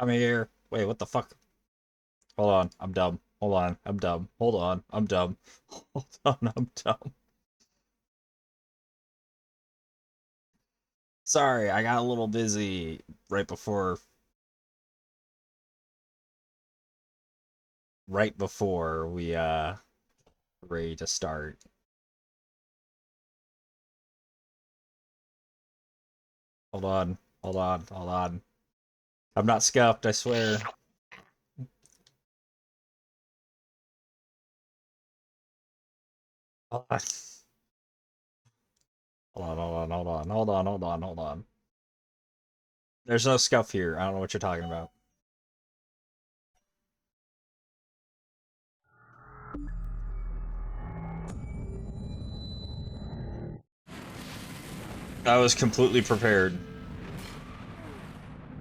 I'm here. Wait, what the fuck? Hold on, I'm dumb. Hold on, I'm dumb. Hold on, I'm dumb. Hold on, I'm dumb. Sorry, I got a little busy right before we ready to start. Hold on, hold on, hold on. I'm not scuffed, I swear. Hold on. Hold on, hold on, hold on, hold on, hold on, hold on. There's no scuff here. I don't know what you're talking about. I was completely prepared.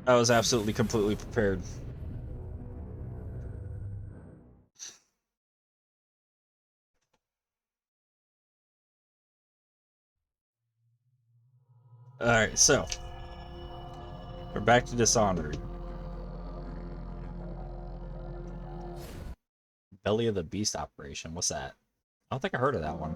I was absolutely completely prepared. Alright, so we're back to Dishonored. Belly of the Beast operation. What's that? I don't think I heard of that one.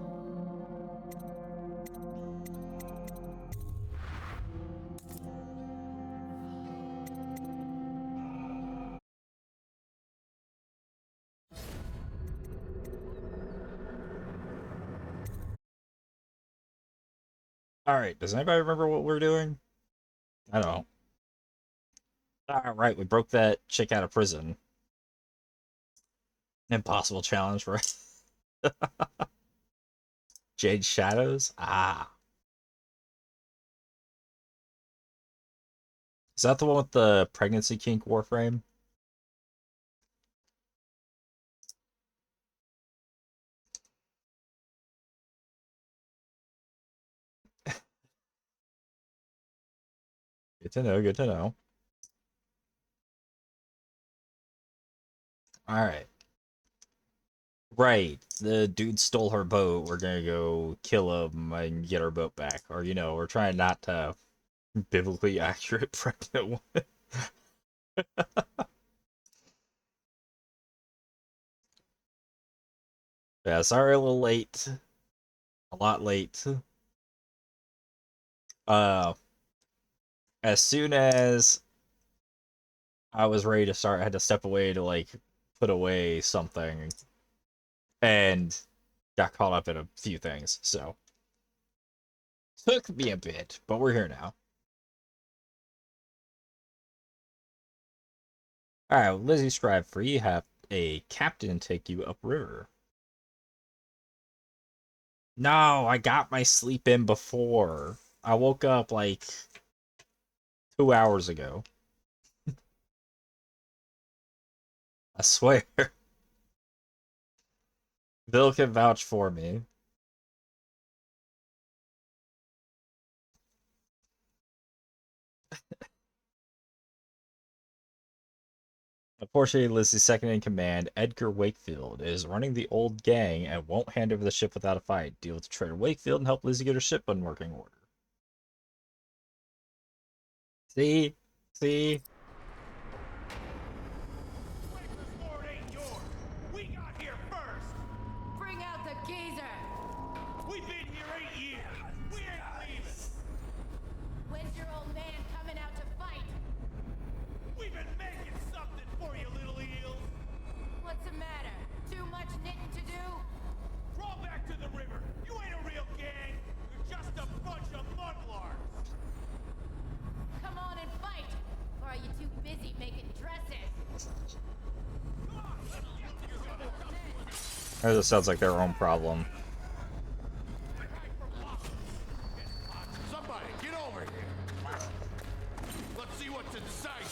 Alright, does anybody remember what we're doing? I don't know. Alright, we broke that chick out of prison. Impossible challenge for Jade Shadows? Ah. Is that the one with the pregnancy kink warframe? Good to know, good to know. Alright. Right. The dude stole her boat. We're gonna go kill him and get our boat back. Or, you know, we're trying not to biblically accurate pregnant woman. Yeah, sorry, a little late. A lot late. Uh, as soon as I was ready to start, I had to step away to, like, put away something. And got caught up in a few things, so. Took me a bit, but we're here now. Alright, well, Lizzie Strive Free, have a captain take you upriver. No, I got my sleep in before. I woke up like 2 hours ago. I swear. Bill can vouch for me. Unfortunately, Lizzie's second in command, Edgar Wakefield, is running the old gang and won't hand over the ship without a fight. Deal with the traitor Wakefield and help Lizzie get her ship in working order. See? See? Ain't yours. We got here first. Bring out the geezer. We've been here 8 years. We ain't leaving. When's your old man coming out to fight? We've been making something for you, little eels. What's the matter? Too much knitting to do? Crawl back to the river. You ain't a real gang. You're just a bunch of mudlarks. Come on and fight! Or are you too busy making dresses? That just sounds like their own problem. Somebody, get over here. Let's see what's inside.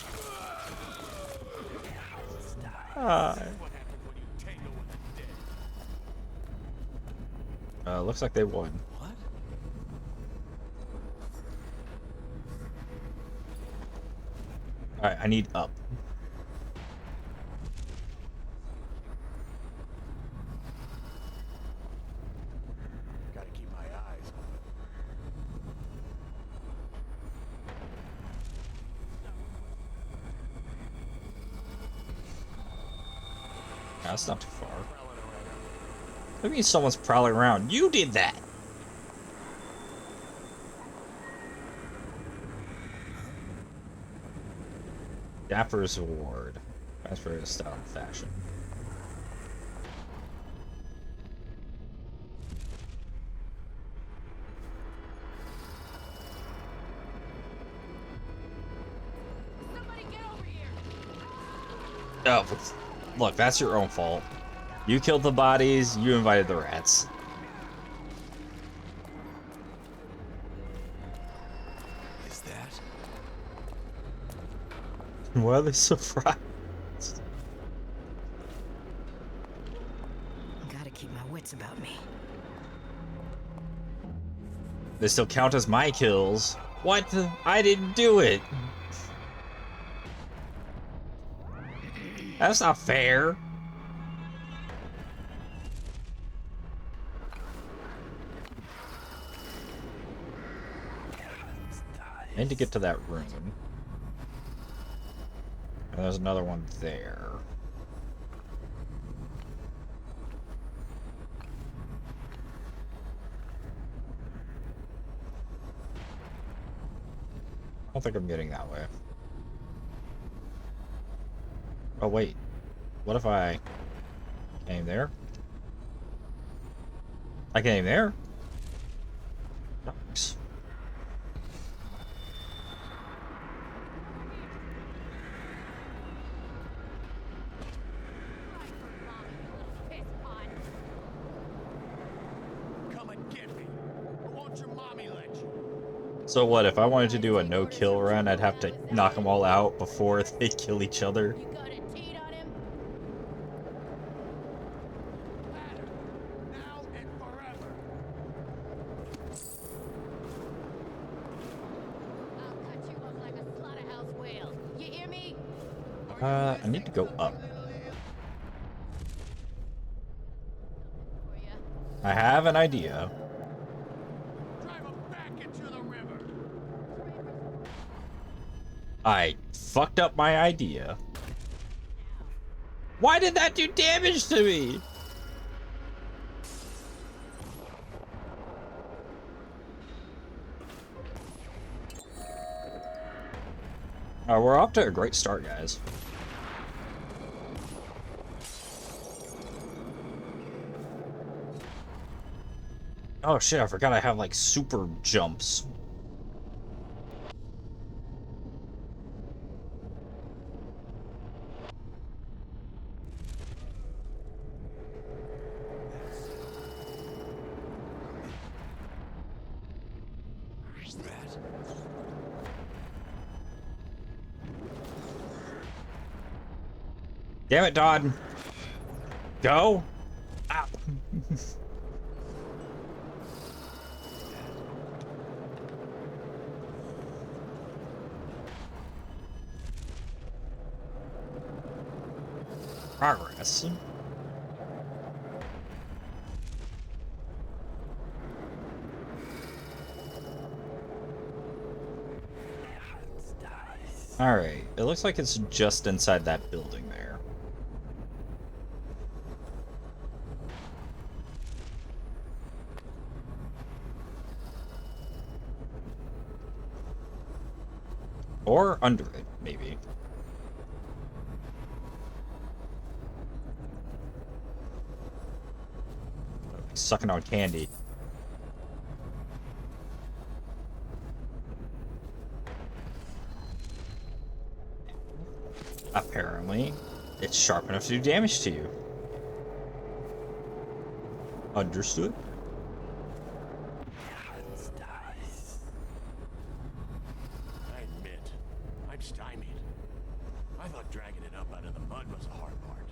Hi. What happens when you tangle with the dead? Looks like they won. What? Alright, I need up. Gotta keep my eyes on it. That's not too far. That means someone's prowling around. You did that! Dapper's Award. Transfer to style and fashion. Somebody get over here! Oh, look, that's your own fault. You killed the bodies, you invited the rats. Is that? Why are they surprised? Gotta keep my wits about me. They still count as my kills. What? I didn't do it. That's not fair. I need to get to that room. And there's another one there. I don't think I'm getting that way. Oh wait, what if I came there? I came there? Nice. Come and get me. Or won't your mommy let you? So what, if I wanted to do a no-kill run, I'd have to knock them all out before they kill each other? You got a teat on him? Ladder. Now and forever. I'll cut you up like a slaughterhouse whale. You hear me? I need to go up. For ya. I have an idea. Drive him back into the river. I fucked up my idea. Why did that do damage to me? We're off to a great start, guys. Oh shit, I forgot I have like super jumps. Damn it, Dodd. Go. Ow. Progress. Alright, it looks like it's just inside that building there. Or under it, maybe. Sucking on candy. Apparently, it's sharp enough to do damage to you. Understood? I admit, I'm stymied. I thought dragging it up out of the mud was the hard part.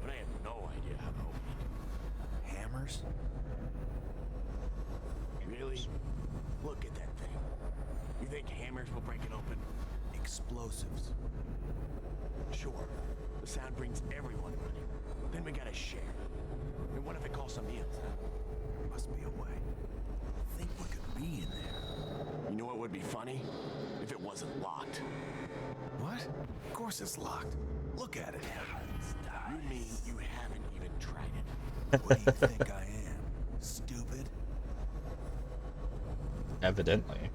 But I had no idea how to open it. Hammers? Really? Look at that thing. You think hammers will break it open? Explosives. Sure, the sound brings everyone running. Then we gotta share. And what if it calls somebody else, huh? There must be a way. I think what could be in there? You know what would be funny? If it wasn't locked. What? Of course it's locked. Look at it. You mean you haven't even tried it? What do you think I am? Stupid? Evidently.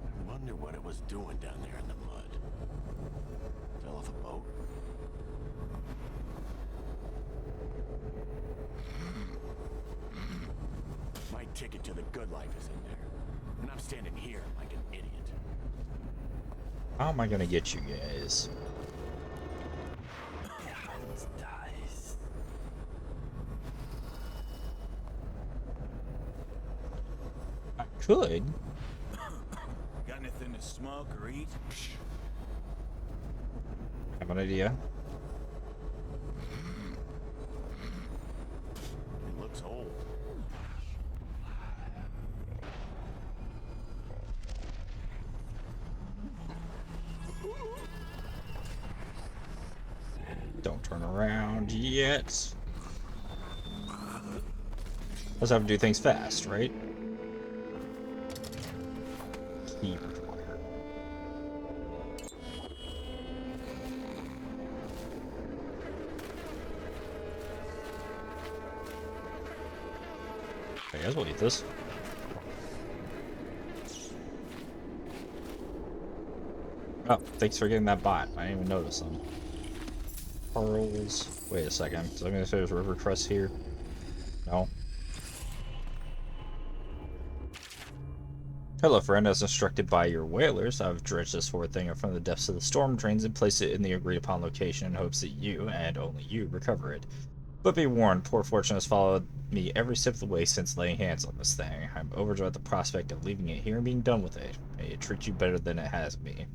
I wonder what it was doing down there in the mud. Fell off a boat? My ticket to the good life is in there. And I'm standing here like an idiot. How am I gonna get you guys? I could. Got anything to smoke or eat? I have an idea. It looks old. Don't turn around yet. Let's have to do things fast, right? Key required. I guess we'll eat this. Oh, thanks for getting that bot. I didn't even notice them. Pearls. Wait a second. So I'm gonna say there's river crest here. No. Hello, friend. As instructed by your whalers, I've dredged this forward thing from the depths of the storm drains and placed it in the agreed-upon location in hopes that you, and only you, recover it. But be warned, poor fortune has followed me every step of the way since laying hands on this thing. I'm overjoyed at the prospect of leaving it here and being done with it. May it treat you better than it has me.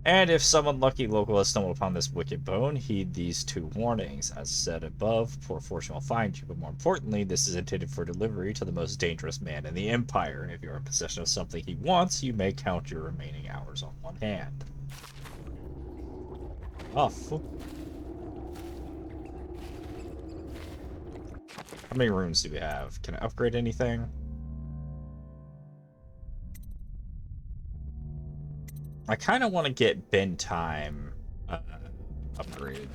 And if some unlucky local has stumbled upon this wicked bone, heed these 2 warnings. As said above, poor fortune will find you, but more importantly, this is intended for delivery to the most dangerous man in the Empire. If you're in possession of something he wants, you may count your remaining hours on one hand. Off. How many runes do we have? Can I upgrade anything? I kind of want to get bend time upgraded.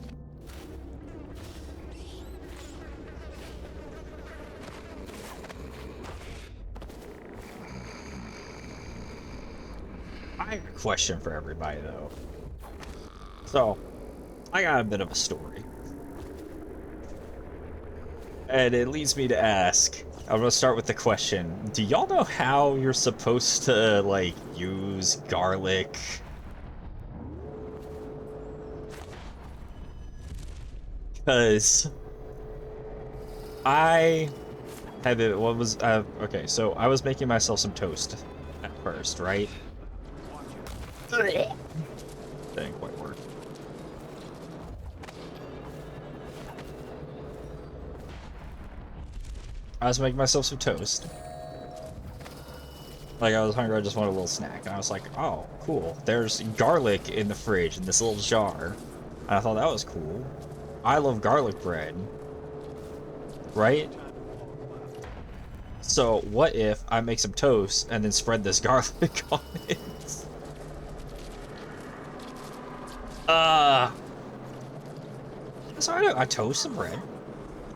I have a question for everybody, though. So, I got a bit of a story. And it leads me to ask, I'm gonna start with the question. Do y'all know how you're supposed to, like, use garlic? Because I had it, okay, so I was making myself some toast at first, right? That didn't quite work. I was making myself some toast. Like, I was hungry, I just wanted a little snack. And I was like, oh, cool. There's garlic in the fridge in this little jar. And I thought that was cool. I love garlic bread. Right? So, what if I make some toast and then spread this garlic on it? So I toast some bread.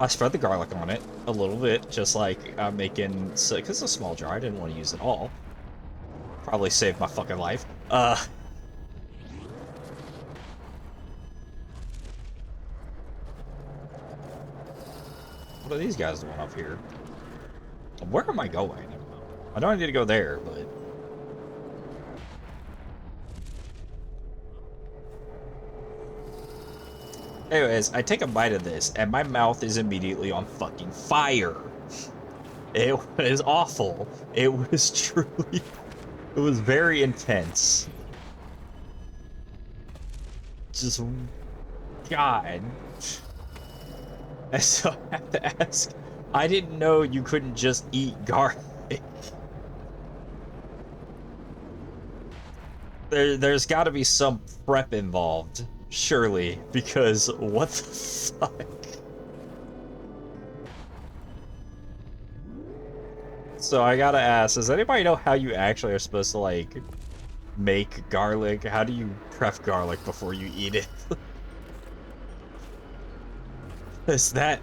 I spread the garlic on it a little bit, just like I'm making, because it's a small jar, I didn't want to use it all. Probably saved my fucking life. What are these guys doing up here? Where am I going? I know I need to go there, but... Anyways, I take a bite of this, and my mouth is immediately on fucking fire. It was awful. It was truly... It was very intense. Just... God. And so I have to ask, I didn't know you couldn't just eat garlic. There's got to be some prep involved. Surely, because what the fuck? So I gotta ask, does anybody know how you actually are supposed to, like, make garlic? How do you prep garlic before you eat it? Cause that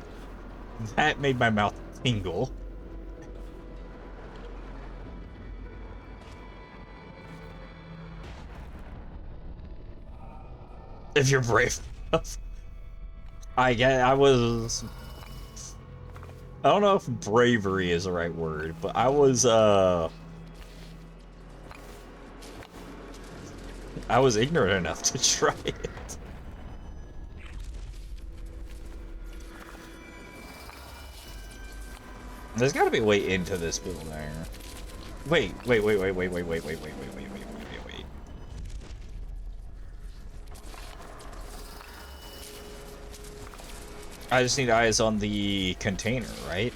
made my mouth tingle. If you're brave enough. I don't know if bravery is the right word, but I was ignorant enough to try it. There's gotta be a way into this building. Wait. I just need eyes on the container, right?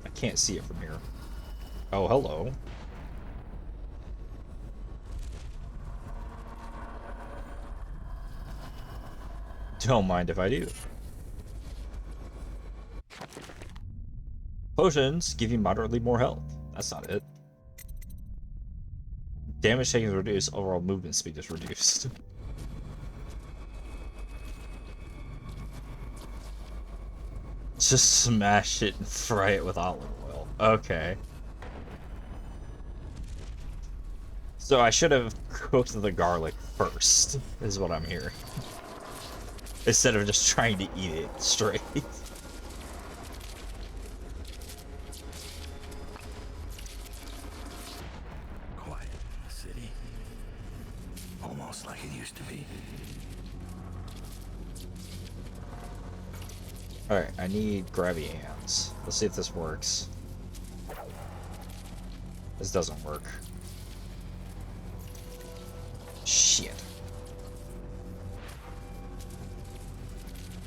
I can't see it from here. Oh, hello. Don't mind if I do. Potions give you moderately more health. That's not it. Damage taken is reduced, overall movement speed is reduced. Just smash it and fry it with olive oil. Okay. So I should have cooked the garlic first, is what I'm hearing. Instead of just trying to eat it straight. Quiet in the city. Almost like it used to be. Alright, I need grabby hands. Let's see if this works. This doesn't work. Shit.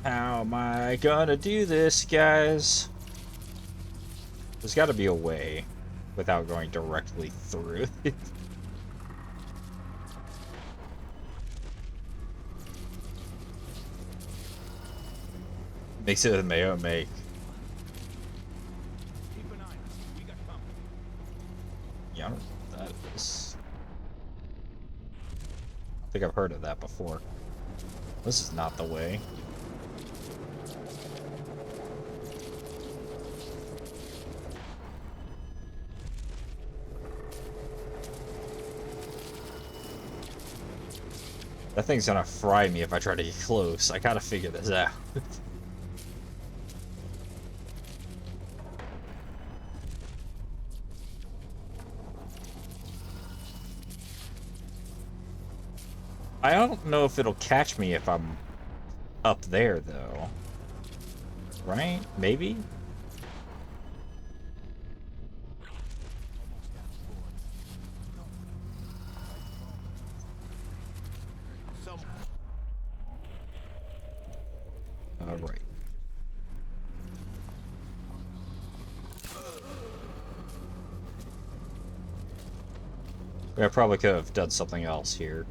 How am I gonna do this, guys? There's gotta be a way without going directly through it. Makes it with mayo make. Keep an eye on us. We got company. Yeah, I don't know what that is. I think I've heard of that before. This is not the way. That thing's gonna fry me if I try to get close. I gotta figure this out. I don't know if it'll catch me if I'm up there, though. Right? Maybe? Alright. I probably could have done something else here.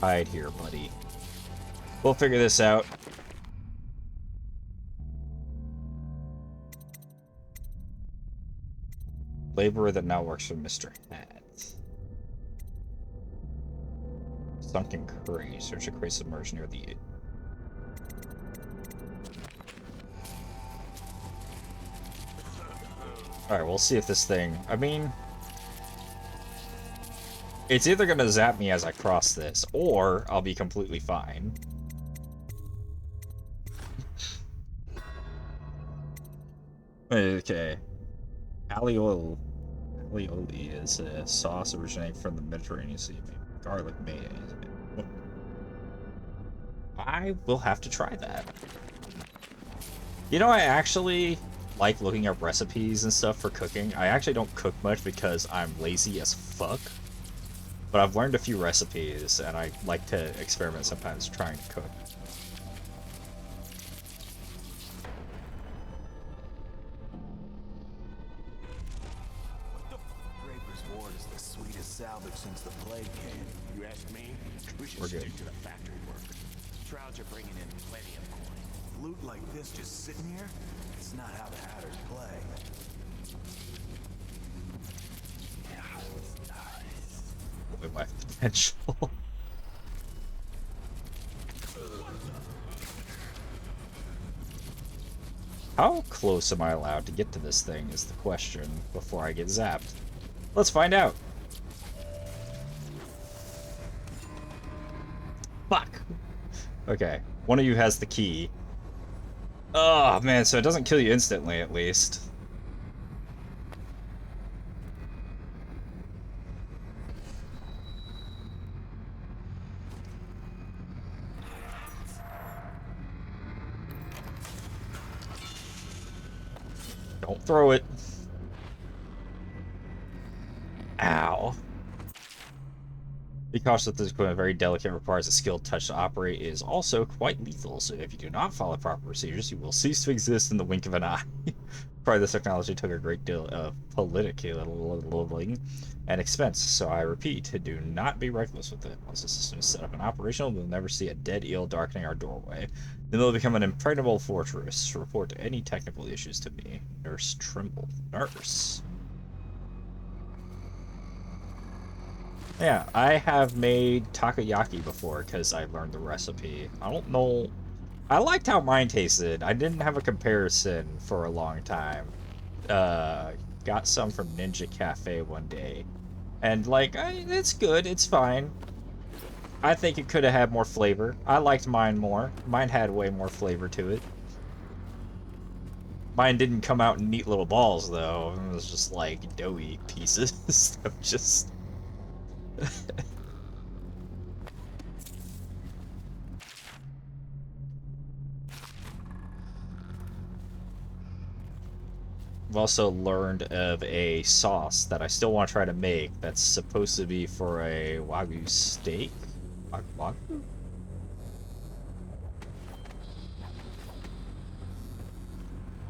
Hide here, buddy. We'll figure this out. Laborer that now works for Mr. Hat. Sunken crate. Search a crate submerged near the... Alright, we'll see if this thing... I mean... It's either gonna zap me as I cross this, or I'll be completely fine. Okay. Alioli is a sauce originating from the Mediterranean Sea. Garlic mayonnaise. I will have to try that. You know, I actually like looking up recipes and stuff for cooking. I actually don't cook much because I'm lazy as fuck. But I've learned a few recipes, and I like to experiment sometimes trying to cook. salvaged since the plague came. You ask me? We should We're good. stick to the factory workers. Shrouds are bringing in plenty of coin. Loot like this just sitting here? It's not how the Hatters play. With my potential. How close am I allowed to get to this thing is the question before I get zapped. Let's find out. Fuck. Okay, one of you has the key. Oh man, so it doesn't kill you instantly at least. Don't throw it. Ow. Be cautious that this equipment is very delicate, requires a skilled touch to operate, is also quite lethal, so if you do not follow proper procedures, you will cease to exist in the wink of an eye. Probably this technology took a great deal of politicking and expense, so I repeat, do not be reckless with it. Once the system is set up and operational, we'll never see a dead eel darkening our doorway. Then it'll become an impregnable fortress. Report any technical issues to me. Nurse Trimble. Nurse. Yeah, I have made takoyaki before because I learned the recipe. I don't know. I liked how mine tasted. I didn't have a comparison for a long time. Got some from Ninja Cafe one day. And, like, it's good. It's fine. I think it could have had more flavor. I liked mine more. Mine had way more flavor to it. Mine didn't come out in neat little balls, though. It was just, like, doughy pieces of just... I've also learned of a sauce that I still want to try to make that's supposed to be for a Wagyu steak? Wagyu?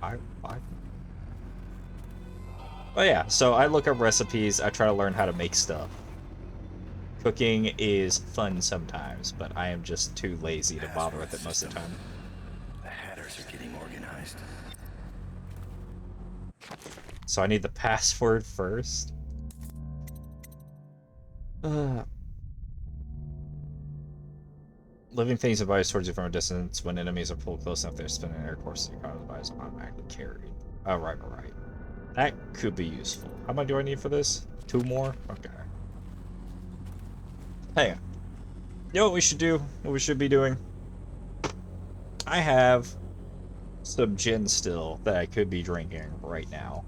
Wagyu? Oh yeah, so I look up recipes, I try to learn how to make stuff. Cooking is fun sometimes, but I am just too lazy to bother with it most of the time. The Hatters are getting organized. So I need the password first. Living things advise towards you from a distance. When enemies are pulled close enough, they're spinning air courses. The command advise automatically carried. Oh, right. That could be useful. How much do I need for this? 2 more? Okay. Hey, you know what we should do? What we should be doing? I have some gin still that I could be drinking right now.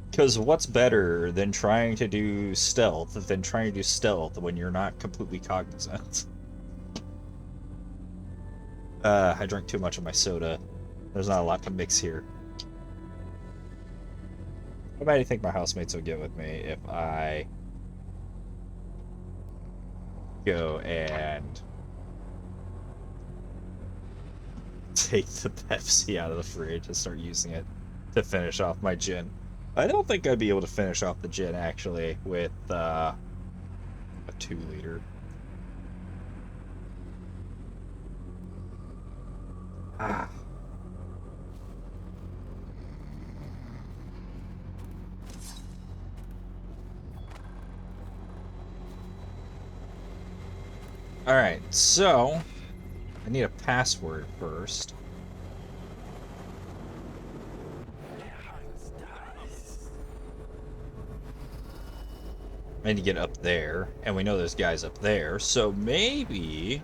Because what's better than trying to do stealth when you're not completely cognizant? I drank too much of my soda. There's not a lot to mix here. How bad do you think my housemates would get with me if I go and take the Pepsi out of the fridge and start using it to finish off my gin? I don't think I'd be able to finish off the gin, actually, with a 2-liter. Ah. Alright, so I need a password first. I need to get up there, and we know there's guys up there, so maybe...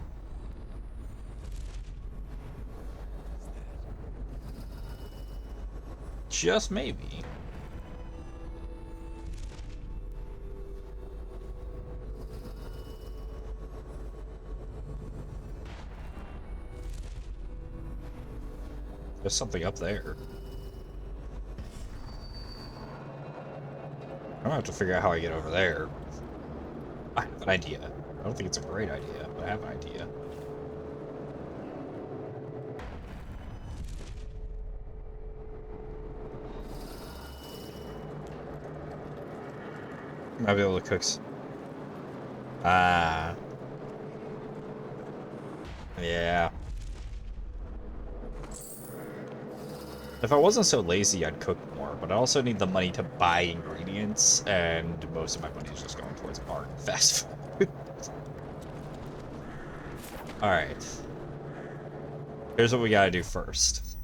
Just maybe. There's something up there. I'm gonna have to figure out how I get over there. I have an idea. I don't think it's a great idea, but I have an idea. Might be able to cook. Ah. Yeah. If I wasn't so lazy, I'd cook more, but I also need the money to buy ingredients, and most of my money is just going towards art and fast food. Alright. Here's what we gotta do first.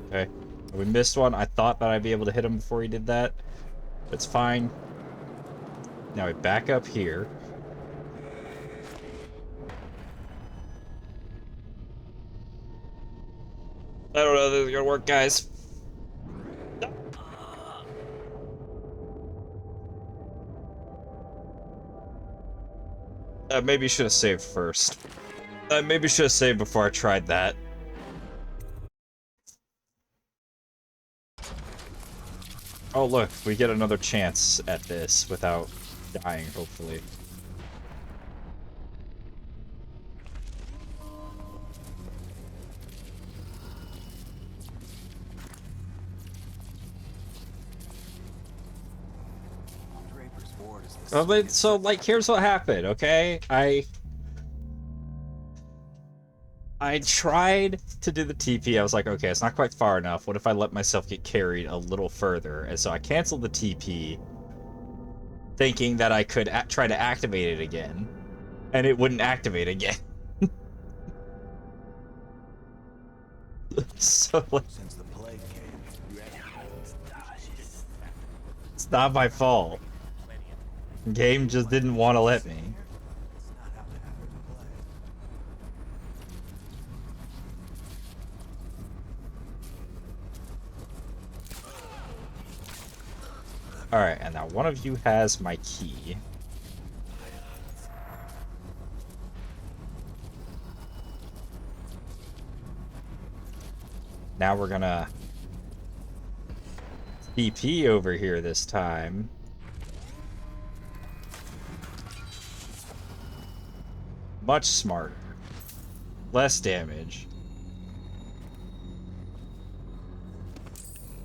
Okay. We missed one. I thought that I'd be able to hit him before he did that. It's fine. Now we back up here. I don't know if this is gonna work, guys. Maybe should have saved first. Maybe should have saved before I tried that. Oh look, we get another chance at this without dying, hopefully. So, like, here's what happened, okay? I tried to do the TP. I was like, okay, it's not quite far enough. What if I let myself get carried a little further? And so I canceled the TP, thinking that I could try to activate it again. And it wouldn't activate again. So, like, Since the plague came, it's not my fault. Game just didn't want to let me. Alright, and now one of you has my key. Now we're gonna TP over here this time. Much smarter. Less damage.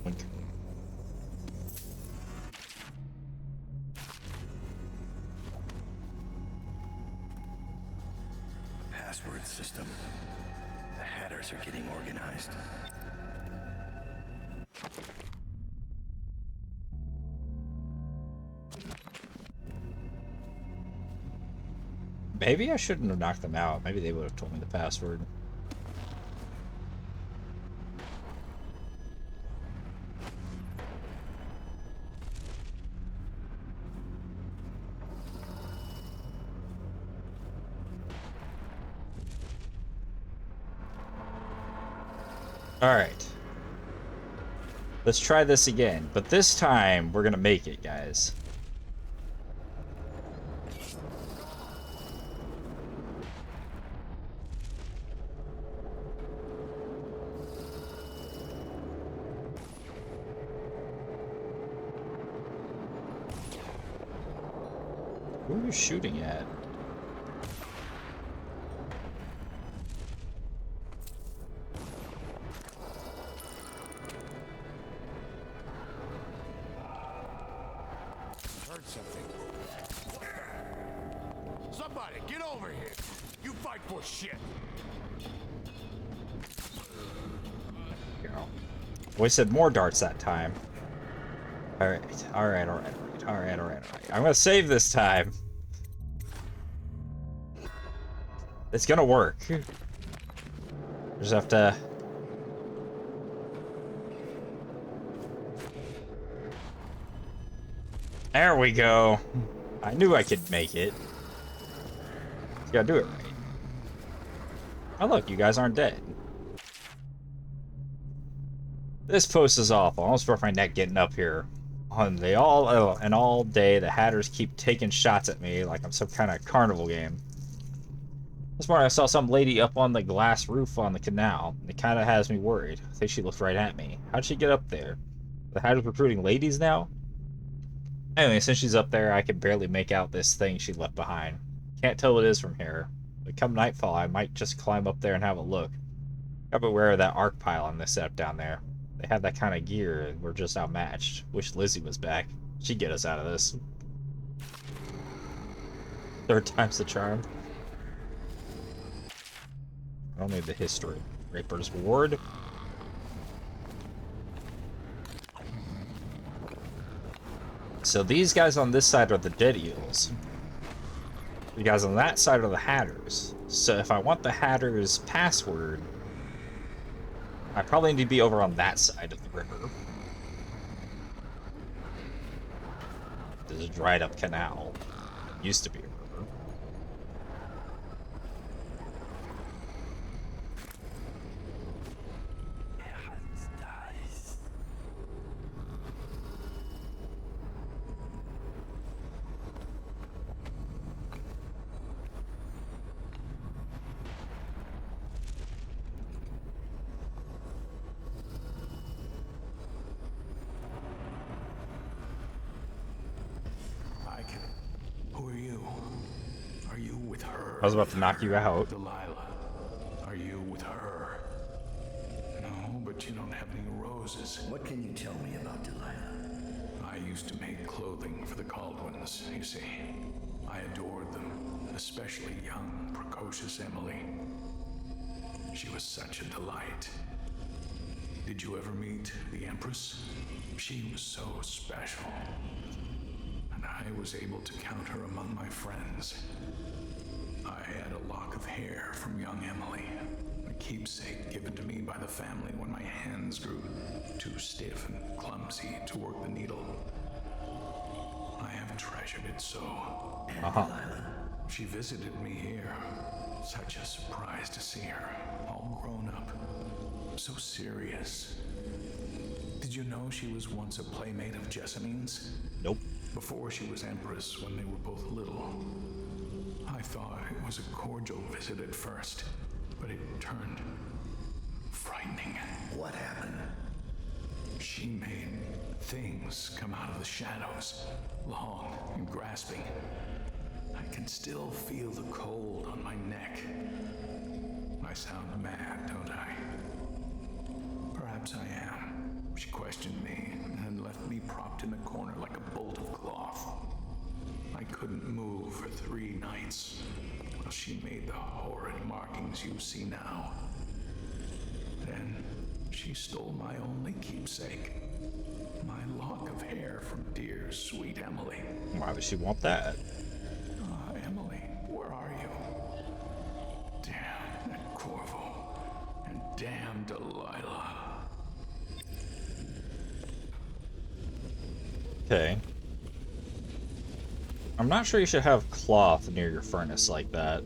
Wink. password system. The Hatters are getting organized. Maybe I shouldn't have knocked them out. Maybe they would have told me the password. Alright. Let's try this again. But this time, we're gonna make it, guys. Who are you shooting at? Heard something. Somebody, get over here. You fight for shit. Wasted more darts that time. Alright, alright. I'm gonna save this time. It's gonna work. Just have to... There we go. I knew I could make it. Just gotta do it right. Oh look, you guys aren't dead. This post is awful. I almost broke my neck getting up here. And all day the Hatters keep taking shots at me like I'm some kind of carnival game. This morning I saw some lady up on the glass roof on the canal. It kind of has me worried. I think she looked right at me. How'd she get up there? The Hatters recruiting ladies now? Anyway, since she's up there, I can barely make out this thing she left behind. Can't tell what it is from here. But come nightfall, I might just climb up there and have a look. Gotta beware of that arc pylon they set up down there. They have that kind of gear, and we're just outmatched. Wish Lizzie was back. She'd get us out of this. Third time's the charm. Only the history. Raper's Ward. So these guys on this side are the dead eels. The guys on that side are the Hatters. So if I want the Hatters' password, I probably need to be over on that side of the river. There's a dried up canal. It used to be a river. Who are you? Are you with her? I was about to knock you out. Delilah. Are you with her? No, but you don't have any roses. What can you tell me about Delilah? I used to make clothing for the Caldwins, you see. I adored them, especially young, precocious Emily. She was such a delight. Did you ever meet the Empress? She was so special. And I was able to count her among my friends. I had a lock of hair from young Emily, a keepsake given to me by the family when my hands grew too stiff and clumsy to work the needle. I have treasured it so. She visited me here. Such a surprise to see her, all grown up, so serious. Did you know she was once a playmate of Jessamine's? Nope. Before she was Empress, when they were both little. I thought it was a cordial visit at first, but it turned frightening. What happened? She made things come out of the shadows, long and grasping. I can still feel the cold on my neck. I sound mad, don't I? Perhaps I am. She questioned me and left me propped in the corner like a bolt of cloth. I couldn't move for 3 nights while she made the horrid markings you see now. Then she stole my only keepsake, my lock of hair from dear, sweet Emily. Why would she want that? Emily, where are you? Damn that Corvo, and damn Delilah. Okay. I'm not sure you should have cloth near your furnace like that.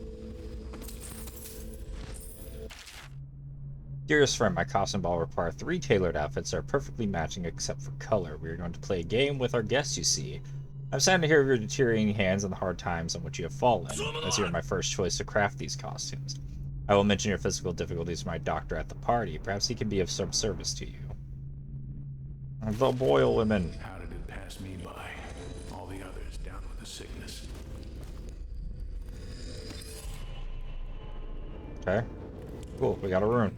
Dearest friend, my costume ball require 3 tailored outfits that are perfectly matching except for color. We are going to play a game with our guests, you see. I'm sad to hear of your deteriorating hands and the hard times on which you have fallen, as you are my first choice to craft these costumes. I will mention your physical difficulties to my doctor at the party. Perhaps he can be of some service to you. The boil women. How did it pass me by? All the others down with the sickness. Okay. Cool, we got a room.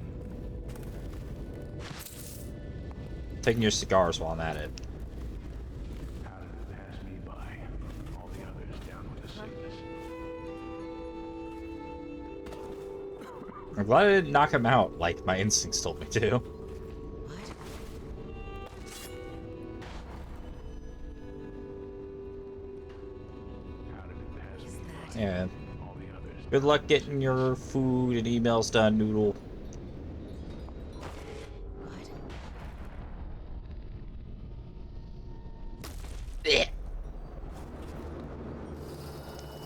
Taking your cigars while I'm at it. How did it pass me by? All the others down with the sickness. I'm glad I didn't knock him out like my instincts told me to. How did it pass me by? Yeah. All the others. Good luck getting your food and emails done, Noodle.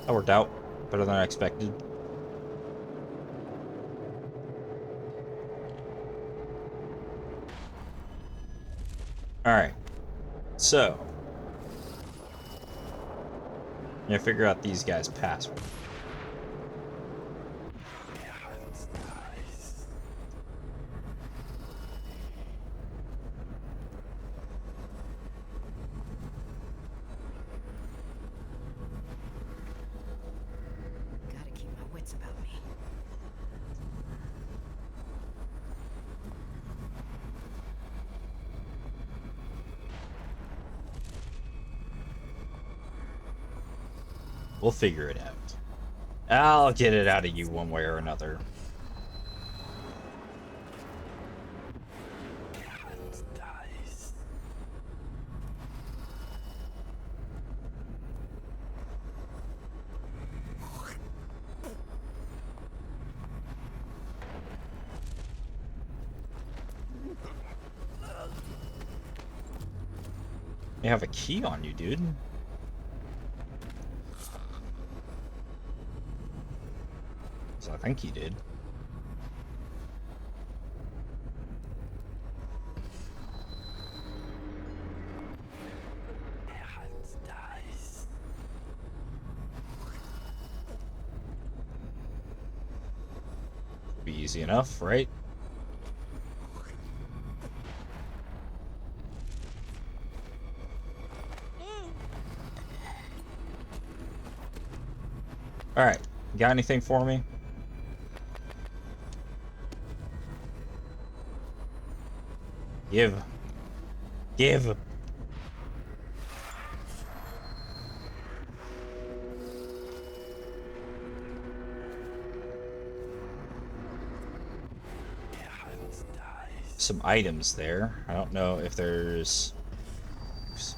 That worked out better than I expected. Alright. So. I'm gonna figure out these guys' password. Gotta keep my wits about me. We'll figure it out. I'll get it out of you one way or another. You have a key on you, dude. So I think he did. Be easy enough, right? Alright, got anything for me? Give. Give! Some items there. I don't know if there's... Oops.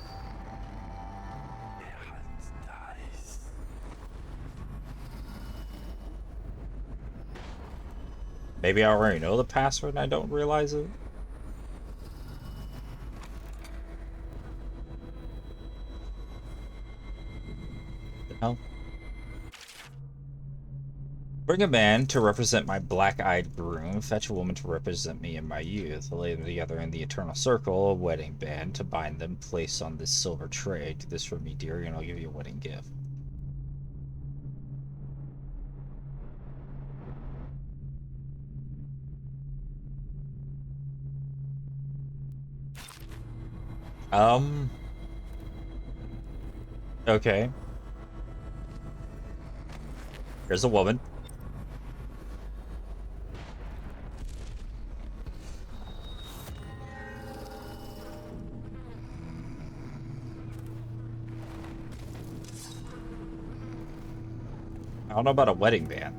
Maybe I already know the password and I don't realize it. The hell? Bring a man to represent my black-eyed groom. Fetch a woman to represent me in my youth. Lay them together in the eternal circle. A wedding band to bind them. Place on this silver tray. Do this for me, dear, and I'll give you a wedding gift. Okay. Here's a woman. I don't know about a wedding band.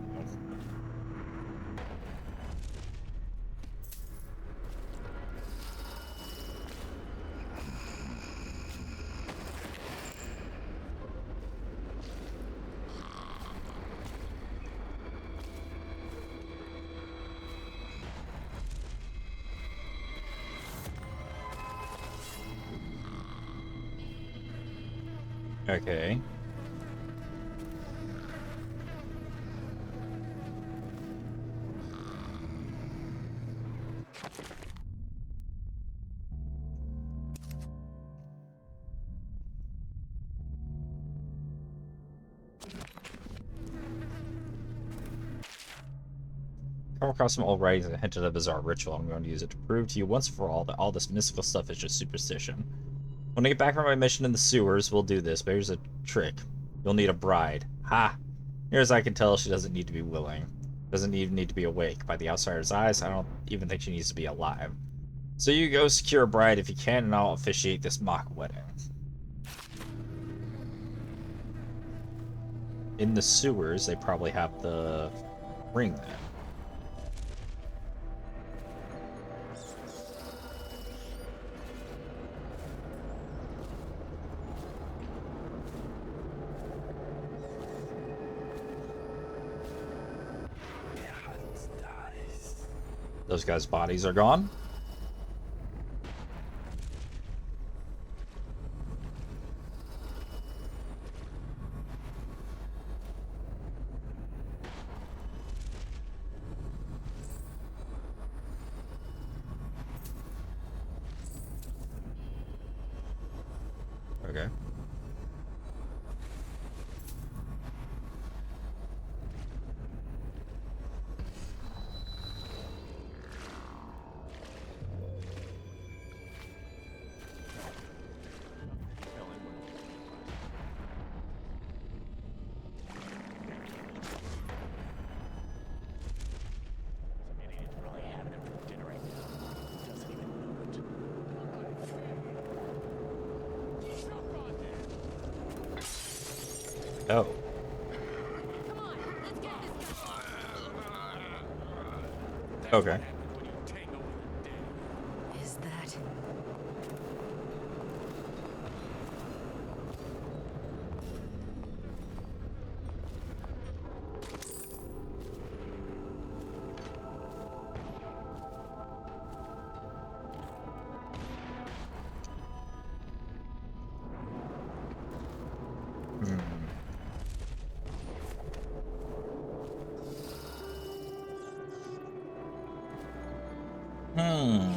Okay. Come across some old writings that hint at a bizarre ritual. I'm going to use it to prove to you once for all that all this mystical stuff is just superstition. When I get back from my mission in the sewers, we'll do this, but here's a trick. You'll need a bride. Ha! Near as I can tell, she doesn't need to be willing. Doesn't even need to be awake. By the outsider's eyes, I don't even think she needs to be alive. So you go secure a bride if you can, and I'll officiate this mock wedding. In the sewers, they probably have the ring then. Those guys' bodies are gone. Okay. Oh. Okay. What happens when you tangle with the dead. Is that? Hmm. Hmm.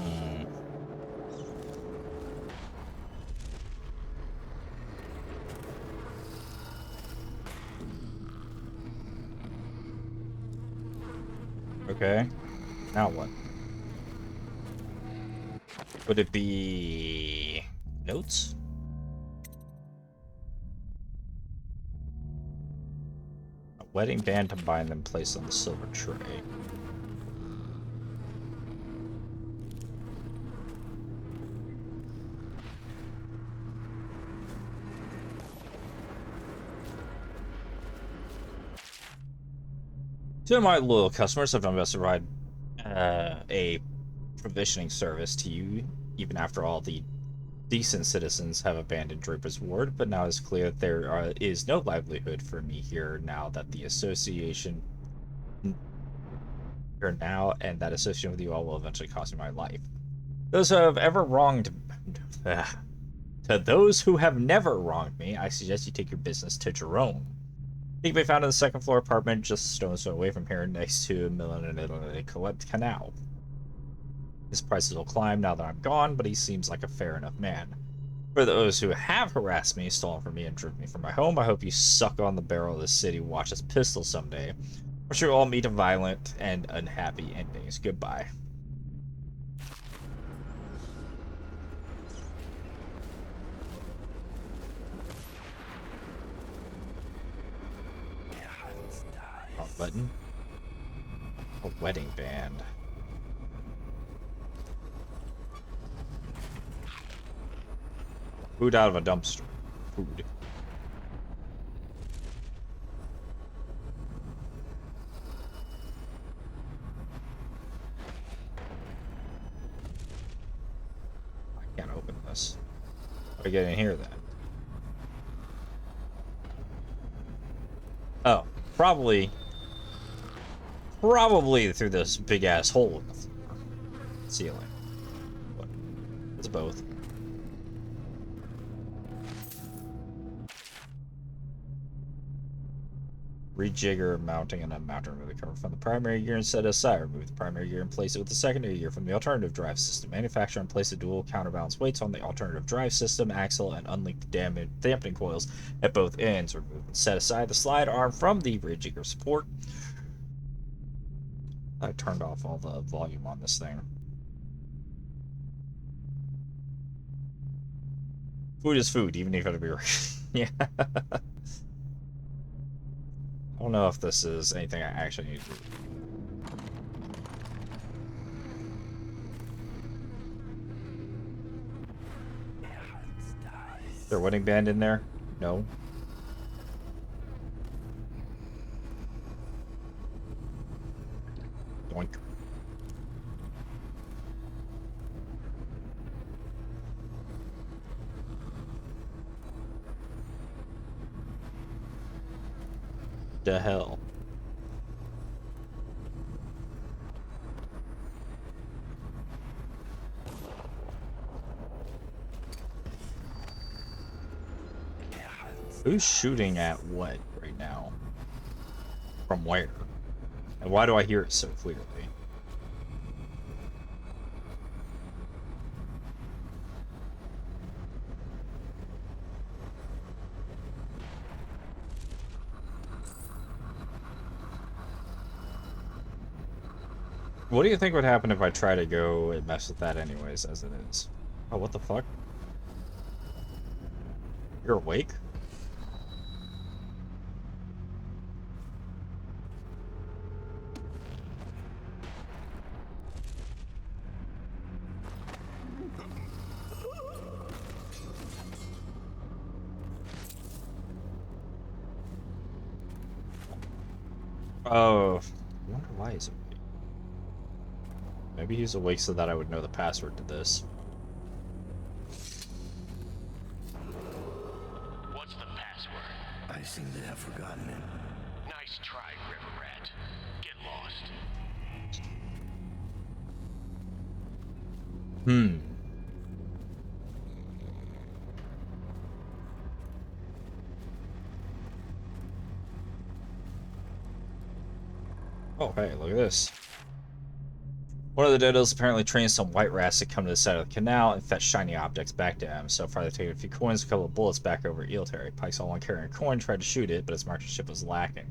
Okay. Now what? Would it be notes? A wedding band to bind them placed on the silver tray. To my loyal customers, I've done best to provide a provisioning service to you, even after all the decent citizens have abandoned Draper's Ward, but now it's clear that there is no livelihood for me here now that the association here now, and that association with you all will eventually cost me my life. Those who have ever wronged to those who have never wronged me, I suggest you take your business to Jerome. He can be found in the second floor apartment just a stone's throw away from here next to Millionaire Canal. His prices will climb now that I'm gone, but he seems like a fair enough man. For those who have harassed me, stolen from me, and driven me from my home, I hope you suck on the barrel of the city, watch his pistol someday. I'm sure you'll all meet a violent and unhappy endings. Goodbye. Wrong button. A wedding band. Food out of a dumpster. Food. I can't open this. How do I get in here then? Oh, probably through this big ass hole in the floor. Ceiling. But it's both. Rejigger mounting and unmounting. Remove the cover from the primary gear and set aside. Remove the primary gear and place it with the secondary gear from the alternative drive system. Manufacture and place the dual counterbalance weights on the alternative drive system, axle, and unlink the dampening coils at both ends. Remove and set aside the slide arm from the rejigger support. I turned off all the volume on this thing. Food is food, even if it'll be yeah. I don't know if this is anything I actually need to do. Is there a wedding band in there? No. Doink. The hell? Who's shooting at what right now? From where? And why do I hear it so clearly? What do you think would happen if I try to go and mess with that anyways, as it is? Oh, what the fuck? You're awake? Oh, I wonder why is it awake? Maybe he's awake so that I would know the password to this. What's the password? I seem to have forgotten it. Nice try, River Rat. Get lost. Oh, hey, look at this. One of the Dodos apparently trained some white rats to come to the side of the canal and fetch shiny objects back to him. So far, they've taken a few coins, a couple of bullets back over at Eelterry. Pike saw one carrying a coin, tried to shoot it, but its marksmanship was lacking.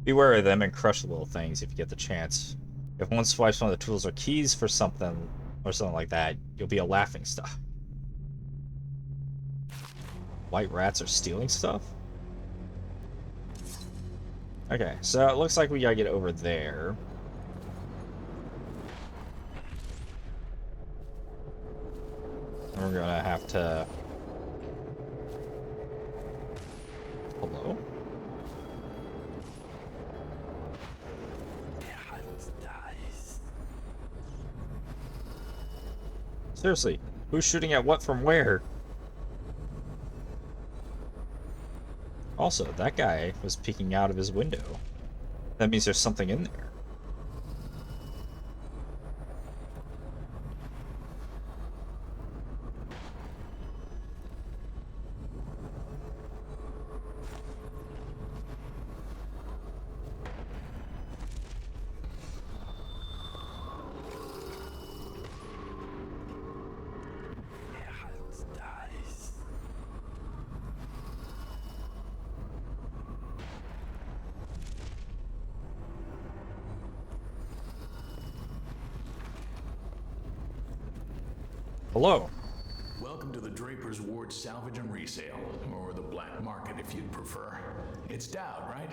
Beware of them and crush the little things if you get the chance. If one swipes one of the tools or keys for something, or something like that, you'll be a laughing stock. White rats are stealing stuff? Okay, so it looks like we gotta get over there. We're gonna have to... Hello? Seriously, who's shooting at what from where? Also, that guy was peeking out of his window. That means there's something in there. Hello. Welcome to the Draper's Ward Salvage and Resale, or the Black Market if you'd prefer. It's Dowd, right?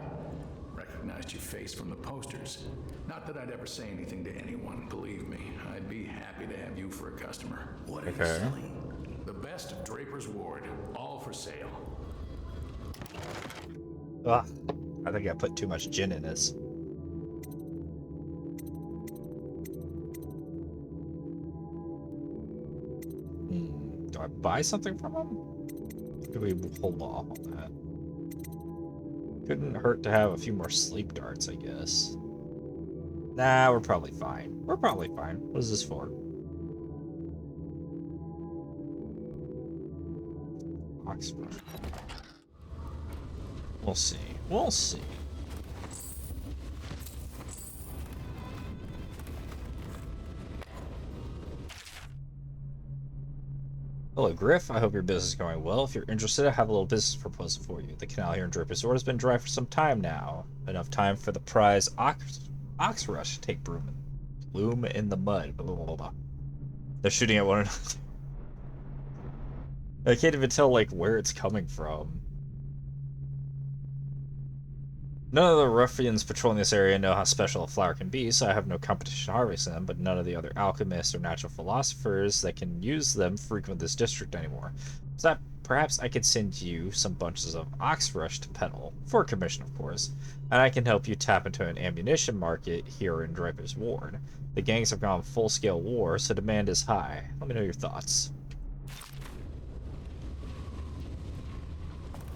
Recognized your face from the posters. Not that I'd ever say anything to anyone, believe me. I'd be happy to have you for a customer. What are you Okay. selling? The best of Draper's Ward, all for sale. Ah, I think I put too much gin in this. Do I buy something from him? Could we hold off on that? Couldn't hurt to have a few more sleep darts, I guess. Nah, we're probably fine. We're probably fine. What is this for? Oxford. We'll see. We'll see. Hello, Griff. I hope your business is going well. If you're interested, I have a little business proposal for you. The canal here in Draper's Ward has been dry for some time now. Enough time for the prize ox rush to take bloom in the mud. Blah, blah, blah, blah. They're shooting at one another. I can't even tell, like, where it's coming from. None of the ruffians patrolling this area know how special a flower can be, so I have no competition harvesting them, but none of the other alchemists or natural philosophers that can use them frequent this district anymore. So that perhaps I could send you some bunches of oxrush to peddle, for a commission of course, and I can help you tap into an ammunition market here in Draper's Ward. The gangs have gone full-scale war, so demand is high. Let me know your thoughts.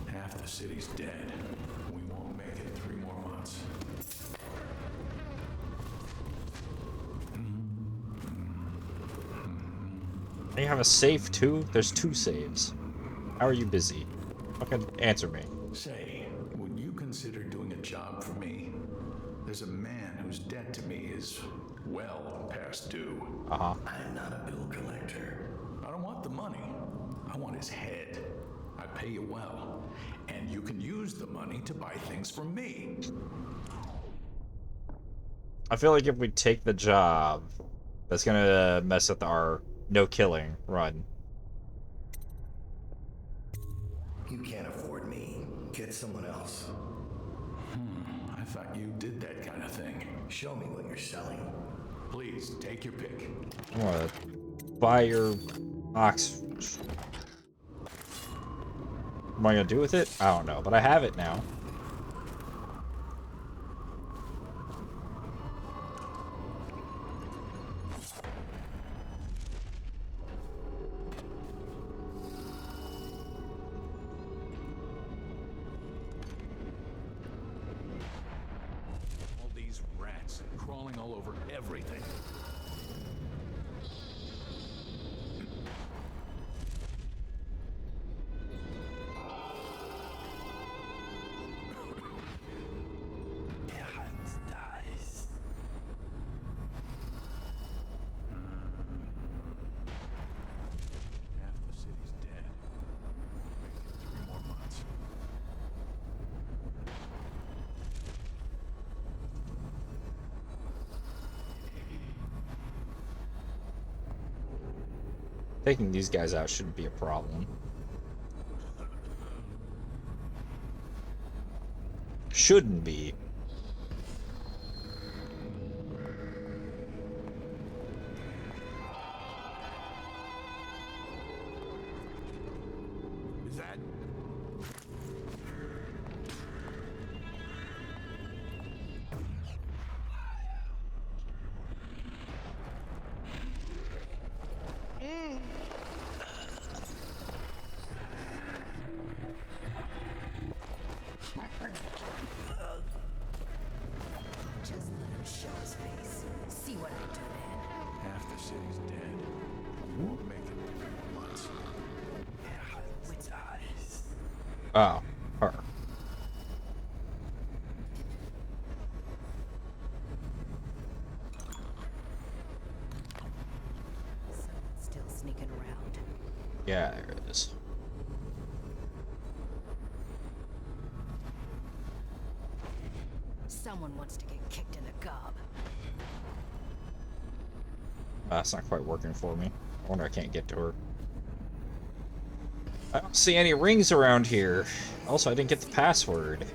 Half the city's dead. We won't make it 3 more months. You have a save too? There's 2 saves. How are you busy? Fucking answer me. Say, would you consider doing a job for me? There's a man whose debt to me is well past due. Uh-huh. I'm not a bill collector. I don't want the money. I want his head. I pay you well. And you can use the money to buy things from me. I feel like if we take the job, that's gonna mess with our no-killing run. You can't afford me. Get someone else. I thought you did that kind of thing. Show me what you're selling. Please, take your pick. I wanna buy your ox. What am I gonna do with it? I don't know, but I have it now. everything. Half the city's dead. Make it 3 more months. Taking these guys out shouldn't be a problem. Shouldn't be. Is that? Just let him show his face. See what I do then. Half the city's dead. Won't make it 3 more months. Wits eyes. Oh, her. Someone's still sneaking around. Yeah, there it is. Someone wants to get kicked in the gob. That's not quite working for me. I wonder I can't get to her. I don't see any rings around here. Also, I didn't get the password.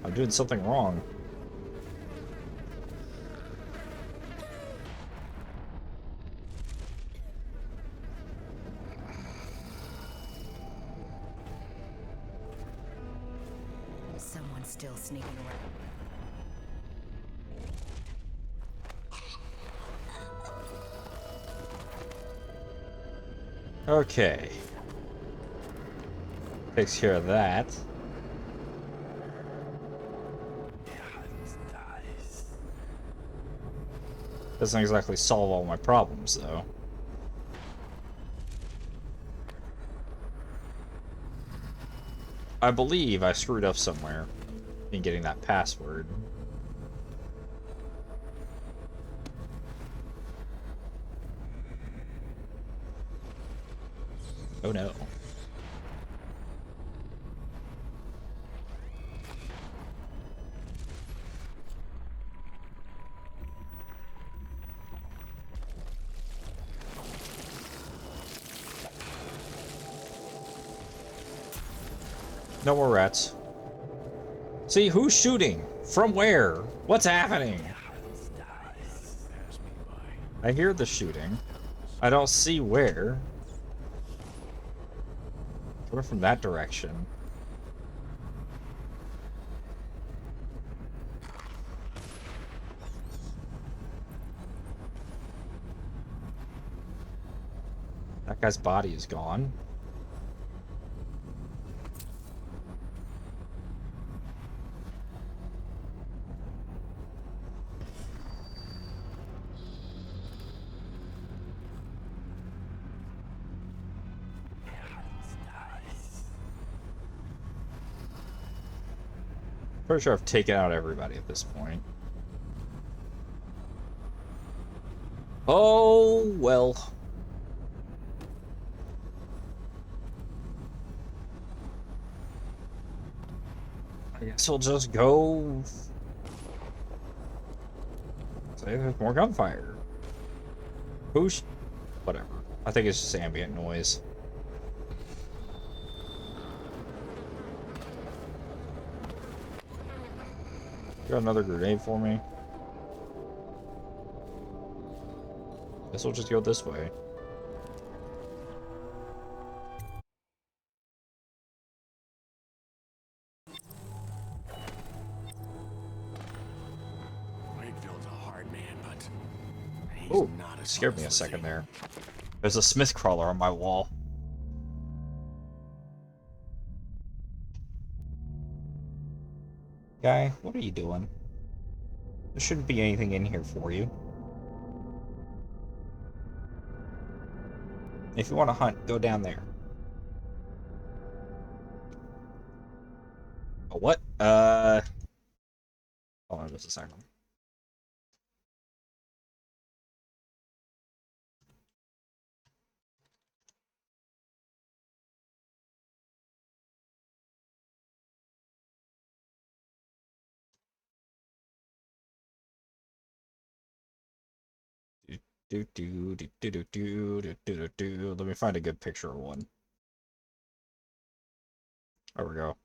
I'm doing something wrong. Someone's still sneaking around. Okay. Takes care of that. Doesn't exactly solve all my problems, though. I believe I screwed up somewhere in getting that password. Oh no. No more rats. See, who's shooting? From where? What's happening? Pass me by. I hear the shooting. I don't see where. Coming from that direction. That guy's body is gone. Pretty sure I've taken out everybody at this point. Oh, well. I guess we'll just go... Say there's more gunfire. Who's... Whatever. I think it's just ambient noise. Got another grenade for me? Guess we'll just go this way. Wakefield's a hard man, but he's Oh, not as scared me a hopeless as second he- there. There's a Smith crawler on my wall. Guy, what are you doing? There shouldn't be anything in here for you. If you want to hunt, go down there. Oh, what? Hold on just a second. Let me find a good picture of one. There we go.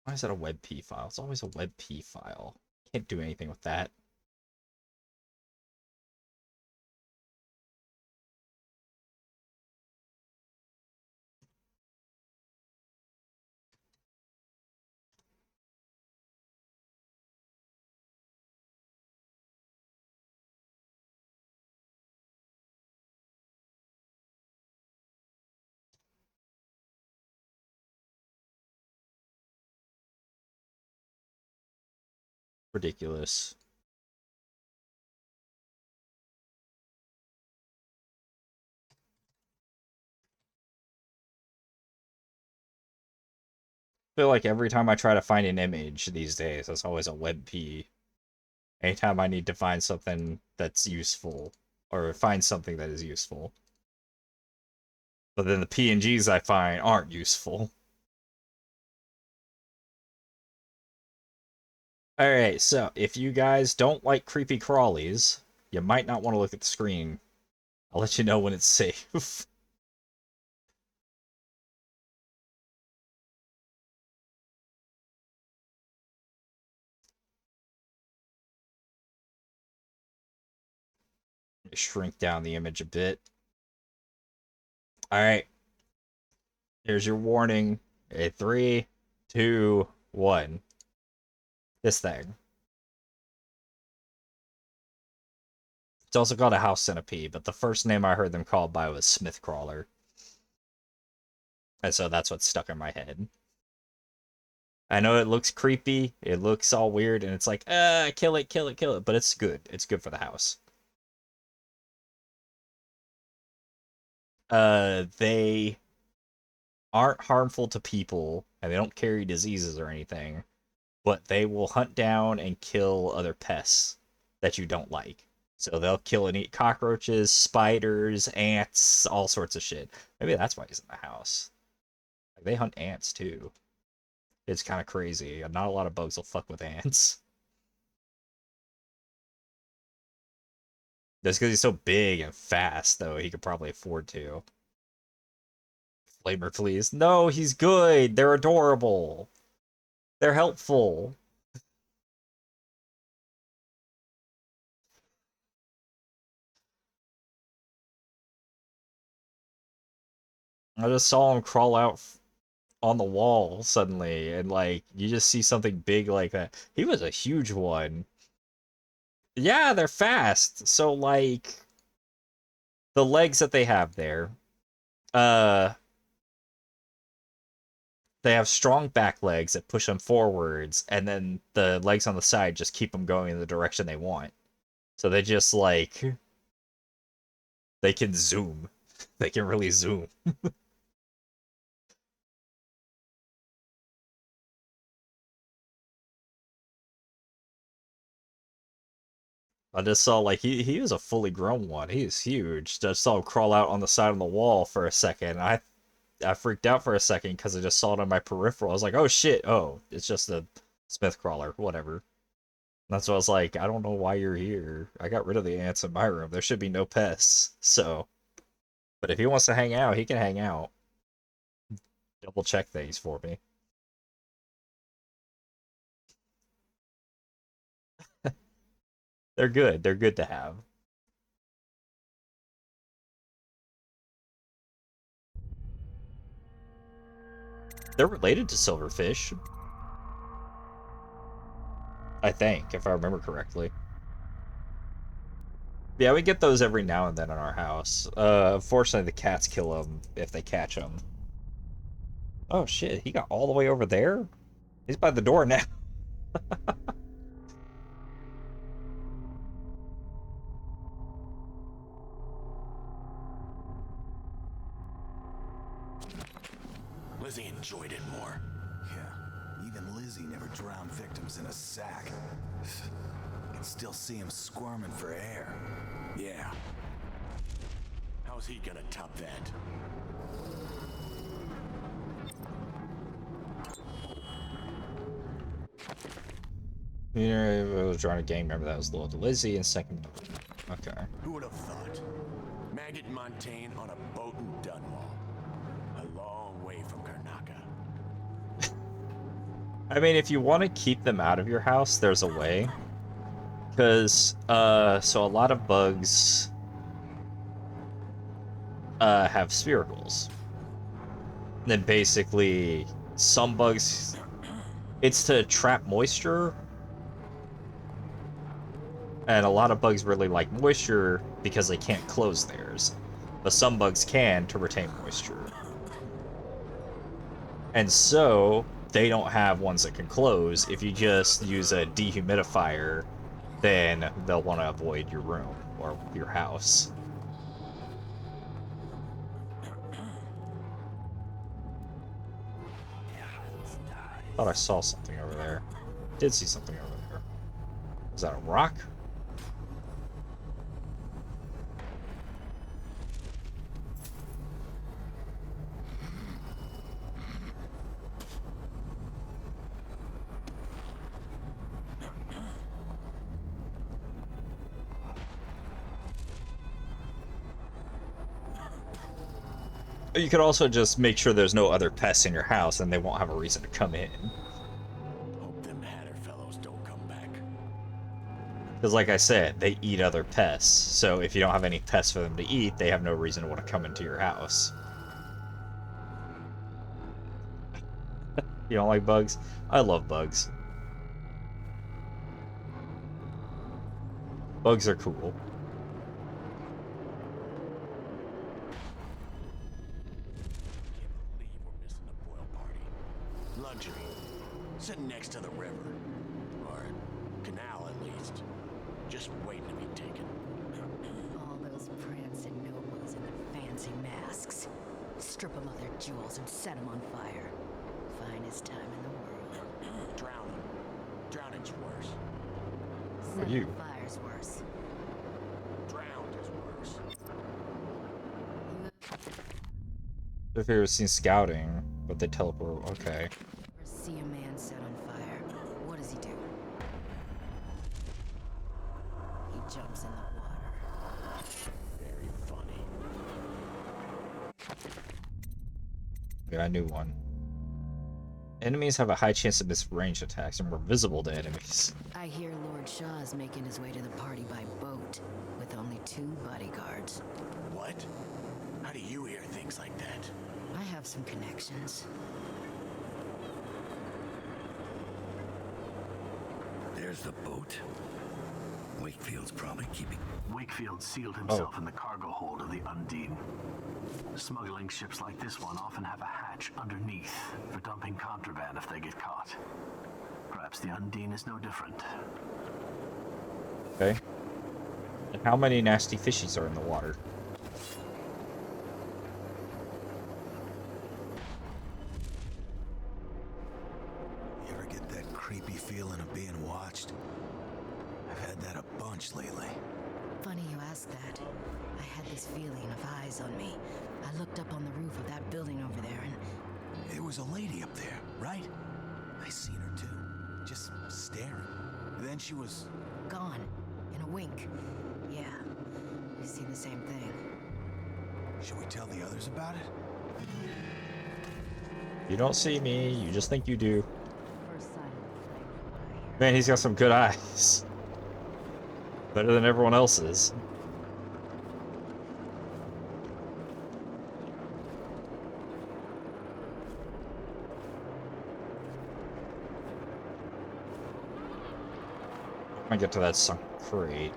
Why is that a WebP file? It's always a WebP file. Can't do anything with that. Ridiculous. I feel like every time I try to find an image these days, it's always a WebP. Anytime I need to find something that's useful, or find something that is useful. But then the PNGs I find aren't useful. Alright, so if you guys don't like creepy crawlies, you might not want to look at the screen. I'll let you know when it's safe. Shrink down the image a bit. Alright. Here's your warning. A 3, 2, 1. This thing. It's also called a house centipede, but the first name I heard them called by was Smith Crawler. And so that's what's stuck in my head. I know it looks creepy, it looks all weird, and it's like, kill it, kill it, kill it, but it's good. It's good for the house. They aren't harmful to people, and they don't carry diseases or anything, but they will hunt down and kill other pests that you don't like. So they'll kill and eat cockroaches, spiders, ants, all sorts of shit. Maybe that's why he's in the house. Like, they hunt ants too. It's kind of crazy. Not a lot of bugs will fuck with ants. Just because he's so big and fast, though, he could probably afford to. Flamer, please. No, he's good. They're adorable. They're helpful. I just saw him crawl out on the wall suddenly, and like you just see something big like that. He was a huge one. Yeah, they're fast. So like the legs that they have there, uh they have strong back legs that push them forwards, and then the legs on the side just keep them going in the direction they want. So they just like they can zoom. They can really zoom. I just saw like he was a fully grown one. He is huge. Just saw him crawl out on the side of the wall for a second. I freaked out for a second because I just saw it on my peripheral. I was like, oh shit, oh, it's just a Smith crawler, whatever. That's why I was like, I don't know why you're here. I got rid of the ants in my room. There should be no pests. So, but if he wants to hang out, he can hang out. Double check things for me. They're good. They're good to have. They're related to silverfish. I think, if I remember correctly. Yeah, we get those every now and then in our house. Unfortunately, the cats kill them if they catch them. Oh shit, he got all the way over there? He's by the door now. Lizzie enjoyed it more. Yeah, even Lizzie never drowned victims in a sack. I can still see him squirming for air. Yeah. How's he gonna top that? You know, I was drawing a gang member that was loyal to Lizzie, and second. Okay. Who would have thought? Maggot and Montaigne on a boat in Dunwall. A long way from Karnaca. I mean, if you want to keep them out of your house, there's a way. Because, so a lot of bugs have sphericals. Then basically, some bugs, it's to trap moisture. And a lot of bugs really like moisture because they can't close theirs. But some bugs can to retain moisture. And so, they don't have ones that can close. If you just use a dehumidifier, then they'll want to avoid your room or your house. Thought I saw something over there. Did see something over there. Is that a rock? You could also just make sure there's no other pests in your house and they won't have a reason to come in. Hope them Hatter fellows don't come back. Because like I said, they eat other pests. So if you don't have any pests for them to eat, they have no reason to want to come into your house. You don't like bugs? I love bugs. Bugs are cool. Luxury. Sitting next to the river. Or canal, at least. Just waiting to be taken. All those prancing nobles in their fancy masks. Strip them of their jewels and set them on fire. Finest time in the world. Drowning. Drowning's worse. Who are you? Fire's worse. Drowned is worse. If you ever seen scouting, but they teleport. Okay. See a man set on fire. What does he do? He jumps in the water. Very funny. Yeah, I knew one. Enemies have a high chance of missing ranged attacks and more visible to enemies. I hear Lord Shaw's making his way to the party by boat, with only 2 bodyguards. What? How do you hear things like that? I have some connections. There's the boat. Wakefield's probably keeping... Wakefield sealed himself in the cargo hold of the Undine. Smuggling ships like this one often have a hatch underneath for dumping contraband if they get caught. Perhaps the Undine is no different. Okay. And how many nasty fishies are in the water? You ever get that creepy feeling of being watched? I've had that a bunch lately. Funny you ask that. I had this feeling of eyes on me. I looked up on the roof of that building over there and... There was a lady up there, right? I seen her too. Just staring. Then she was... gone. In a wink. Yeah. We see the same thing. Should we tell the others about it? You don't see me, you just think you do. First sign of the flame. Man, he's got some good eyes. Better than everyone else's. I get to that sunk crate.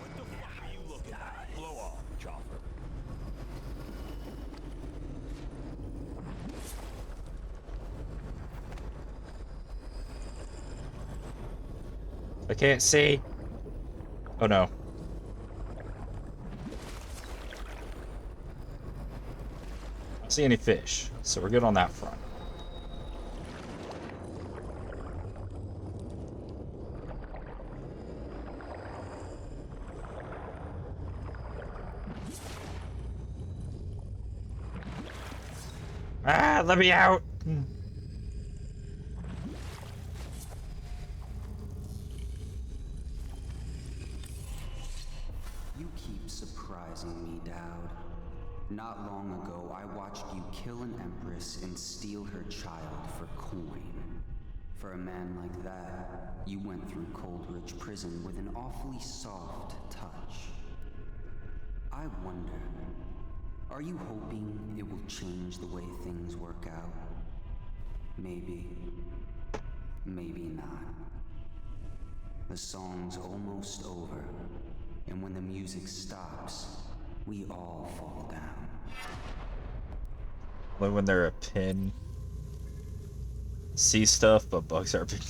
What the fuck are you looking at? Blow off, Chopper. I can't see. Oh no. I don't see any fish, so we're good on that front. Ah, let me out! You keep surprising me, Dowd. Not long ago, I watched you kill an empress and steal her child for coin. For a man like that, you went through Coldridge Prison with an awfully soft touch. I wonder, are you hoping it will change the way things work out? Maybe. Maybe not. The song's almost over, and when the music stops, we all fall down. When they're a pin. See stuff, but bugs are big.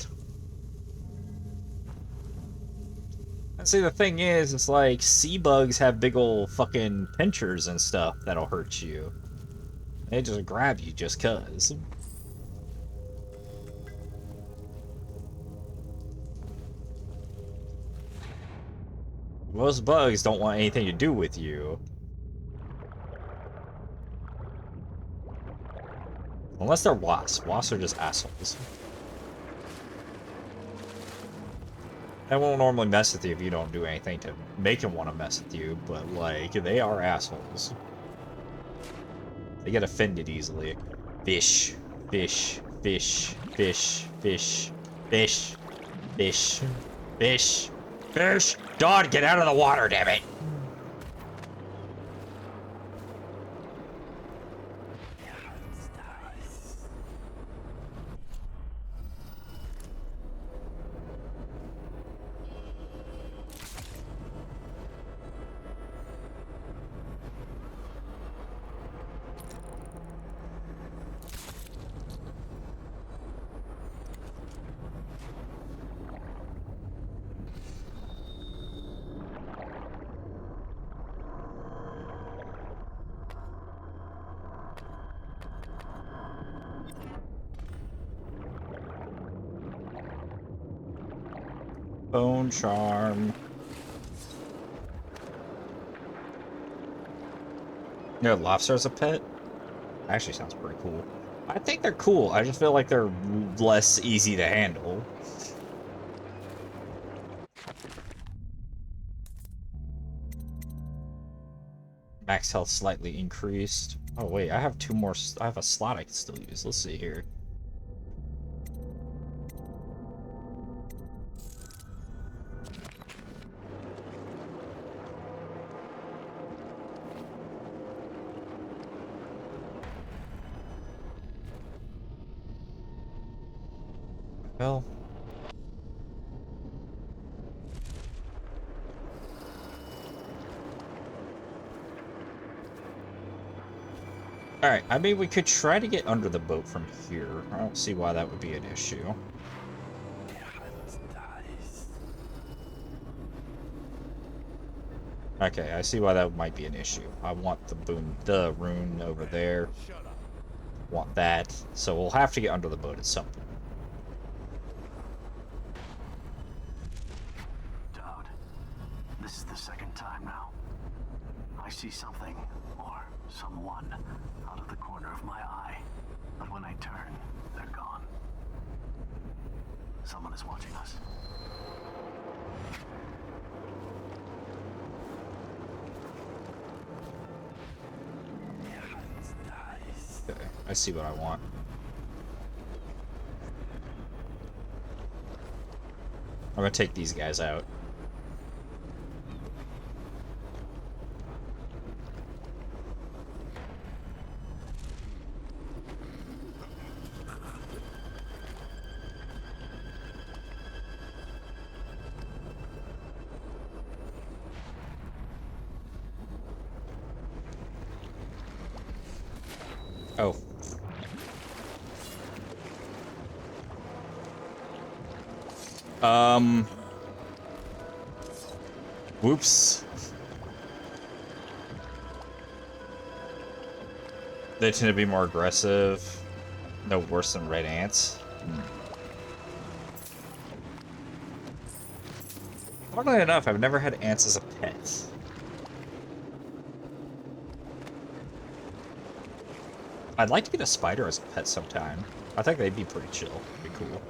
And see, the thing is, it's like, sea bugs have big ol' fucking pinchers and stuff that'll hurt you. They just grab you just cuz. Most bugs don't want anything to do with you. Unless they're wasps. Wasps are just assholes. They won't normally mess with you if you don't do anything to make them want to mess with you, but, like, they are assholes. They get offended easily. Fish. Fish. Fish. Fish. Fish. Fish. Fish. Fish. Fish! Dog, get out of the water, damn it! Bone charm. You know, lobster as a pet? Actually sounds pretty cool. I think they're cool. I just feel like they're less easy to handle. Max health slightly increased. Oh wait, I have two more. I have a slot I can still use. Let's see here. Well. Alright, I mean, we could try to get under the boat from here. I don't see why that would be an issue. Okay, I see why that might be an issue. I want the rune over there. Want that. So we'll have to get under the boat at some point. Dowd, this is the second time now. I see something, or someone, out of the corner of my eye. But when I turn, they're gone. Someone is watching us. Okay, I see what I want. I'm gonna take these guys out. Oh. Whoops. They tend to be more aggressive. No worse than red ants. Oddly enough, I've never had ants as a pet. I'd like to get a spider as a pet sometime. I think they'd be pretty chill. Be cool.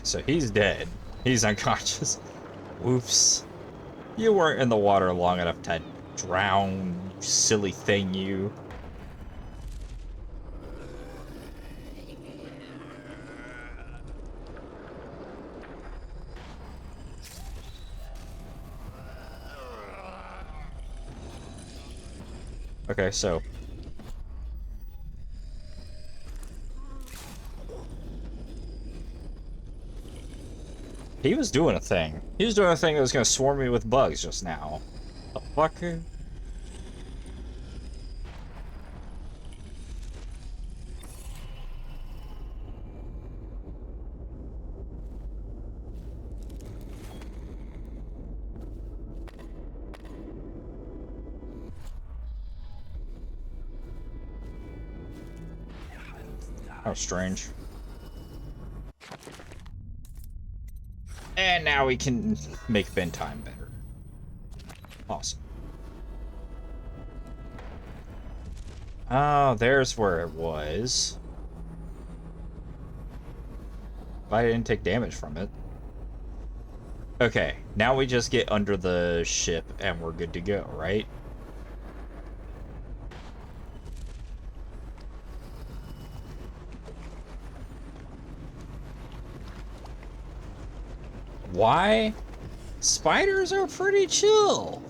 So he's dead. He's unconscious. Oops. You weren't in the water long enough to drown, you silly thing, you. Okay, so he was doing a thing. He was doing a thing that was gonna swarm me with bugs just now. The fucker? How strange. And now we can make bedtime better. Awesome. Oh, there's where it was. But I didn't take damage from it. Okay, now we just get under the ship and we're good to go, right? Why? Spiders are pretty chill.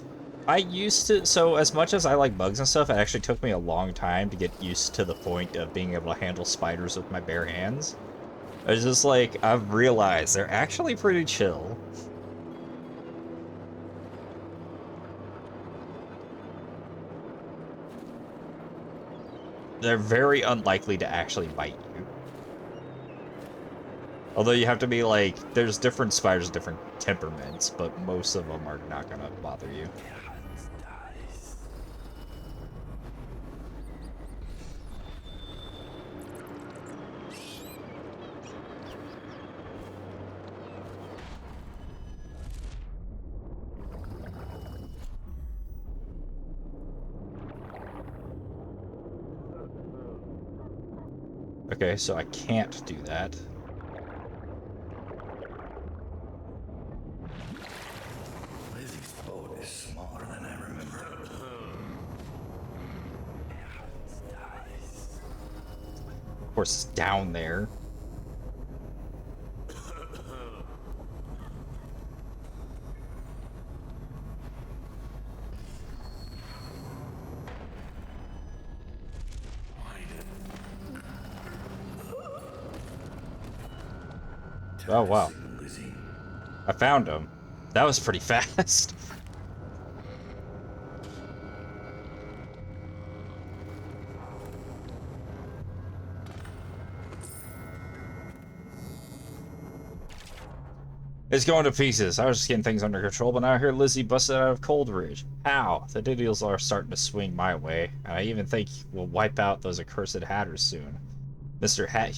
I used to, so as much as I like bugs and stuff, it actually took me a long time to get used to the point of being able to handle spiders with my bare hands. I was just like, I've realized they're actually pretty chill. They're very unlikely to actually bite you. Although you have to be like, there's different spiders, different temperaments, but most of them are not gonna bother you. Okay, so I can't do that. Lizzie's boat is smaller than I remember. Of course, it's down there. Oh, wow. I found him. That was pretty fast. It's going to pieces. I was just getting things under control, but now I hear Lizzie busted out of Cold Ridge. How? The deals are starting to swing my way, and I even think we'll wipe out those accursed hatters soon. Mr. Hat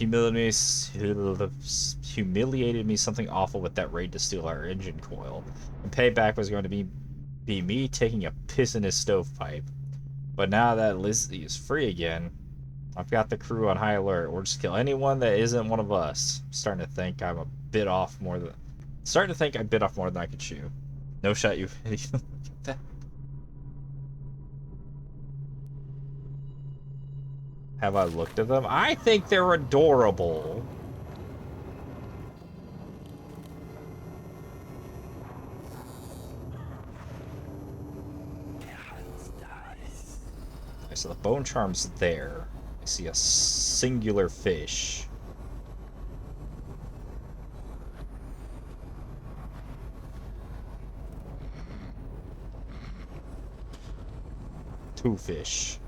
humiliated me something awful with that raid to steal our engine coil. And payback was going to be me taking a piss in his stovepipe. But now that Lizzie is free again, I've got the crew on high alert. We'll just kill anyone that isn't one of us. I'm starting to think I'm a bit off more than... Starting to think I bit off more than I could chew. No shot, you... Have I looked at them? I think they're adorable. Okay, so the bone charm's there. I see a singular fish. Two fish.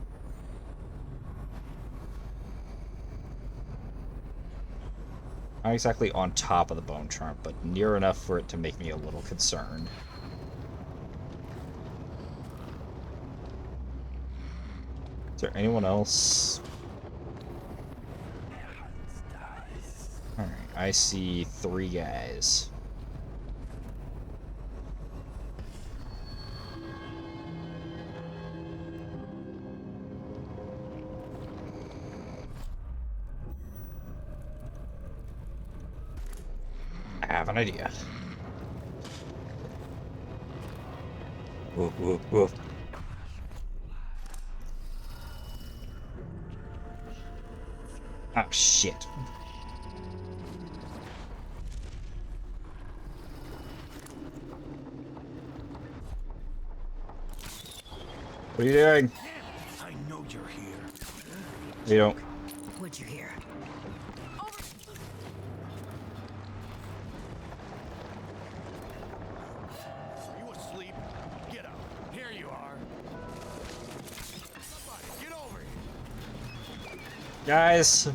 Not exactly on top of the bone charm, but near enough for it to make me a little concerned. Is there anyone else? Alright, I see 3 guys. I have an idea. Woof, woof, woof. Oh, shit. What are you doing? I know you're here. You don't. What'd you hear? Are you asleep? Get up. Here you are. Somebody, get over here. Guys,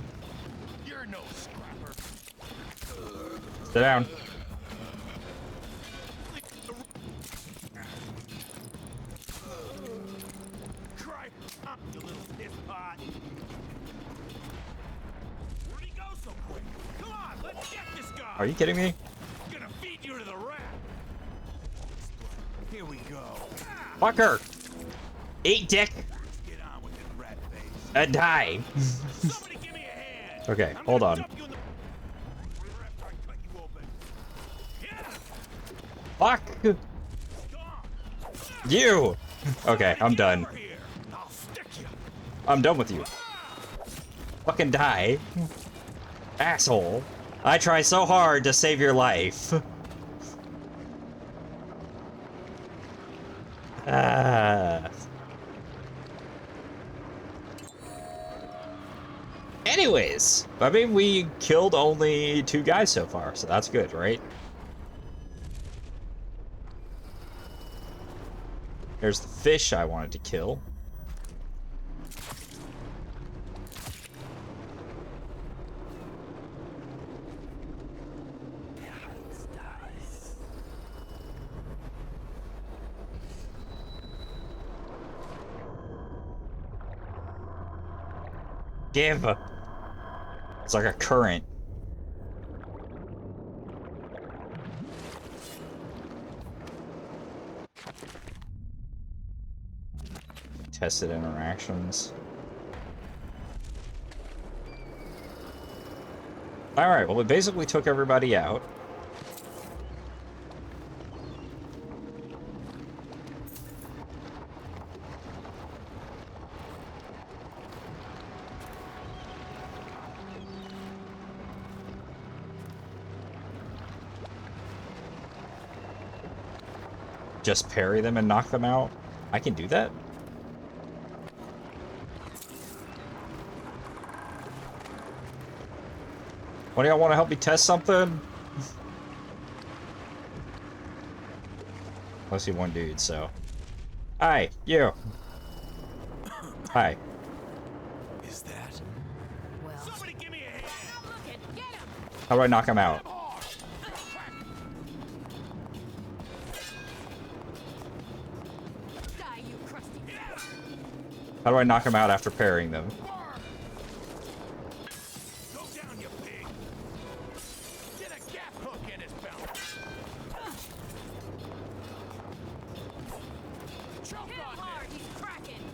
You're no scrapper. sit down. Cry up, you little piss pot. Where'd he go so quick? Come on, let's get this guy. Are you kidding me? Gonna feed you to the rat. Here we go. Fucker! Eat dick Get on with it, rat face. and die. Somebody give me a hand. Okay, I'm hold gonna on. dump you in the- after I cut you open. Yeah. Fuck! Gone. You! Okay, I'm Get done. over here. I'll stick you. I'm done with you. Fucking die. Asshole. I try so hard to save your life. Anyways, I mean, we killed only 2 guys so far, so that's good, right? There's the fish I wanted to kill. Give. It's like a current. Tested interactions. Alright, well, we basically took everybody out. Just parry them and knock them out? I can do that? What do y'all want to help me test something? I see one dude, so. Hi, you. Hi. Is that? Well, Somebody give me a hand. Stop looking! Get him! How do I knock him out? Die, you crusty. How do I knock him out after parrying them? Go down, you pig. Get a gap hook in his belt. Choke Hit him on hard, this. he's cracking!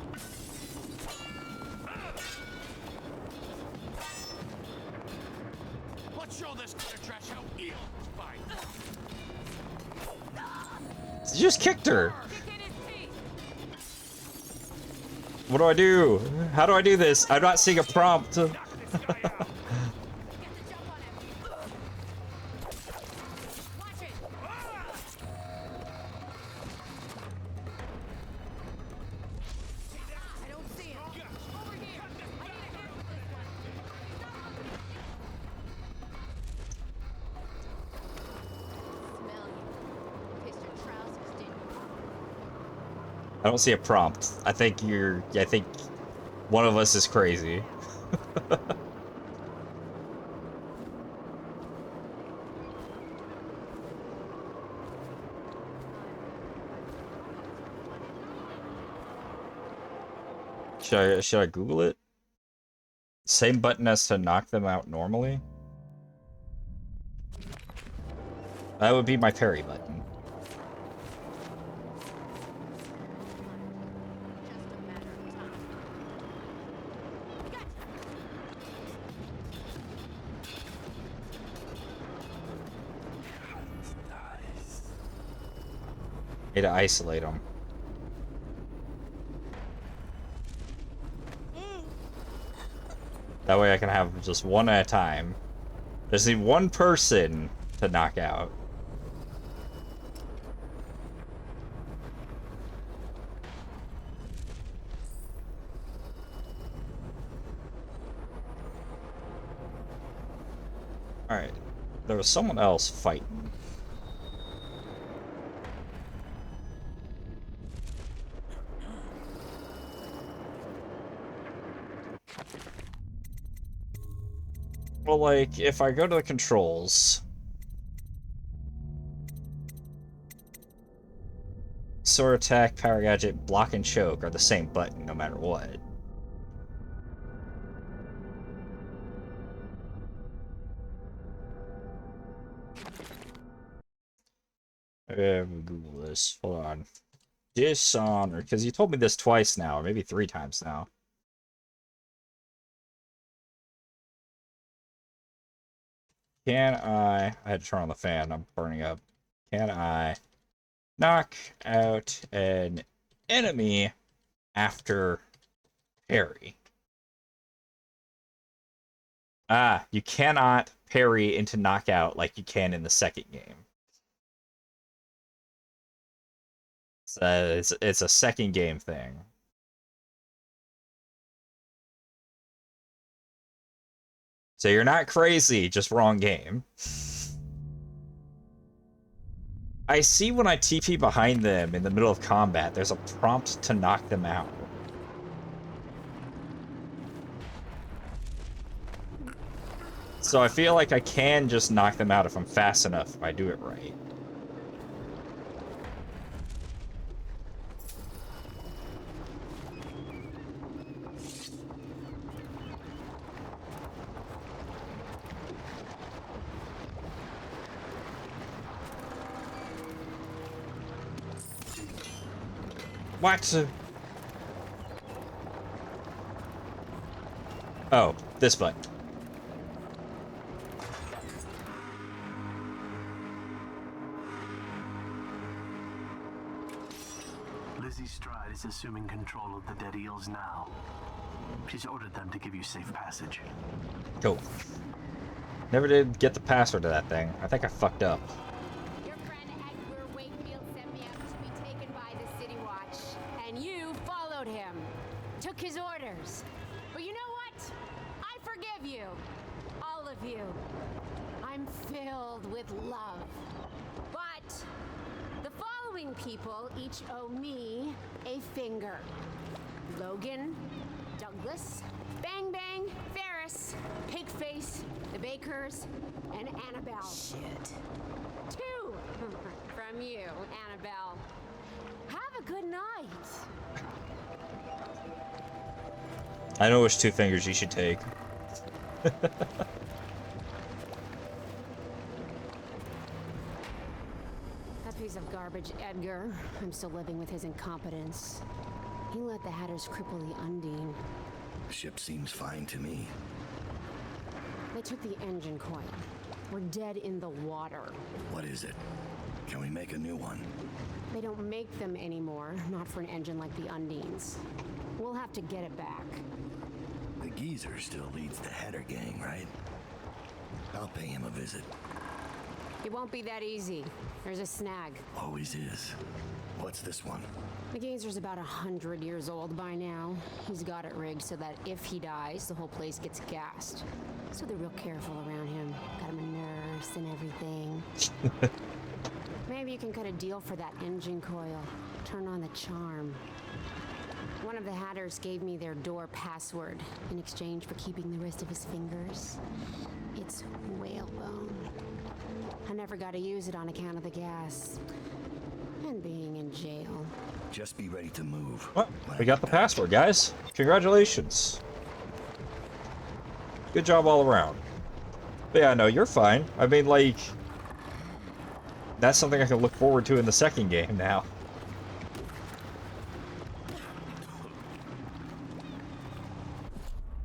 Let's show this kind of trash how eels fight. You just kicked her. Kick in his teeth! What do I do? How do I do this? I'm not seeing a prompt. Knock this guy out. Get the jump on him! Watch it! I don't see him. I don't see a prompt. I think one of us is crazy. Should I Google it? Same button as to knock them out normally? That would be my parry button. Need to isolate them. That way I can have just one at a time. There's need one person to knock out. Alright. There was someone else fighting. Well, like, if I go to the controls... Sword attack, power gadget, block and choke are the same button no matter what. Google this. Hold on. Dishonored, because you told me this twice now, or maybe 3 times now. Can I had to turn on the fan, I'm burning up. Can I knock out an enemy after parry? Ah, you cannot parry into knockout like you can in the second game. It's a second game thing. So you're not crazy, just wrong game. I see when I TP behind them in the middle of combat, there's a prompt to knock them out. So I feel like I can just knock them out if I'm fast enough, if I do it right. What? Oh, this button. Lizzie Stride is assuming control of the dead eels now. She's ordered them to give you safe passage. Cool. Never did get the password to that thing. I think I fucked up. Your friend Edgar Wakefield sent me out to be taken by the City Watch, and you followed him. Took his orders. But you know what? I forgive you. All of you. I'm filled with love. But the following people each owe me a finger. Logan, Douglas, Bang Bang, Ferris, Pigface, the Bakers, and Annabelle. Shit. 2 from you, Annabelle. Have a good night. I know which 2 fingers you should take. That piece of garbage, Edgar. I'm still living with his incompetence. He let the Hatters cripple the Undine. Ship seems fine to me. They took the engine coil. We're dead in the water. What is it? Can we make a new one? They don't make them anymore, not for an engine like the Undine's. We'll have to get it back. The geezer still leads the Hatter gang, right? I'll pay him a visit. It won't be that easy. There's a snag. Always is. What's this one? The Gazer's about 100 years old by now. He's got it rigged so that if he dies, the whole place gets gassed. So they're real careful around him. Got him a nurse and everything. Maybe you can cut get a deal for that engine coil. Turn on the charm. One of the Hatters gave me their door password in exchange for keeping the rest of his fingers. It's whalebone. I never got to use it on account of the gas. And being in jail. Just be ready to move. Well, we got the password, guys. Congratulations. Good job all around. But yeah, no, you're fine. I mean, like, that's something I can look forward to in the second game now.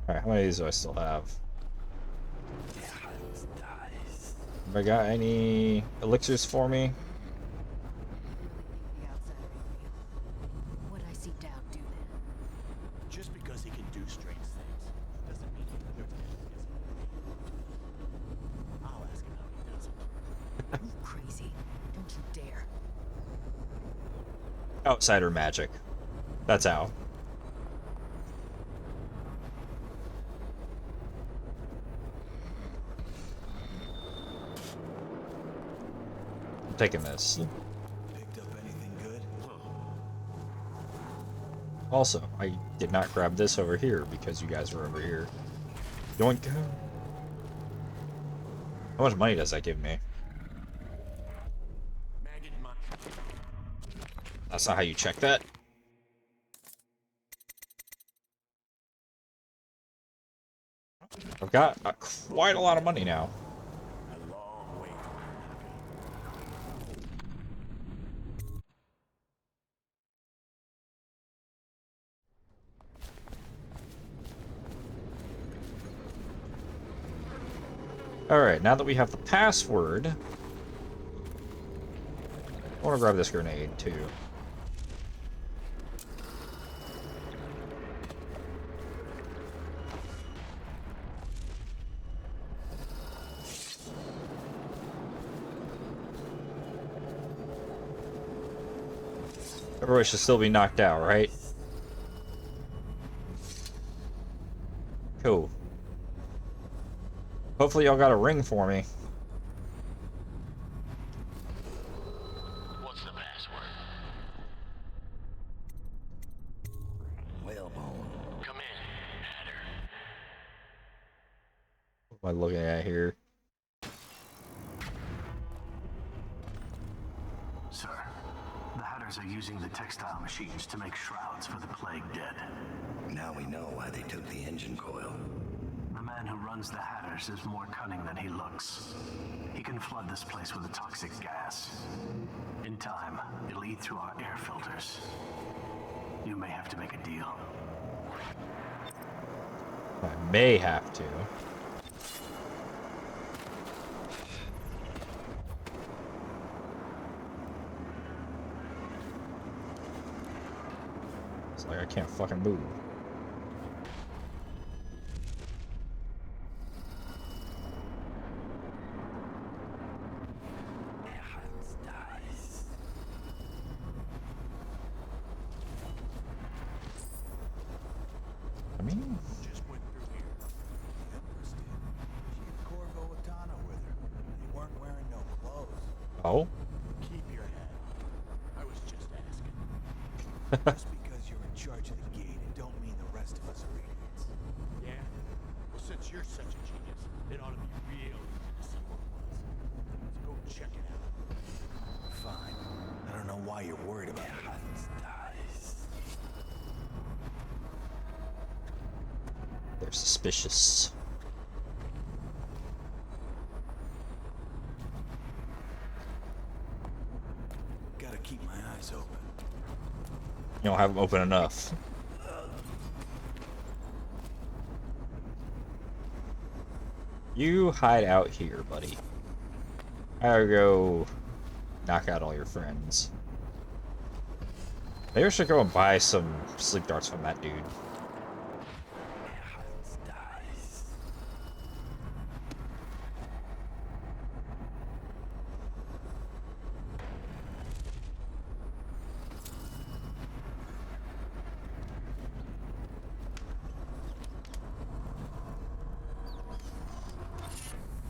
Alright, how many of these do I still have? Have I got any elixirs for me? What I see Dowd do then? Just because he can do strange things doesn't mean he lives in his. I'll ask him how he does it. You crazy. Don't you dare. Outsider magic. That's how. I'm taking this. Picked up anything good? Also, I did not grab this over here because you guys were over here. Yoink. How much money does that give me? Maggot money. That's not how you check that. I've got quite a lot of money now. A long way from Alright, now that we have the password, I want to grab this grenade too. Everybody should still be knocked out, right? Cool. Hopefully y'all got a ring for me. What's the password? Whalebone. Come in, Hatter. What am I looking at here? Sir, the Hatters are using the textile machines to make shrouds for the plague dead. Now we know why they took the engine coil. The man who runs the Hatters is more cunning than he looks. He can flood this place with a toxic gas. In time, it'll eat through our air filters. You may have to make a deal. I may have to. It's like I can't fucking move. I mean, Just went through here. The Empress did. She had Corvo Atana with her. They weren't wearing no clothes. oh, Keep your head. I was just asking. Just because you're in charge of the gate, it don't mean the rest of us are idiots. Yeah? Well, since you're such a genius, it ought to be real easy to see what it was. Let's go check it out. Fine. I don't know why you're worried about it. they're suspicious. Gotta keep my eyes open. You don't have them open enough. You hide out here, buddy. I go knock out all your friends. Maybe I should go and buy some sleep darts from that dude.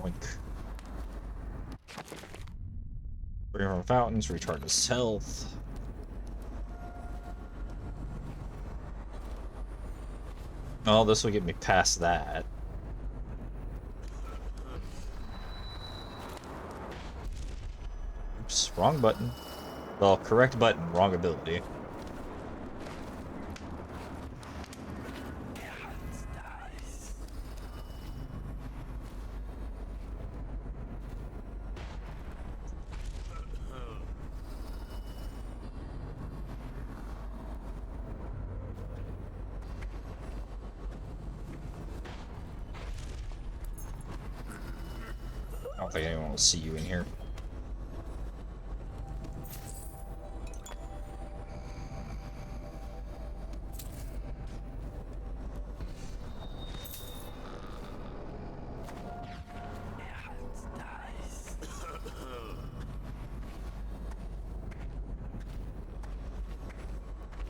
Oink. Drink from fountains, recharge his health. Oh, this will get me past that. Oops, wrong button. Well, correct button, wrong ability. I don't think anyone will see you in here.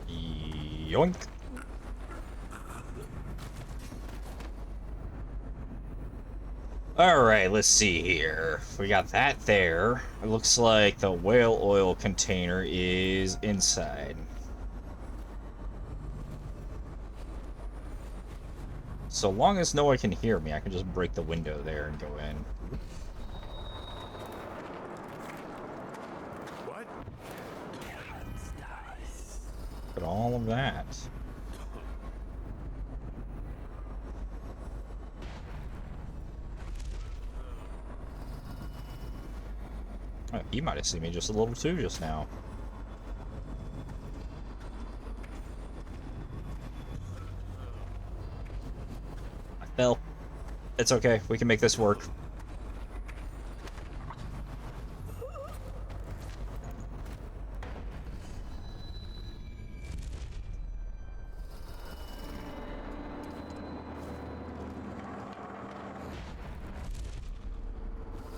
Yoink. Alright, let's see here. We got that there. It looks like the whale oil container is inside. So long as no one can hear me, I can just break the window there and go in. What? Look at all of that. Oh, he might have seen me just a little too just now. I fell. It's okay. We can make this work.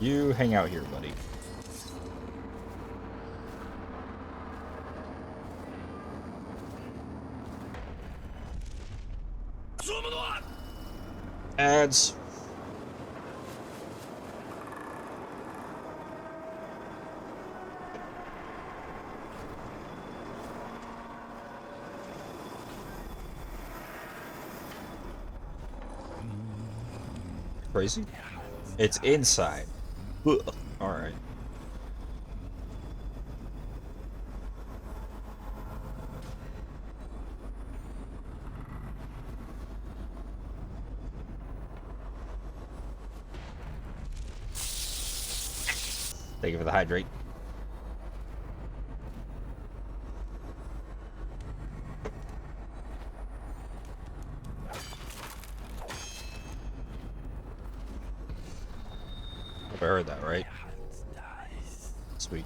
You hang out here, buddy. Ads. Crazy? It's inside. Alright. Thank you for the hydrate. Hope I heard that right. Sweet.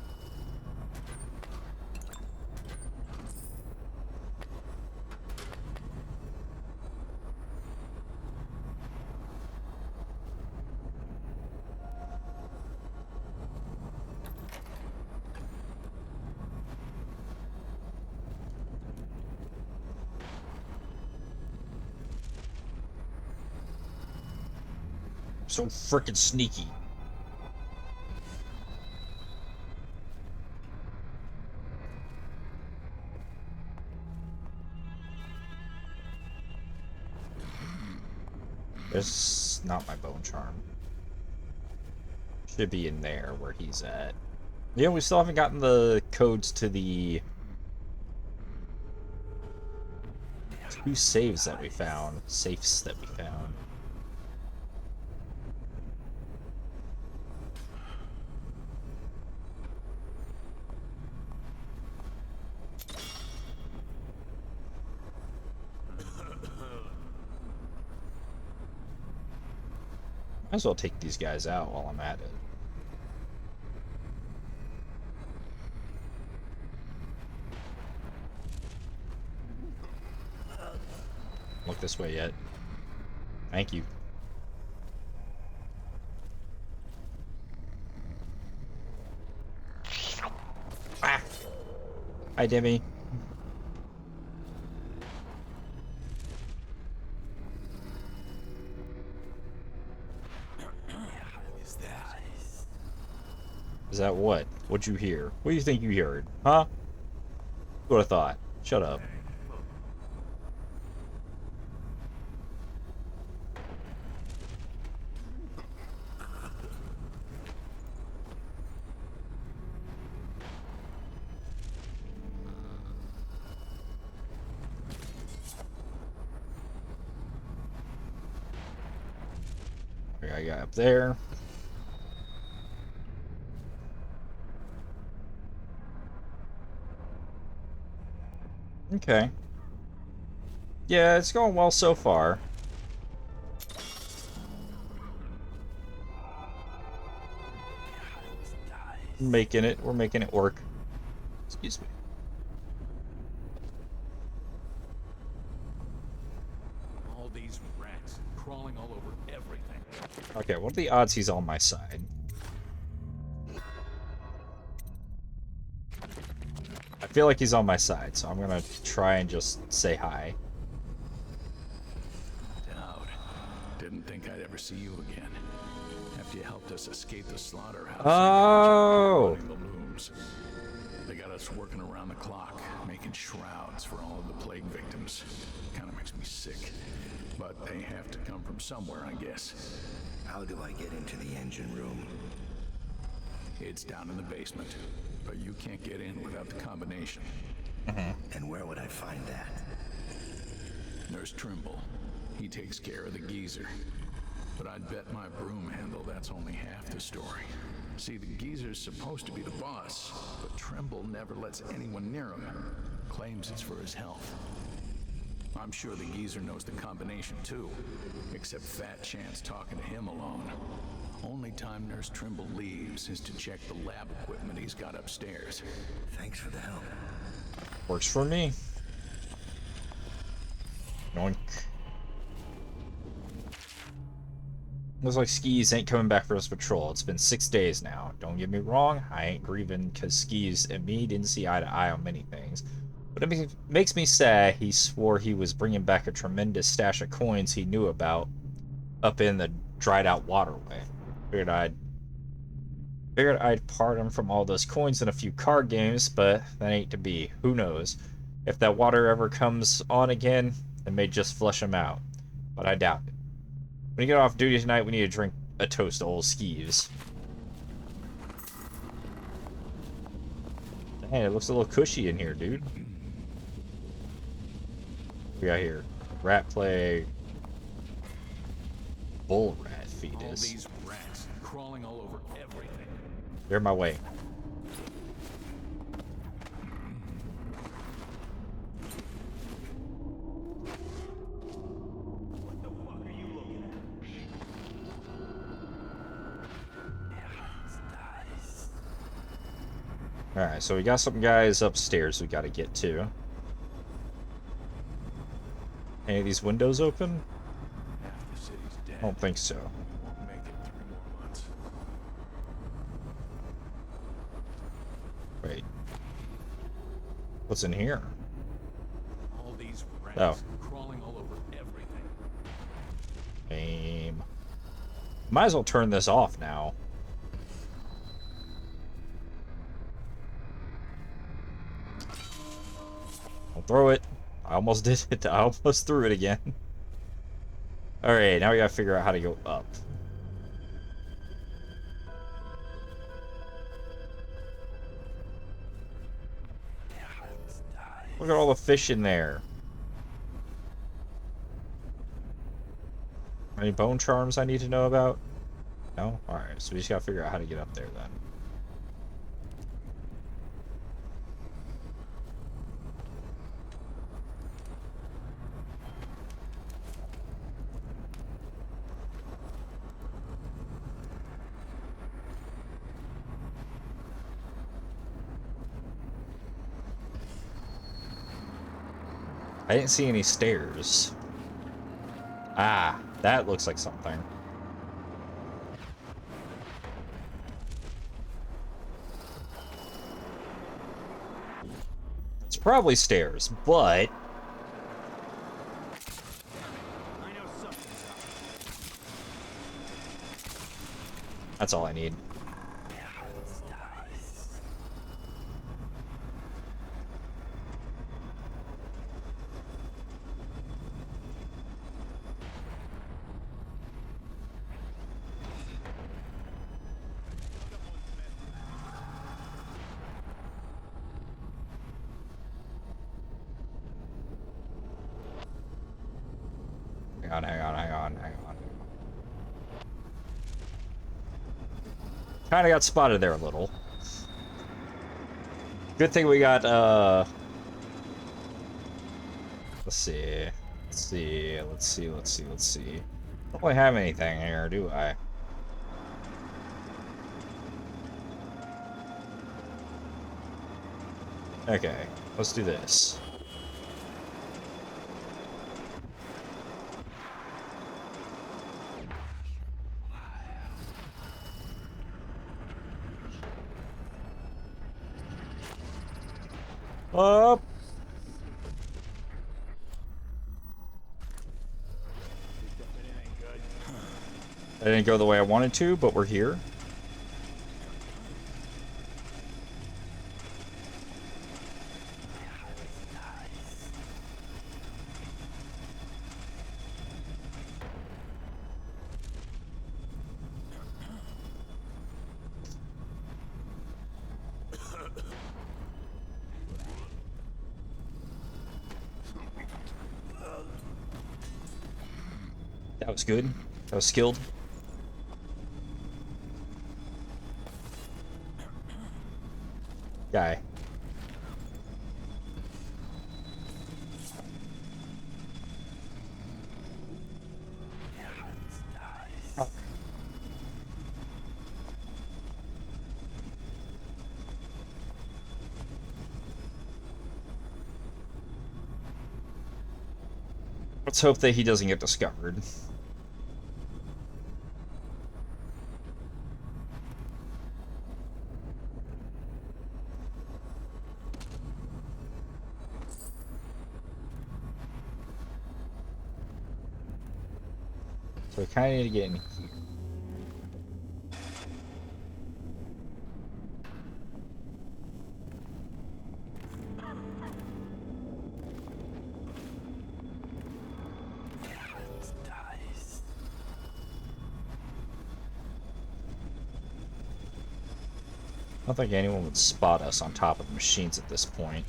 So frickin' sneaky. There's not my bone charm. Should be in there where he's at. Yeah, we still haven't gotten the codes to the 2 saves that we found. Safes that we found. Might as well take these guys out while I'm at it. Look this way yet. Thank you. Ah! Hi, Demi. Is that what? What'd you hear? What do you think you heard? Huh? What I thought. Shut up. I got up there. Okay. Yeah, it's going well so far. We're making it work. Excuse me. All these rats crawling all over everything. Okay, what are the odds he's on my side? I feel like he's on my side, so I'm gonna try and just say hi. Dowd, didn't think I'd ever see you again. After you helped us escape the slaughterhouse. Oh! The looms. They got us working around the clock, making shrouds for all of the plague victims. Kind of makes me sick. But they have to come from somewhere, I guess. How do I get into the engine room? It's down in the basement, but you can't get in without the combination. And where would I find that? Nurse Trimble. He takes care of the geezer. But I'd bet my broom handle that's only half the story. See, the geezer's supposed to be the boss, but Trimble never lets anyone near him. Claims it's for his health. I'm sure the geezer knows the combination too, except Fat Chance talking to him alone. Only time Nurse Trimble leaves is to check the lab equipment he's got upstairs. Thanks for the help. Works for me. Yoink. Looks like Skis ain't coming back for his patrol. It's been 6 days now. Don't get me wrong, I ain't grieving because Skis and me didn't see eye to eye on many things. But it makes me sad he swore he was bringing back a tremendous stash of coins he knew about up in the dried out waterway. Figured I'd part him from all those coins in a few card games, but that ain't to be. Who knows? If that water ever comes on again, it may just flush him out. But I doubt it. When you get off duty tonight, we need to drink a toast to old Skeeves. Dang, it looks a little cushy in here, dude. What we got here? Rat plague. Bull rat fetus. All these rats crawling all over everything. They're my way. Alright, so we got some guys upstairs we gotta get to. Any of these windows open? Half the city's dead. I don't think so. Won't make it 3 more months. Wait. What's in here? All these rats Oh. crawling all over everything. Aim. Might as well turn this off now. Don't throw it. I almost did it. I almost threw it again. Alright, now we gotta figure out how to go up. Look at all the fish in there. Any bone charms I need to know about? No? Alright, so we just gotta figure out how to get up there then. I didn't see any stairs. Ah, that looks like something. It's probably stairs, but... That's all I need. hang on. Kinda got spotted there a little. Good thing we got, let's see. Let's see. Don't really have anything here, do I? Okay, let's do this. Up. I didn't go the way I wanted to, but we're here. That was good. That was skilled. Guy. Let's hope that he doesn't get discovered. So I kind of need to get in here. I don't think anyone would spot us on top of the machines at this point.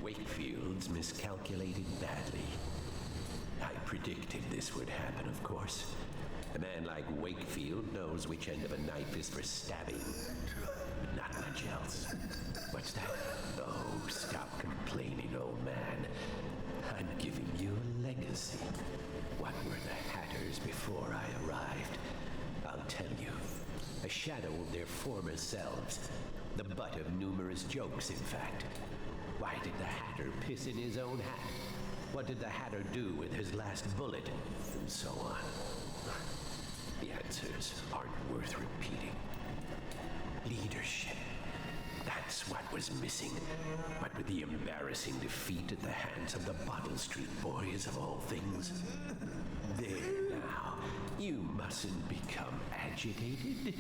Wakefield's miscalculated badly. I predicted this would happen, of course. A man like Wakefield knows which end of a knife is for stabbing, but not much else. What's that? Oh, stop complaining, old man. I'm giving you a legacy. What were the Hatters before I arrived? I'll tell you. A shadow of their former selves. The butt of numerous jokes, in fact. Why did the Hatter piss in his own hat? What did the Hatter do with his last bullet? And so on. The answers aren't worth repeating. Leadership. That's what was missing. What with the embarrassing defeat at the hands of the Bottle Street Boys of all things. There now. You mustn't become agitated.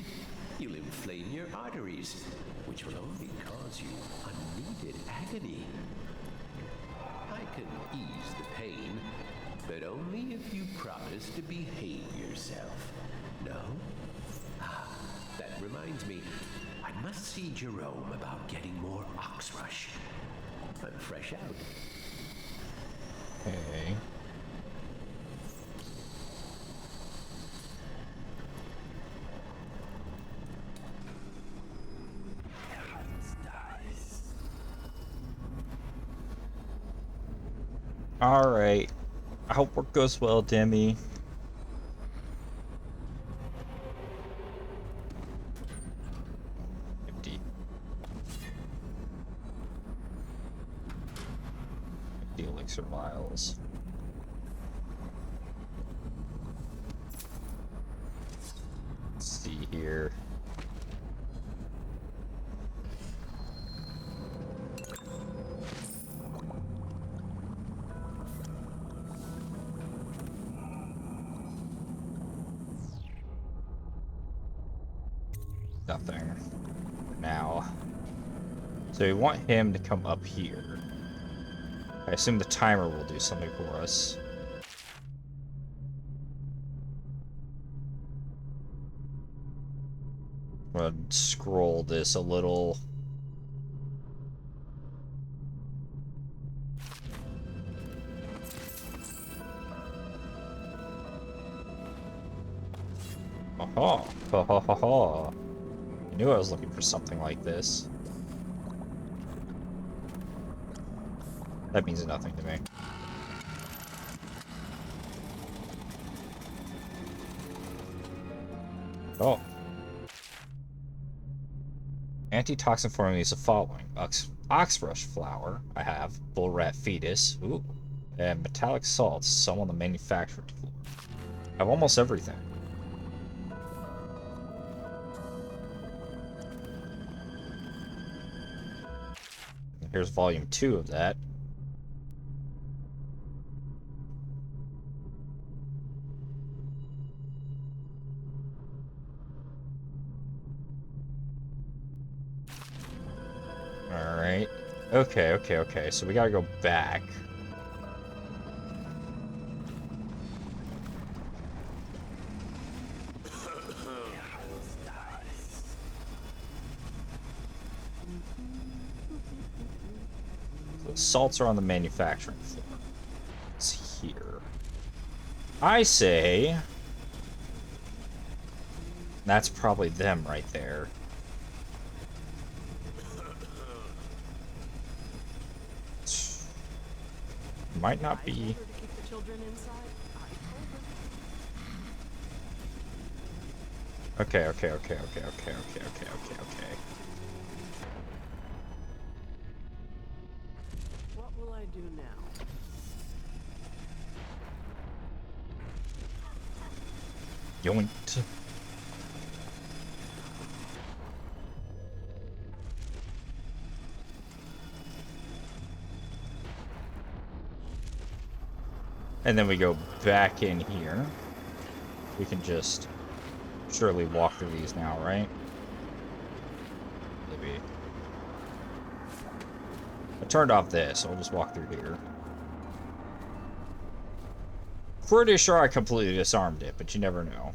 You'll inflame your arteries, which will only cause you unneeded agony. I can ease the pain, but only if you promise to behave yourself. No? Ah, that reminds me. I must see Jerome about getting more Oxrush. I'm fresh out. Okay. Alright. I hope work goes well, Demi. Empty. Empty elixir vials. Let's see here. Nothing. Now. So we want him to come up here. I assume the timer will do something for us. I'm gonna scroll this a little. Aha! Ha ha ha ha! I knew I was looking for something like this. That means nothing to me. Oh. Antitoxin formula is the following. Oxbrush flower, I have. Bull rat fetus, ooh. And metallic salts, some on the manufactured floor. I have almost everything. Here's volume 2 of that. Alright. Okay. So we gotta go back. So the salts are on the manufacturing floor. It's here. I say... That's probably them right there. Might not be. Okay. What will I do now? Yoinked. And then we go back in here. We can just surely walk through these now, right? Maybe. I turned off this, so I'll just walk through here. Pretty sure I completely disarmed it, but you never know.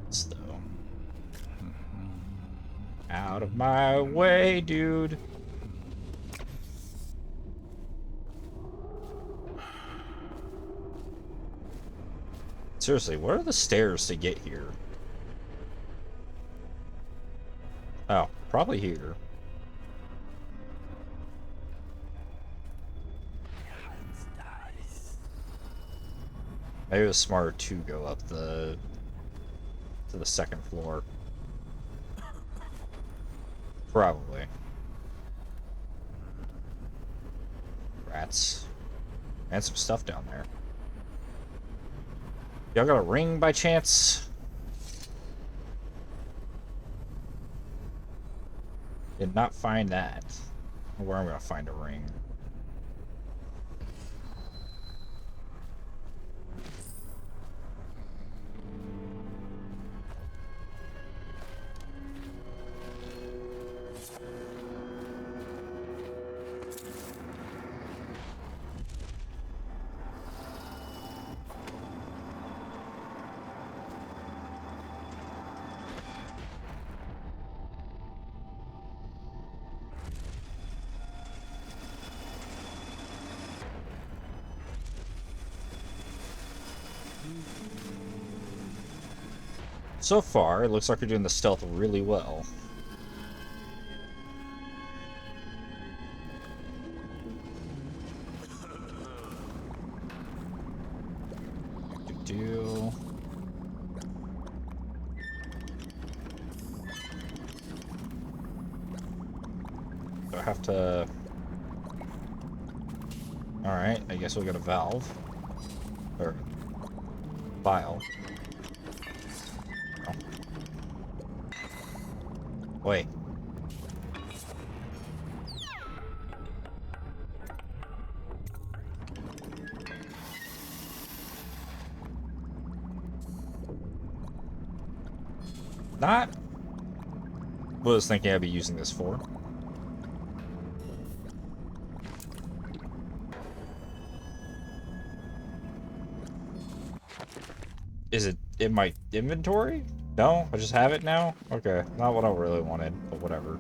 So. Out of my way, dude. Seriously, what are the stairs to get here? Oh, probably here. Maybe it was smarter to go up to the second floor. Probably. Rats. And some stuff down there. Y'all got a ring by chance? Did not find that. Where am I gonna find a ring? So far, it looks like we're doing the stealth really well. Do. Do I have to... Alright, I guess we'll get a valve. Or... vial. Oh. Wait. Not Was thinking I'd be using this for. Is it in my inventory? No? I just have it now? Okay, not what I really wanted, but whatever.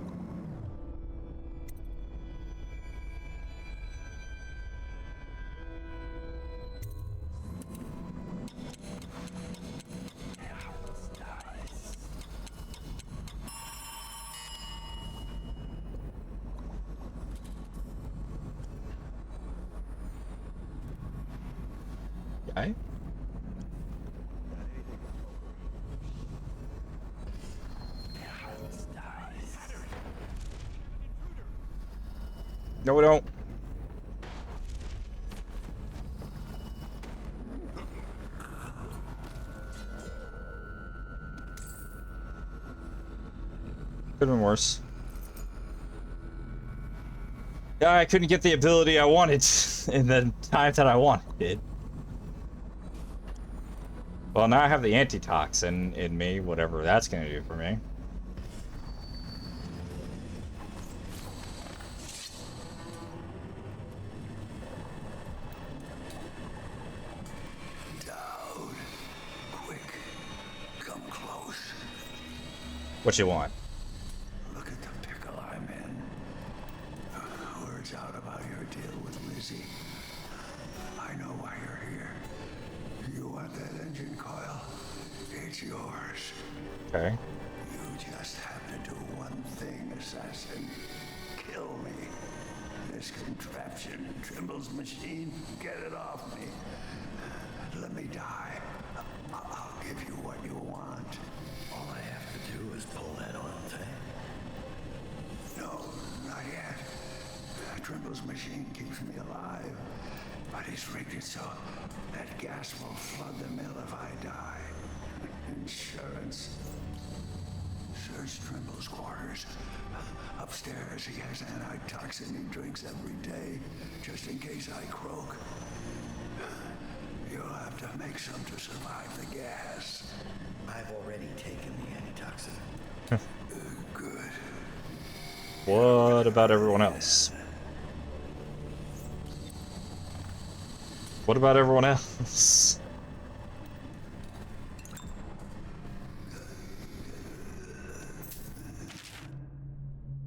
Okay. No, we don't. Could have been worse. Yeah, I couldn't get the ability I wanted in the time that I wanted. Well, now I have the antitoxin in me, whatever that's gonna do for me. Dowd, quick, come close. What you want? Look at the pickle I'm in. Words out about your deal with Lizzie. I know why you're here. You want that engine coil? It's yours. Okay. You just have to do one thing, assassin. Kill me. This contraption, Trimble's machine, get it off me. Let me die. I'll give you what you want. All I have to do is pull that oil tank. No, not yet. Trimble's machine keeps me alive, but he's rigged it so that gas will flood the mill if I die. Insurance. Search Trimble's quarters. Upstairs, he has antitoxin he drinks every day, just in case I croak. You'll have to make some to survive the gas. I've already taken the antitoxin. Good. What about everyone else? What about everyone else?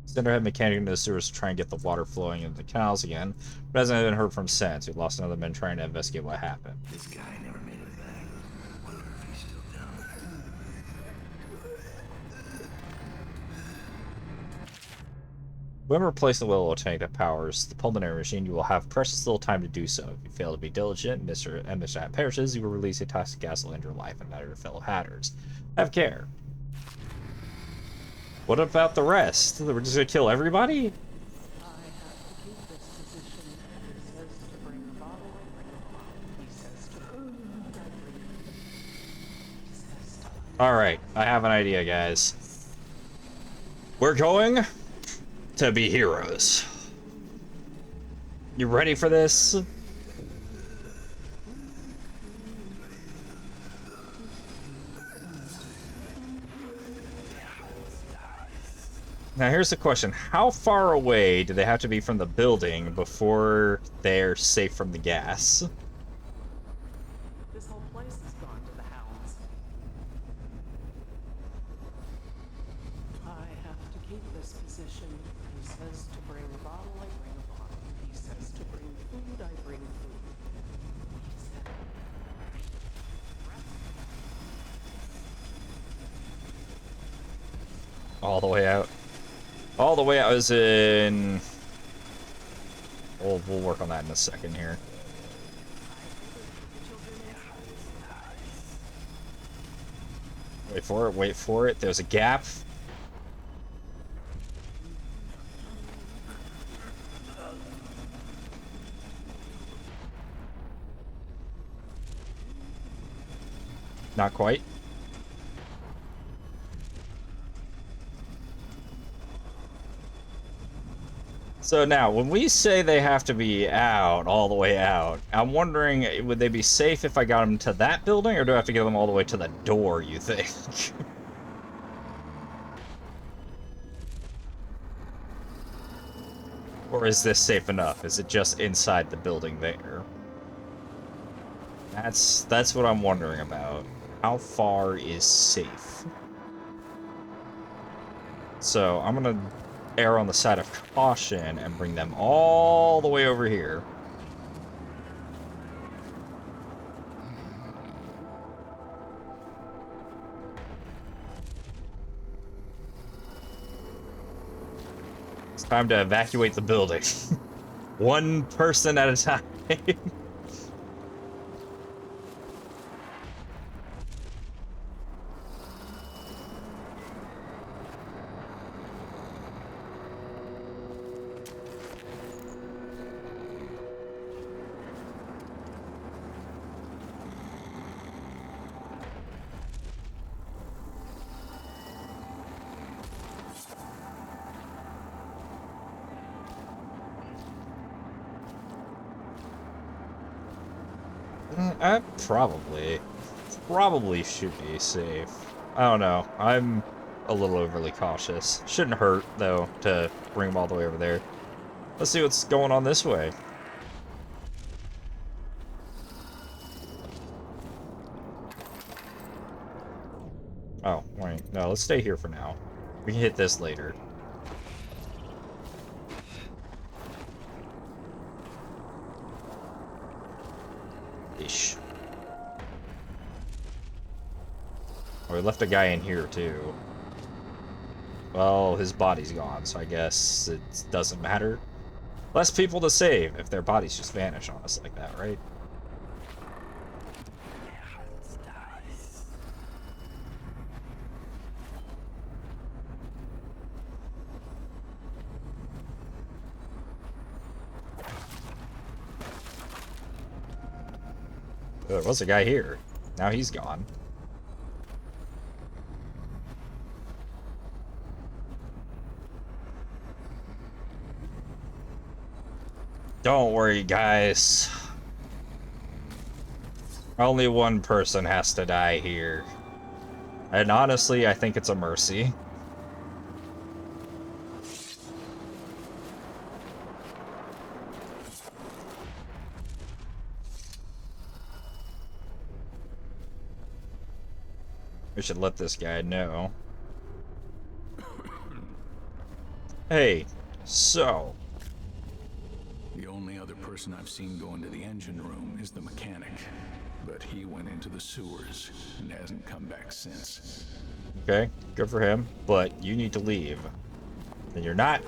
Send our head mechanic into the sewers to try and get the water flowing into the canals again, but hasn't been heard from since. We lost another man trying to investigate what happened. This guy never made it back. Wonder if he's still down there. When replacing the little tank that powers the pulmonary machine, you will have precious little time to do so. If you fail to be diligent, Mr. that perishes, you will release a toxic gas that will end your life and that of your fellow Hatters. Have care. What about the rest? We're just gonna kill everybody? Alright, I have an idea, guys. We're going to be heroes. You ready for this? Now here's the question. How far away do they have to be from the building before they're safe from the gas? This whole place has gone to the hounds. I have to keep this position. He says to bring a bottle, I bring a bottle. He says to bring food, I bring food. He said... All the way out. All the way out is in... We'll work on that in a second here. Wait for it, wait for it. There's a gap. Not quite. So now, when we say they have to be out, all the way out, I'm wondering, would they be safe if I got them to that building, or do I have to get them all the way to the door, you think? Or is this safe enough? Is it just inside the building there? That's what I'm wondering about. How far is safe? So I'm gonna err on the side of caution and bring them all the way over here. It's time to evacuate the building. One person at a time. I probably should be safe. I don't know. I'm a little overly cautious. Shouldn't hurt, though, to bring them all the way over there. Let's see what's going on this way. Oh, wait. No, let's stay here for now. We can hit this later. Ish. Oh, we left a guy in here, too. Well, his body's gone, so I guess it doesn't matter. Less people to save if their bodies just vanish on us like that, right? There was a guy here. Now he's gone. Don't worry, guys. Only one person has to die here. And honestly, I think it's a mercy. We should let this guy know. Hey, so... The only other person I've seen go into the engine room is the mechanic. But he went into the sewers and hasn't come back since. Okay, good for him, but you need to leave. And you're not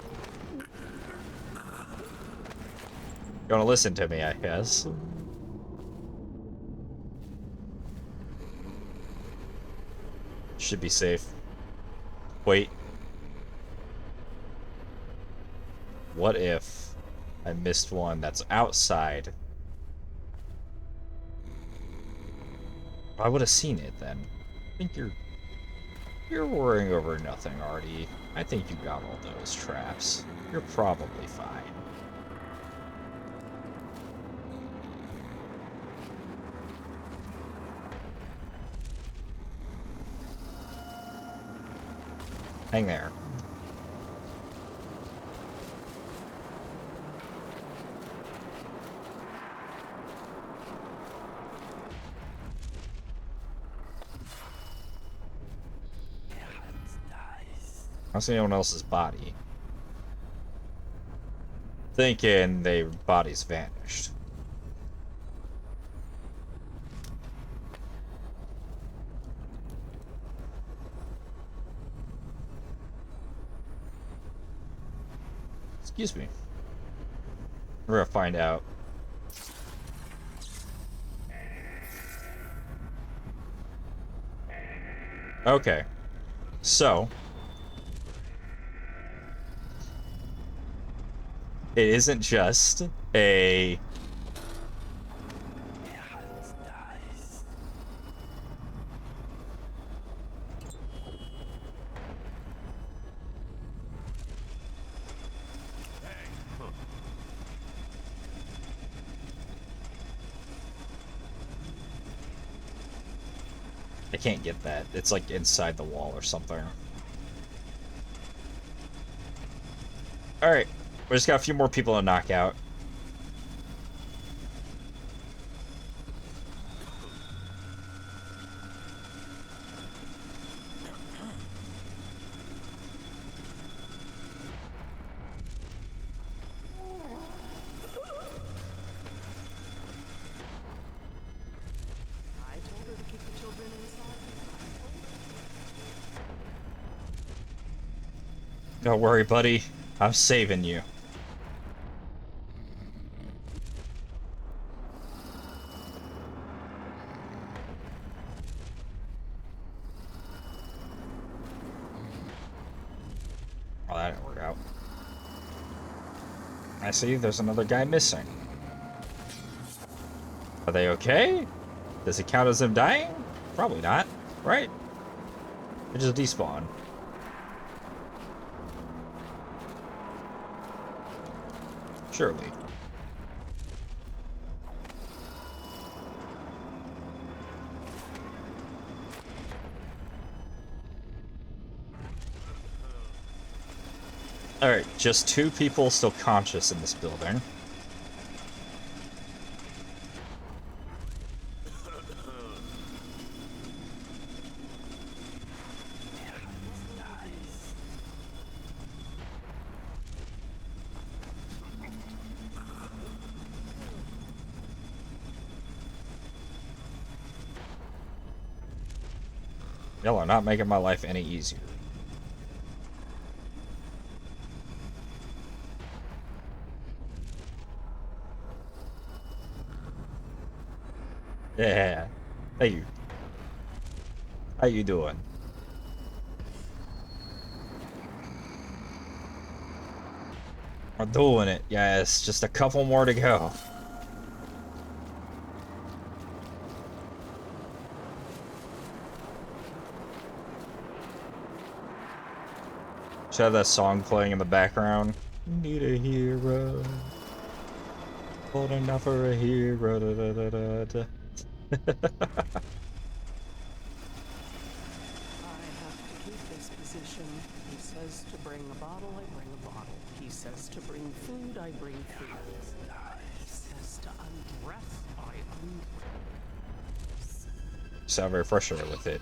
gonna listen to me, I guess. Should be safe. Wait. What if I missed one that's outside? I would have seen it then. I think you're worrying over nothing, Artie. I think you got all those traps. You're probably fine. Hang there. I don't see anyone else's body. Thinking their bodies vanished. Excuse me. We're gonna find out. Okay. So. It isn't just a... I can't get that. It's like inside the wall or something. Alright. We just got a few more people to knock out. I told her to keep the children inside. Don't worry, buddy. I'm saving you. Oh, that didn't work out. I see there's another guy missing. Are they okay? Does it count as them dying? Probably not, right? They just despawn. Surely. Alright, just 2 people still conscious in this building. Y'all are not making my life any easier. Yeah. Thank you. How you doing? We're doing it. Yes, just a couple more to go. Should have that song playing in the background. Need a hero. Holding out for a hero. Da, da, da, da, da. I have to keep this position. He says to bring a bottle, I bring a bottle. He says to bring food, I bring food. He says to undress, I undress. Sound very frustrated with it.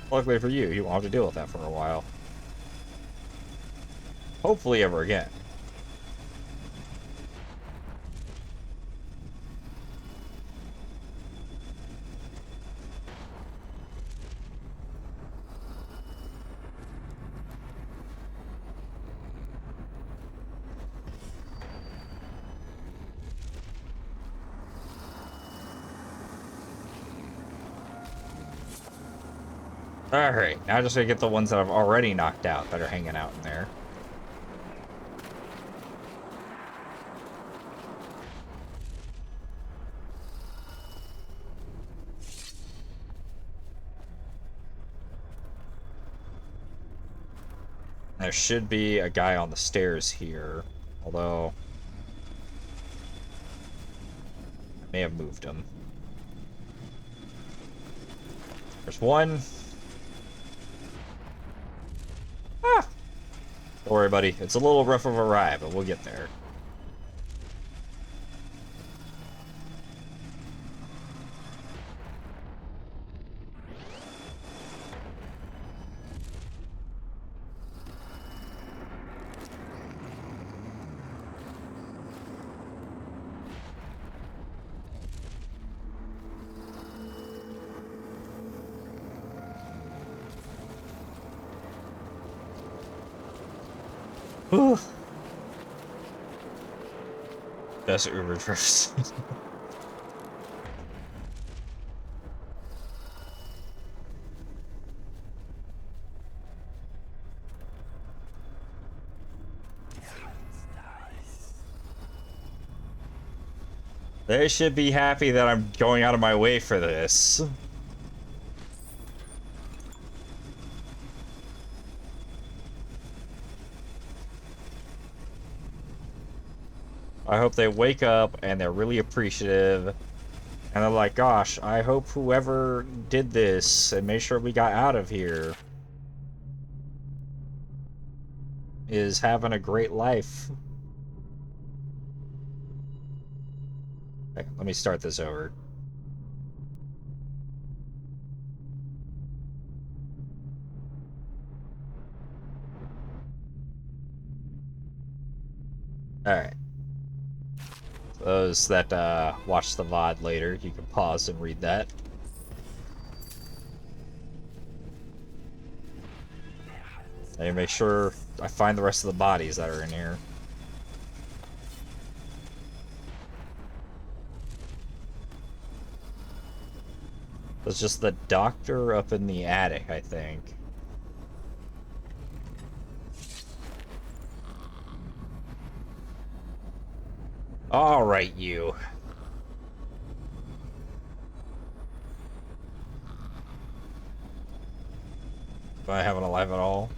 Luckily for you, you won't have to deal with that for a while. Hopefully ever again. Alright, now I just gotta get the ones that I've already knocked out that are hanging out in there. There should be a guy on the stairs here, although I may have moved him. There's one. Ah! Don't worry, buddy. It's a little rough of a ride, but we'll get there. Whew. That's Uber drifts. They should be happy that I'm going out of my way for this. I hope they wake up and they're really appreciative. And they're like, gosh, I hope whoever did this and made sure we got out of here is having a great life. Okay, let me start this over. Alright. So those that watch the VOD later, you can pause and read that. And make sure I find the rest of the bodies that are in here. It's just the doctor up in the attic, I think. Alright, you. Do I have it alive at all?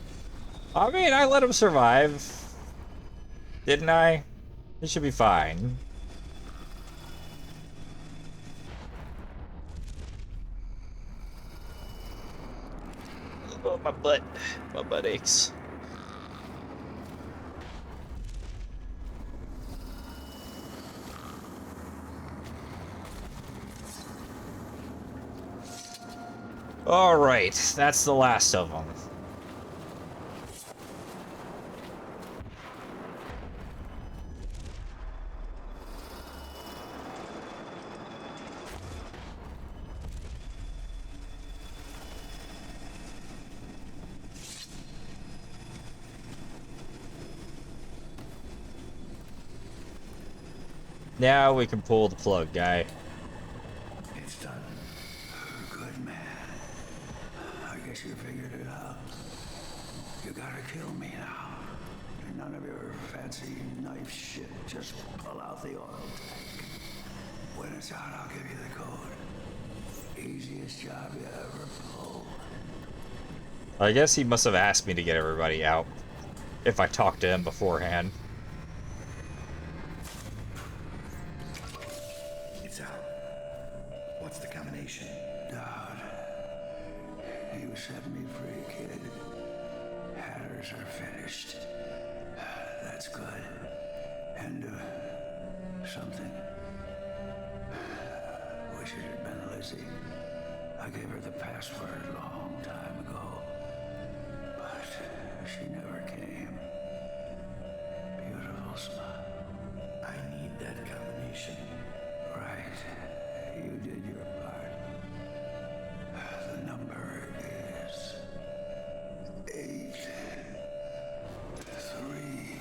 I mean, I let him survive. Didn't I? It should be fine. Oh, my butt. My butt aches. Alright, that's the last of them. Now we can pull the plug, guy. It's done. Good man. I guess you figured it out. You gotta kill me now. And none of your fancy knife shit. Just pull out the oil tank. When it's out, I'll give you the code. Easiest job you ever pulled. I guess he must have asked me to get everybody out. If I talked to him beforehand. It's out. What's the combination? Dowd. You set me free, kid. Hatters are finished. That's good. And, something. Wish it had been Lizzie. I gave her the password a long time ago. But she never came. Beautiful smile. I need that combination. Right. You did your part. The number is 8, 3.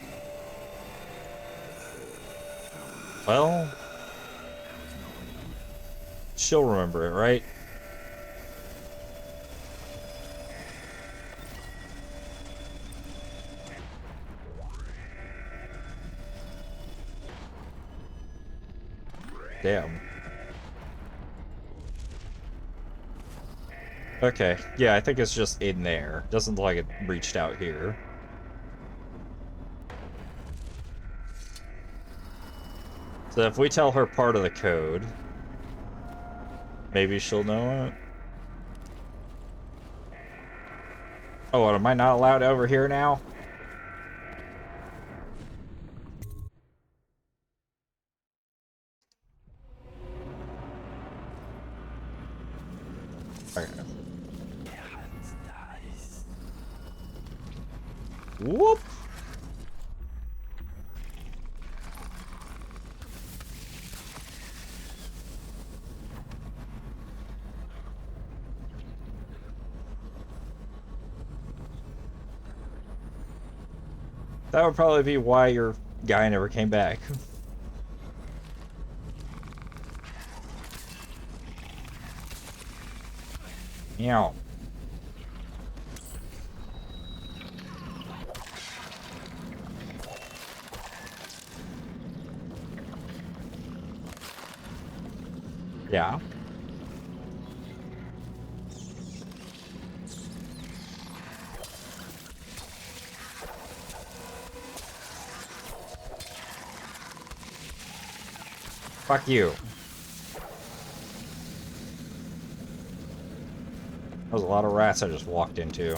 Well, she'll remember it, right? Damn. Okay, yeah, I think it's just in there. Doesn't look like it reached out here. So if we tell her part of the code, maybe she'll know it. Oh, what, am I not allowed over here now? Okay. Whoop! That would probably be why your guy never came back. Meow. Yeah. Fuck you. That was a lot of rats I just walked into.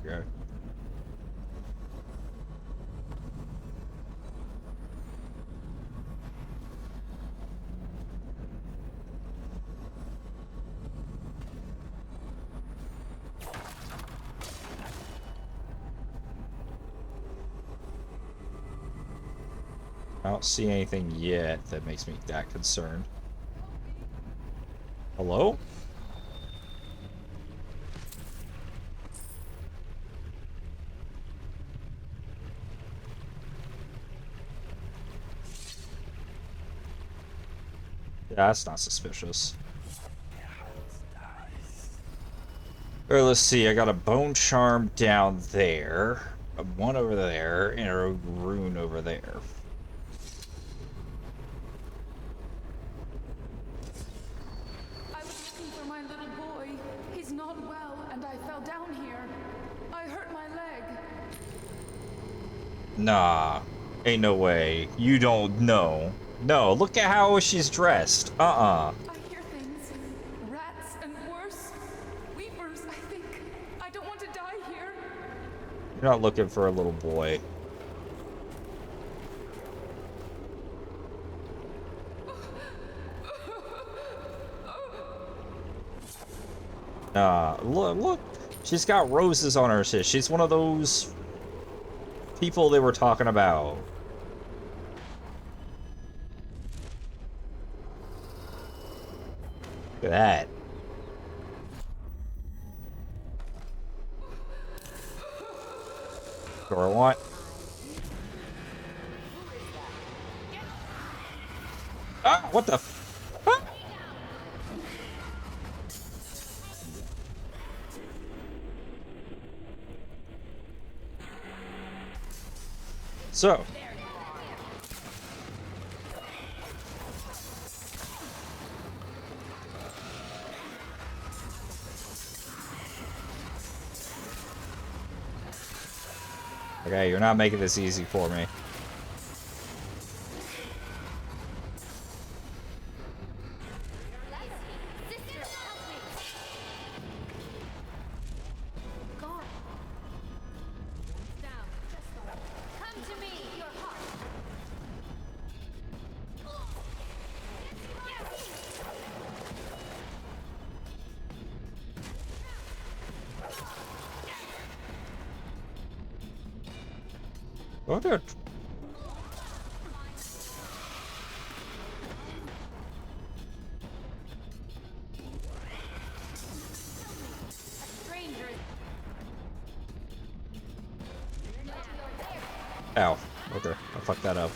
Okay. I don't see anything yet that makes me that concerned. Hello? Yeah, that's not suspicious. Alright, let's see. I got a bone charm down there, one over there, and a rune over there. I was looking for my little boy. He's not well, and I fell down here. I hurt my leg. Nah, ain't no way. You don't know. No, look at how she's dressed. I hear things. Rats and worse. Weepers, I think. I don't want to die here. You're not looking for a little boy. Look. She's got roses on her shit. She's one of those people they were talking about. Look at that. That's what I want. Ah, what the f— ah! So. Okay, you're not making this easy for me. Oh, dude. Ow. Okay, I fucked that up.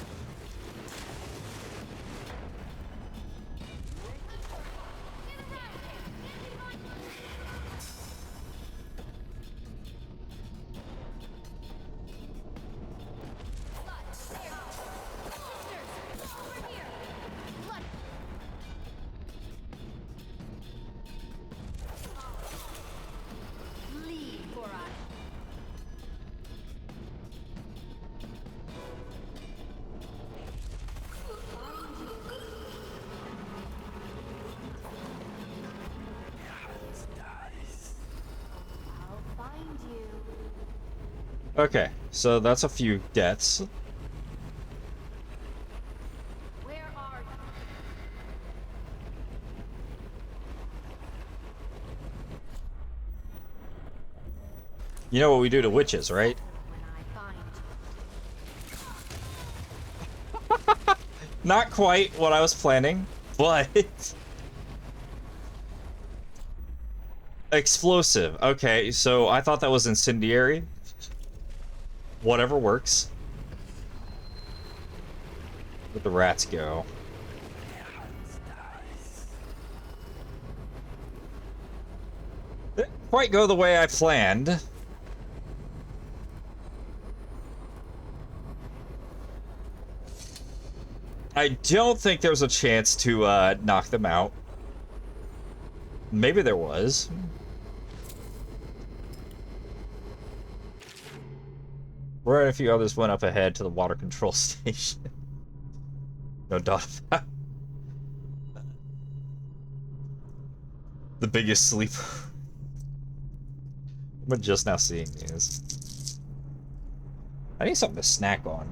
Okay, so that's a few deaths. Where are you? You know what we do to witches, right? Not quite what I was planning, but... Explosive. Okay, so I thought that was incendiary. Whatever works. Where'd the rats go? Didn't quite go the way I planned. I don't think there's a chance to knock them out. Maybe there was. Where a few others went up ahead to the water control station. No doubt about it. The biggest sleep. I'm just now seeing these. I need something to snack on.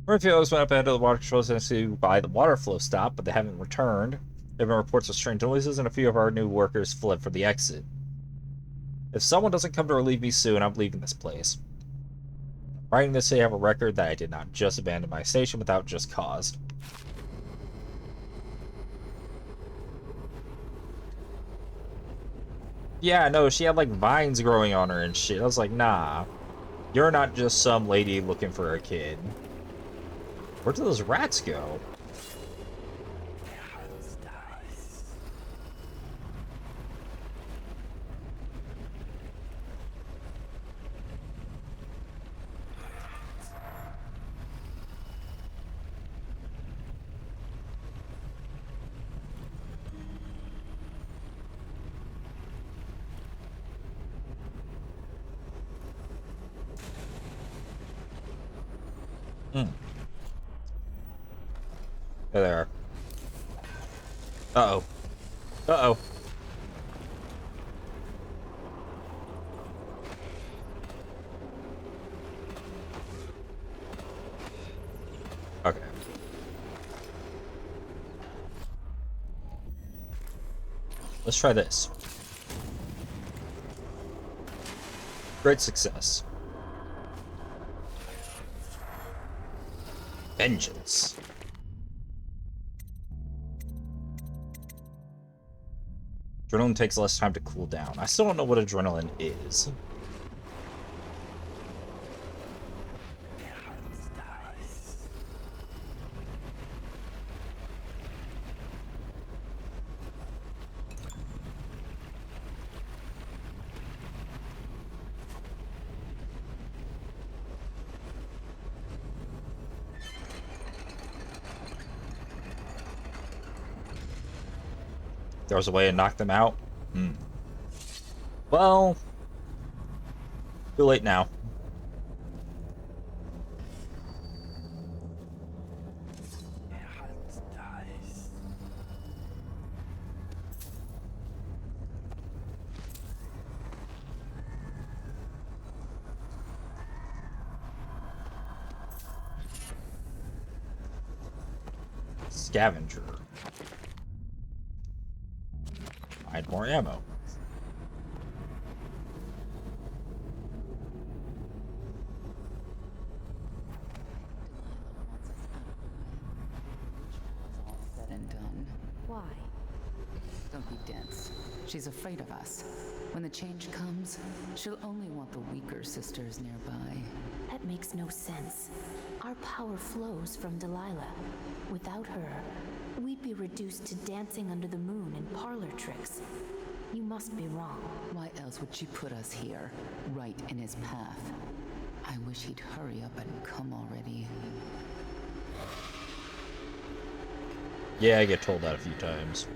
Murphy's went up ahead of the water control center to buy the water flow stop, but they haven't returned. There have been reports of strange noises, and a few of our new workers fled for the exit. If someone doesn't come to relieve me soon, I'm leaving this place. I'm writing this so you have a record that I did not just abandon my station without just cause. Yeah, no, she had like vines growing on her and shit. I was like, nah. You're not just some lady looking for a kid. Where do those rats go? There they are. Uh-oh. Uh-oh. Okay. Let's try this. Great success. Vengeance. Adrenaline takes less time to cool down. I still don't know what adrenaline is. There was a way to knock them out? Well, too late now. Scavenger. Find more ammo. Said and done. Why? Don't be dense. She's afraid of us. When the change comes, she'll only want the weaker sisters nearby. That makes no sense. Our power flows from Delilah. Without her, we'd be reduced to dancing under the moon and parlor tricks. You must be wrong. Why else would she put us here, right in his path? I wish he'd hurry up and come already. Yeah, I get told that a few times.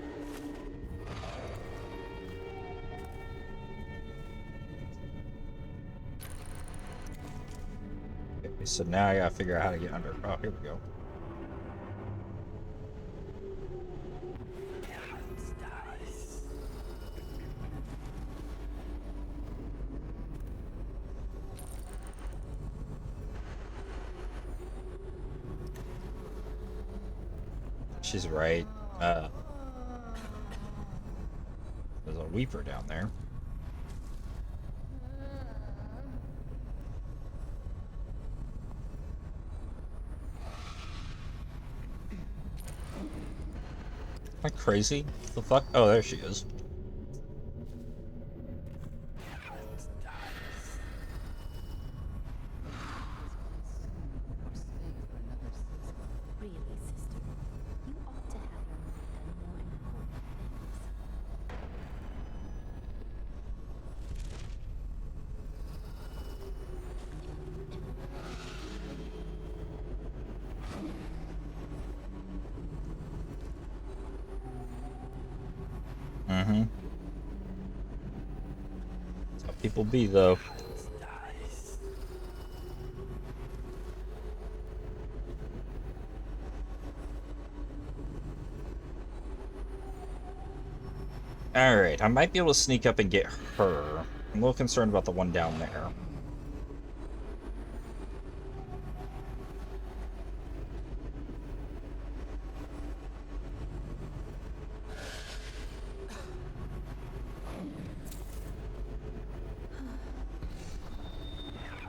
Okay, so now I gotta figure out how to get under. Oh, here we go. She's right. There's a Weeper down there. Am I crazy? What the fuck? Oh, there she is. Really, sister. You ought to have your mind on more important things. Mm-hmm. That's how people be, though. Alright, I might be able to sneak up and get her. I'm a little concerned about the one down there.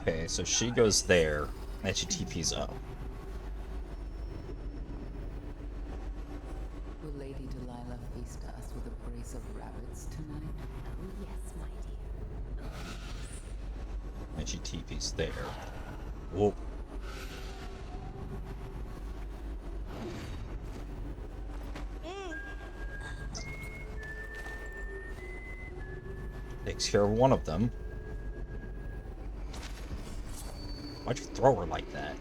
Okay, so she goes there, and she TP's up. Will Lady Delilah feast us with a brace of rabbits tonight? Oh, yes, my dear. And she TP's there. Whoa. Takes care of one of them. Why'd you throw her like that?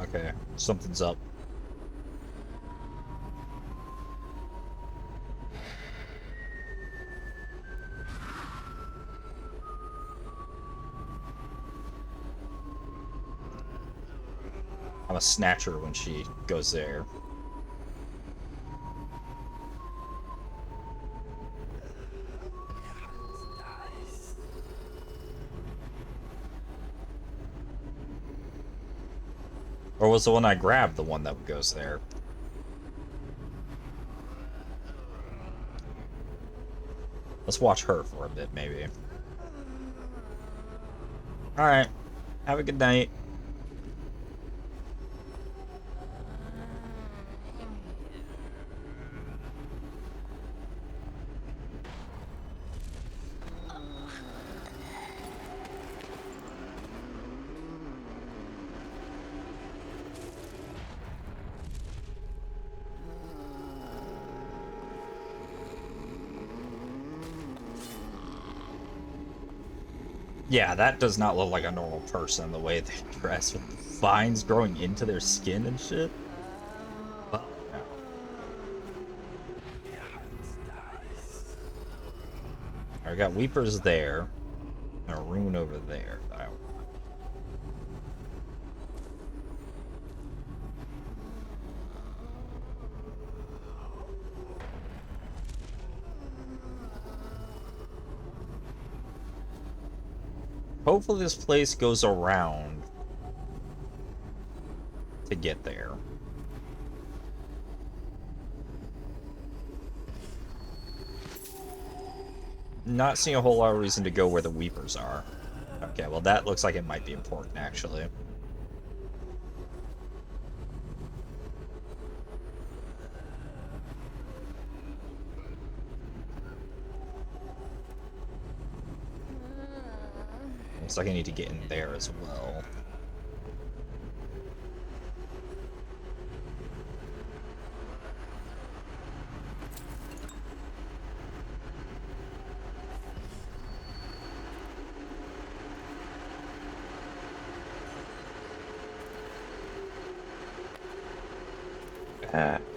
Okay, something's up. I'm a snatcher when she goes there. Or was the one I grabbed the one that goes there? Let's watch her for a bit, maybe. Alright. Have a good night. Yeah, that does not look like a normal person, the way they dress with vines growing into their skin and shit. But, I got Weepers there, and a rune over there. Hopefully this place goes around to get there. Not seeing a whole lot of reason to go where the Weepers are. Okay, well that looks like it might be important, actually. Looks like I need to get in there as well.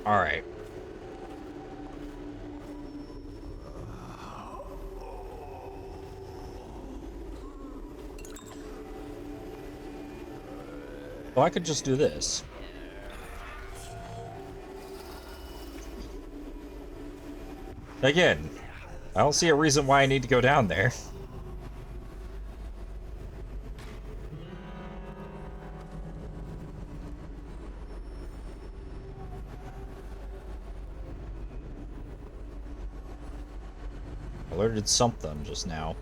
Alright. Well, I could just do this. Again, I don't see a reason why I need to go down there. Alerted something just now.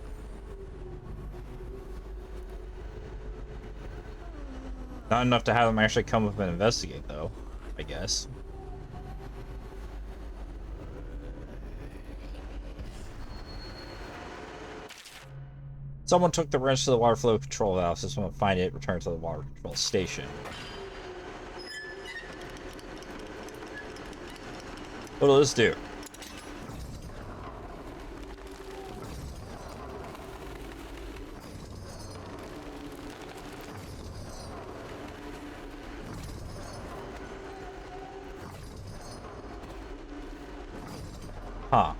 Not enough to have them actually come up and investigate, though, I guess. Someone took the wrench to the water flow control valve. So someone find it, return to the water control station. What'll this do? Huh.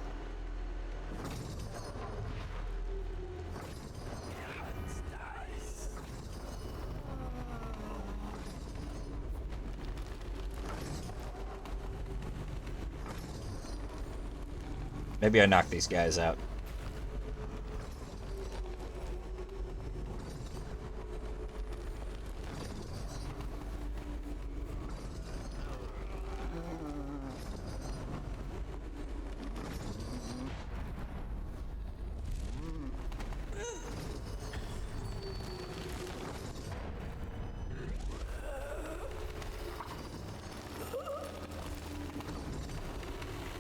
Maybe I knock these guys out.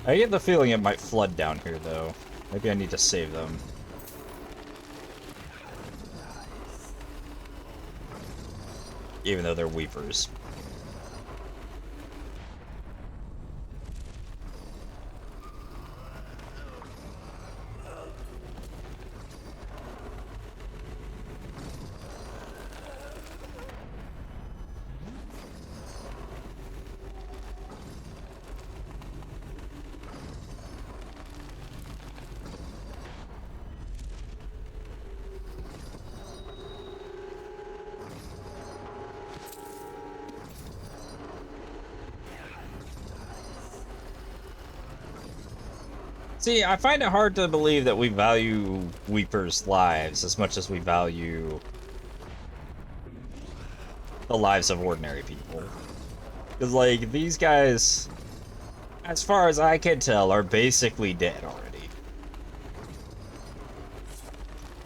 I get the feeling it might flood down here, though. Maybe I need to save them. Even though they're weepers. See, I find it hard to believe that we value Weepers' lives as much as we value the lives of ordinary people. Because, like, these guys, as far as I can tell, are basically dead already.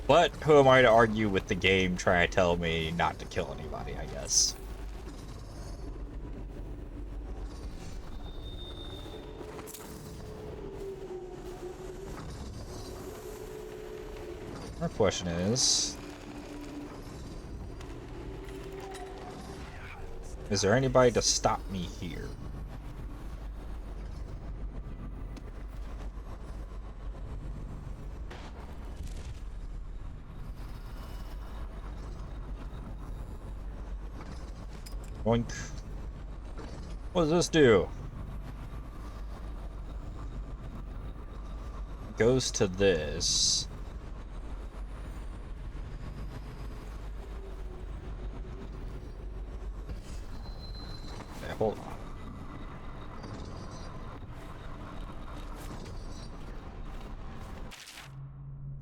But who am I to argue with the game trying to tell me not to kill anybody, I guess. Our question is there anybody to stop me here? Boink. What does this do? Goes to this. Hold on.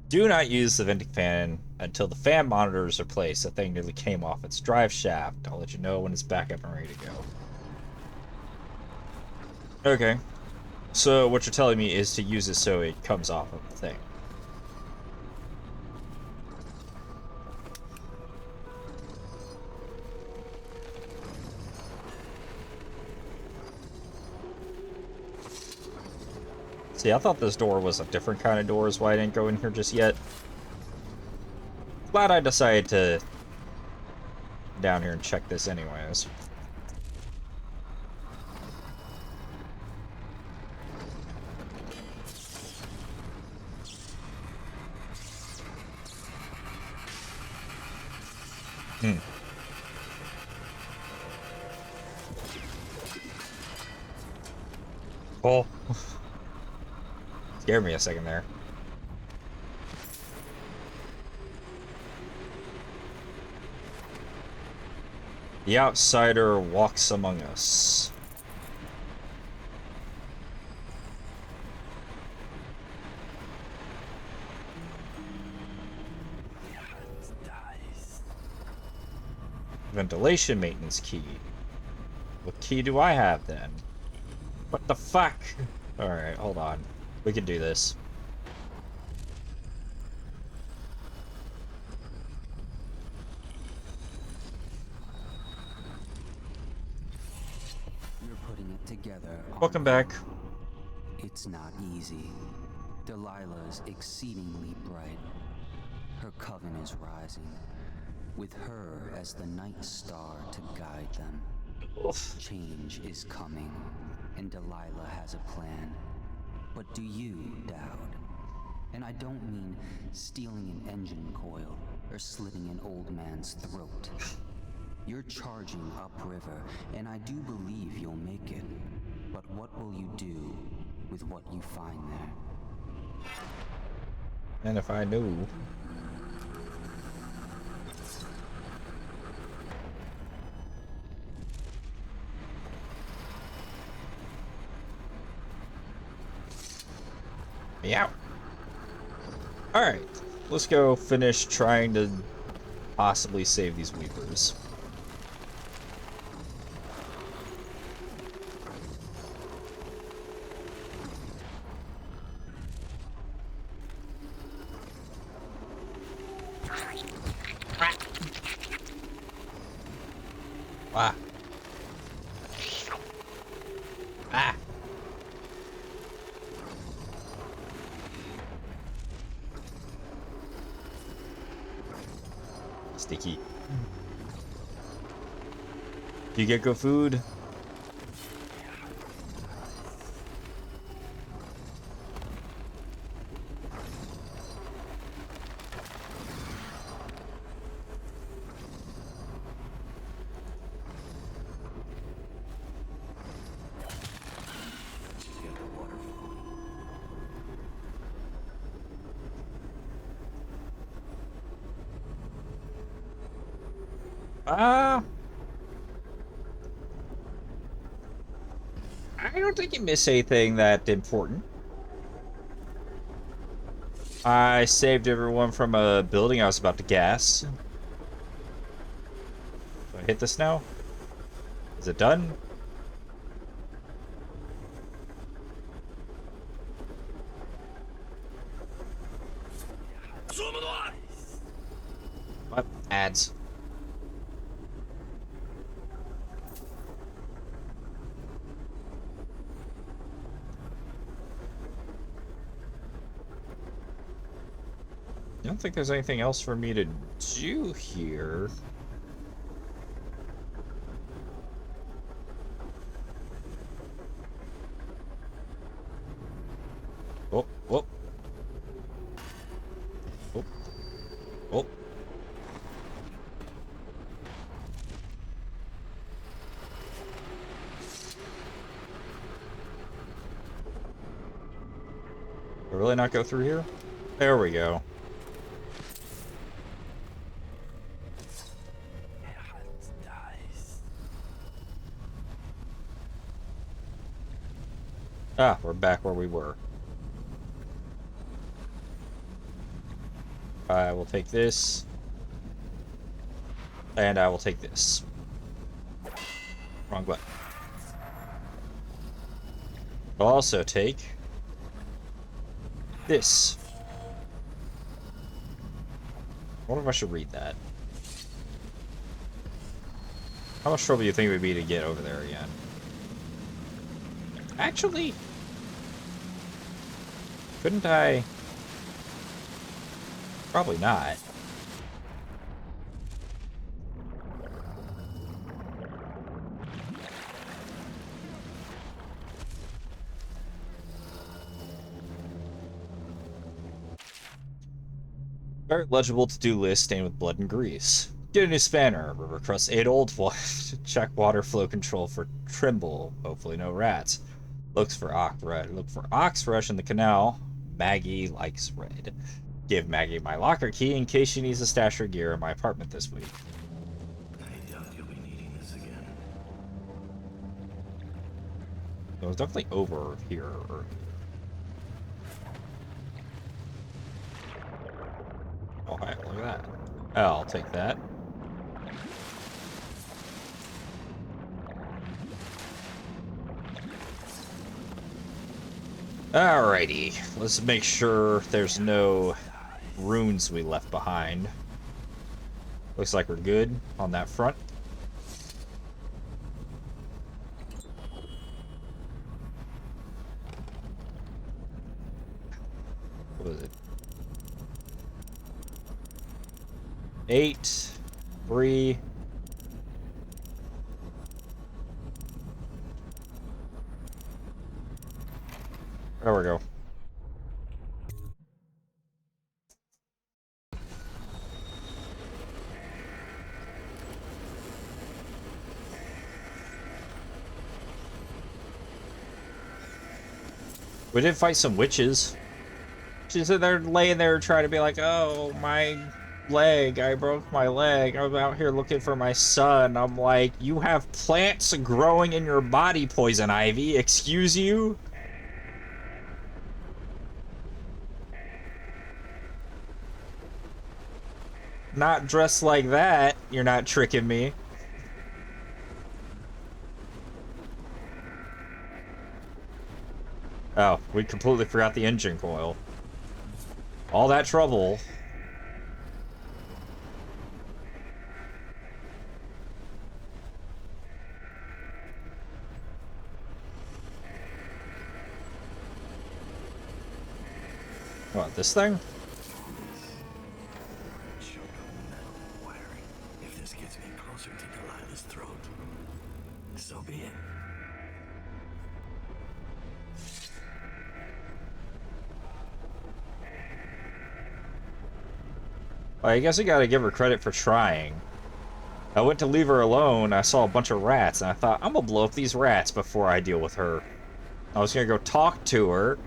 Do not use the venting fan until the fan monitor is replaced. The thing nearly came off its drive shaft. I'll let you know when it's back up and ready to go. Okay. So what you're telling me is to use it so it comes off of the thing. See, I thought this door was a different kind of door, is why I didn't go in here just yet. Glad I decided to down here and check this anyways. Oh. Scared me a second there. The outsider walks among us. Ventilation maintenance key. What key do I have then? What the fuck? Alright, hold on. We can do this. You're putting it together. Welcome back. It's not easy. Delilah's exceedingly bright. Her coven is rising, with her as the night star to guide them. Change is coming, and Delilah has a plan. But do you, Dowd? And I don't mean stealing an engine coil or slitting an old man's throat. You're charging upriver, and I do believe you'll make it. But what will you do with what you find there? And if I knew. Meow. Alright, let's go finish trying to possibly save these Weepers. Ah. Ah. Sticky. Do you get good food? I don't think you miss anything that important. I saved everyone from a building I was about to gas. Do I hit this now? Is it done? What? Ads. I don't think there's anything else for me to do here. Oh, oh. Oh. Oh. Did I really not go through here? There we go. Ah, we're back where we were. I will take this. And I will take this. Wrong button. I'll also take this. I wonder if I should read that. How much trouble do you think it would be to get over there again? Actually, couldn't I? Probably not. Very legible to-do list stained with blood and grease. Get a new spanner. River crust 8 old one. Check water flow control for Trimble. Hopefully no rats. Looks for Ox-Red. Look for Ox-Fresh in the canal. Maggie likes red. Give Maggie my locker key in case she needs to stash her gear in my apartment this week. I doubt you'll be needing this again. It was definitely over here earlier. Oh, hi, look at that. I'll take that. Alrighty, let's make sure there's no runes we left behind. Looks like we're good on that front. What was it? 8, 3. There we go. We did fight some witches. She's there laying there trying to be like, oh, my leg, I broke my leg. I'm out here looking for my son. I'm like, you have plants growing in your body, Poison Ivy. Excuse you? Not dressed like that. You're not tricking me. Oh, we completely forgot the engine coil. All that trouble. What, this thing? If this gets me closer to Delilah's throat, so be it. Well, I guess you gotta give her credit for trying. I went to leave her alone, I saw a bunch of rats, and I thought, I'm gonna blow up these rats before I deal with her. I was gonna go talk to her,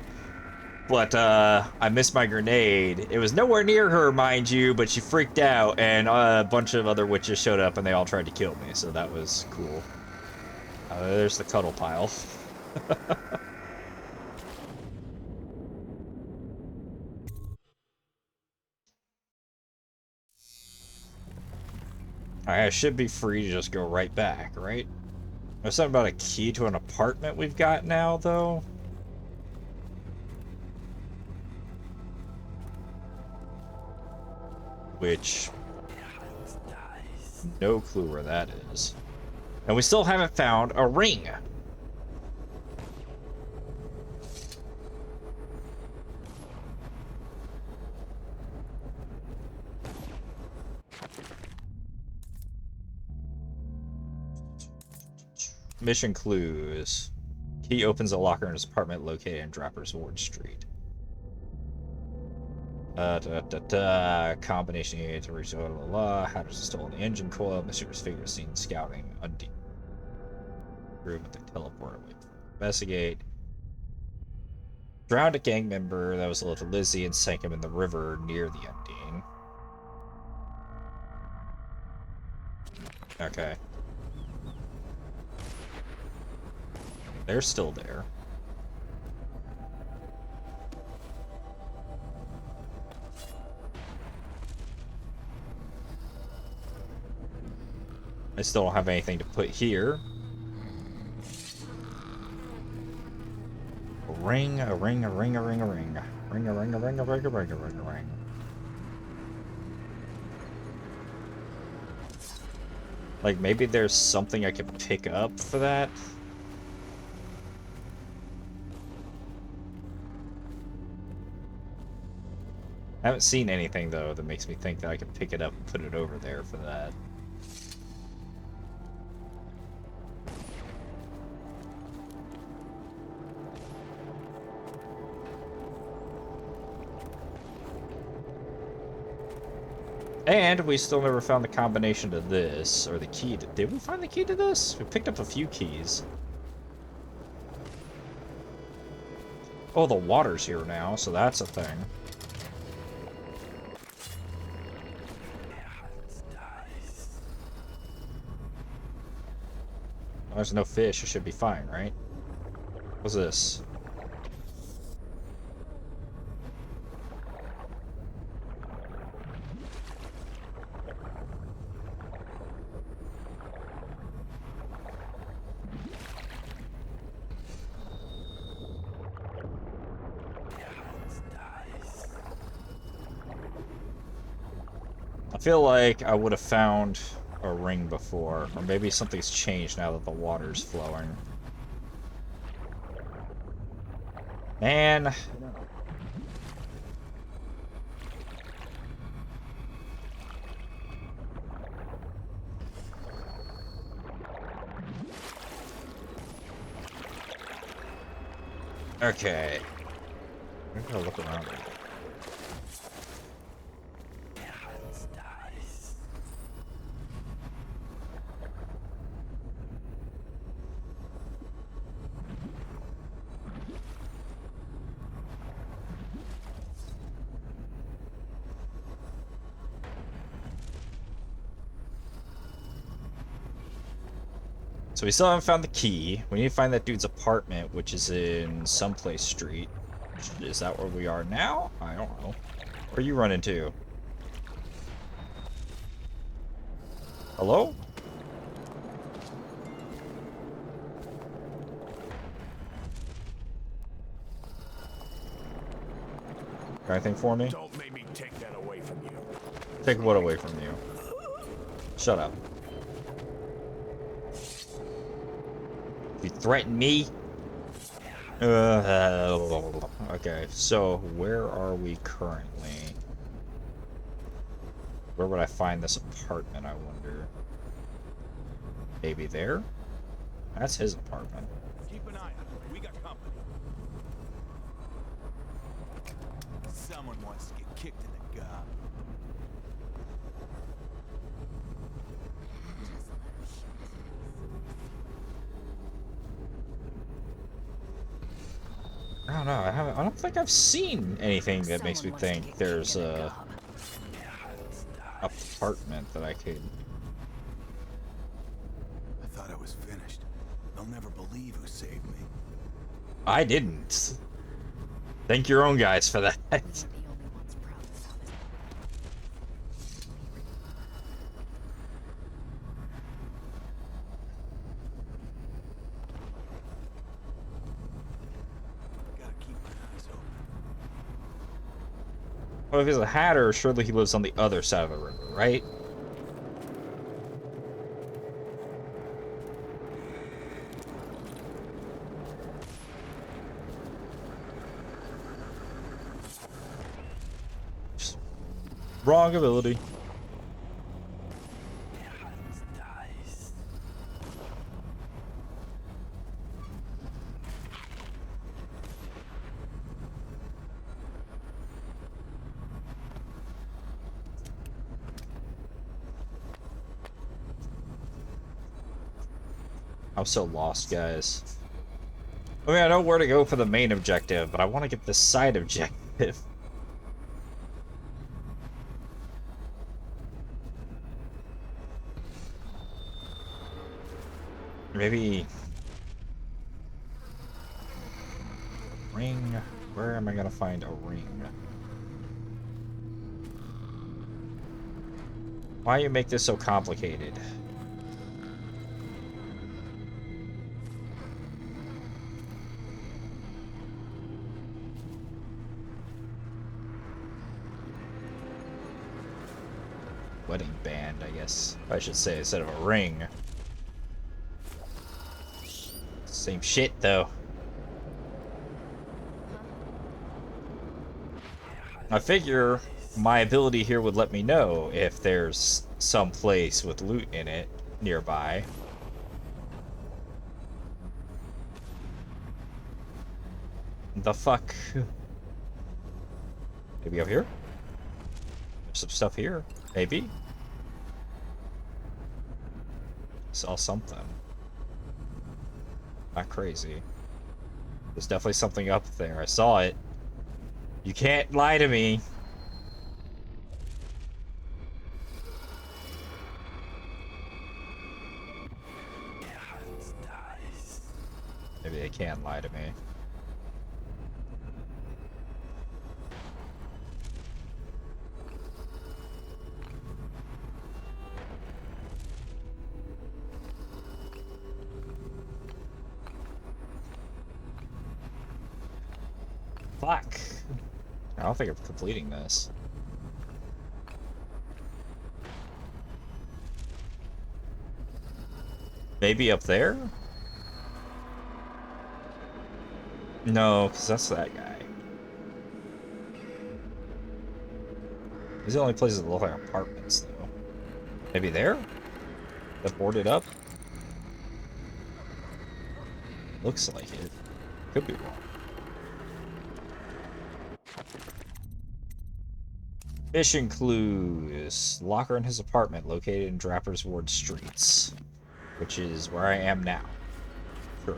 but I missed my grenade. It was nowhere near her, mind you, but she freaked out, and a bunch of other witches showed up, and they all tried to kill me, so that was cool. There's the cuddle pile. I should be free to just go right back, right? There's something about a key to an apartment we've got now, though. Which... no clue where that is. And we still haven't found a ring. Mission clues. Key opens a locker in his apartment located in Draper's Ward Street. Combination needed to reach Hatters stolen the engine coil. Mysterious figure seen scouting Undine. Room with the teleporter. Investigate. Drowned a gang member that was loyal to Lizzie and sank him in the river near the Undine. Okay. They're still there. I still don't have anything to put here. A ring, a ring, a ring, a ring, a ring. Ring, a ring, a ring, a ring, a ring, a ring, a ring. Like, maybe there's something I could pick up for that? I haven't seen anything, though, that makes me think that I can pick it up and put it over there for that. And we still never found the combination to this, or the key to... Did we find the key to this? We picked up a few keys. Oh, the water's here now, so that's a thing. There's no fish, it should be fine, right? What's this? I feel like I would have found a ring before, or maybe something's changed now that the water's flowing. Man. Okay. I'm gonna look around. So we still haven't found the key. We need to find that dude's apartment, which is in someplace street. Is that where we are now? I don't know. Where are you running to? Hello? Got anything for me? Don't make me take that away from you. Take what away from you? Shut up. You threaten me? Okay, so where are we currently? Where would I find this apartment, I wonder? Maybe there? That's his apartment. Keep an eye out. We got company. Someone wants to get kicked in the gob. I don't know. I don't think I've seen anything that makes me think there's a apartment that I could. I thought I was finished. They'll never believe who saved me. I didn't. Thank your own guys for that. Well, if he's a hatter, surely he lives on the other side of the river, right? Wrong ability. I'm so lost, guys. I mean, I know where to go for the main objective, but I want to get the side objective. Maybe... ring? Where am I gonna find a ring? Why you make this so complicated? Wedding band, I guess I should say, instead of a ring. Same shit, though. I figure my ability here would let me know if there's some place with loot in it nearby. The fuck? Maybe up here? There's some stuff here. Maybe? Saw something. Not crazy. There's definitely something up there. I saw it. You can't lie to me. Maybe they can lie to me. Fuck. I don't think I'm completing this. Maybe up there? No, because that's that guy. These are the only places that look like apartments, though. Maybe there? That boarded up? Looks like it. Could be wrong. Mission clues. Locker in his apartment located in Draper's Ward Streets, which is where I am now. Sure.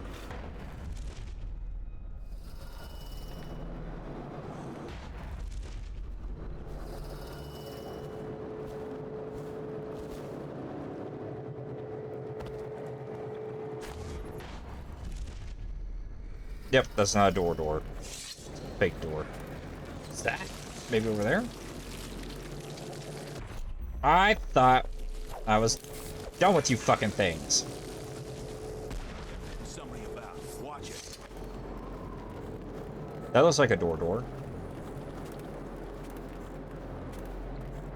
Yep, that's not a door. It's a fake door. Is that? Maybe over there? I thought I was Done with you fucking things. Somebody about. Watch it. That looks like a door.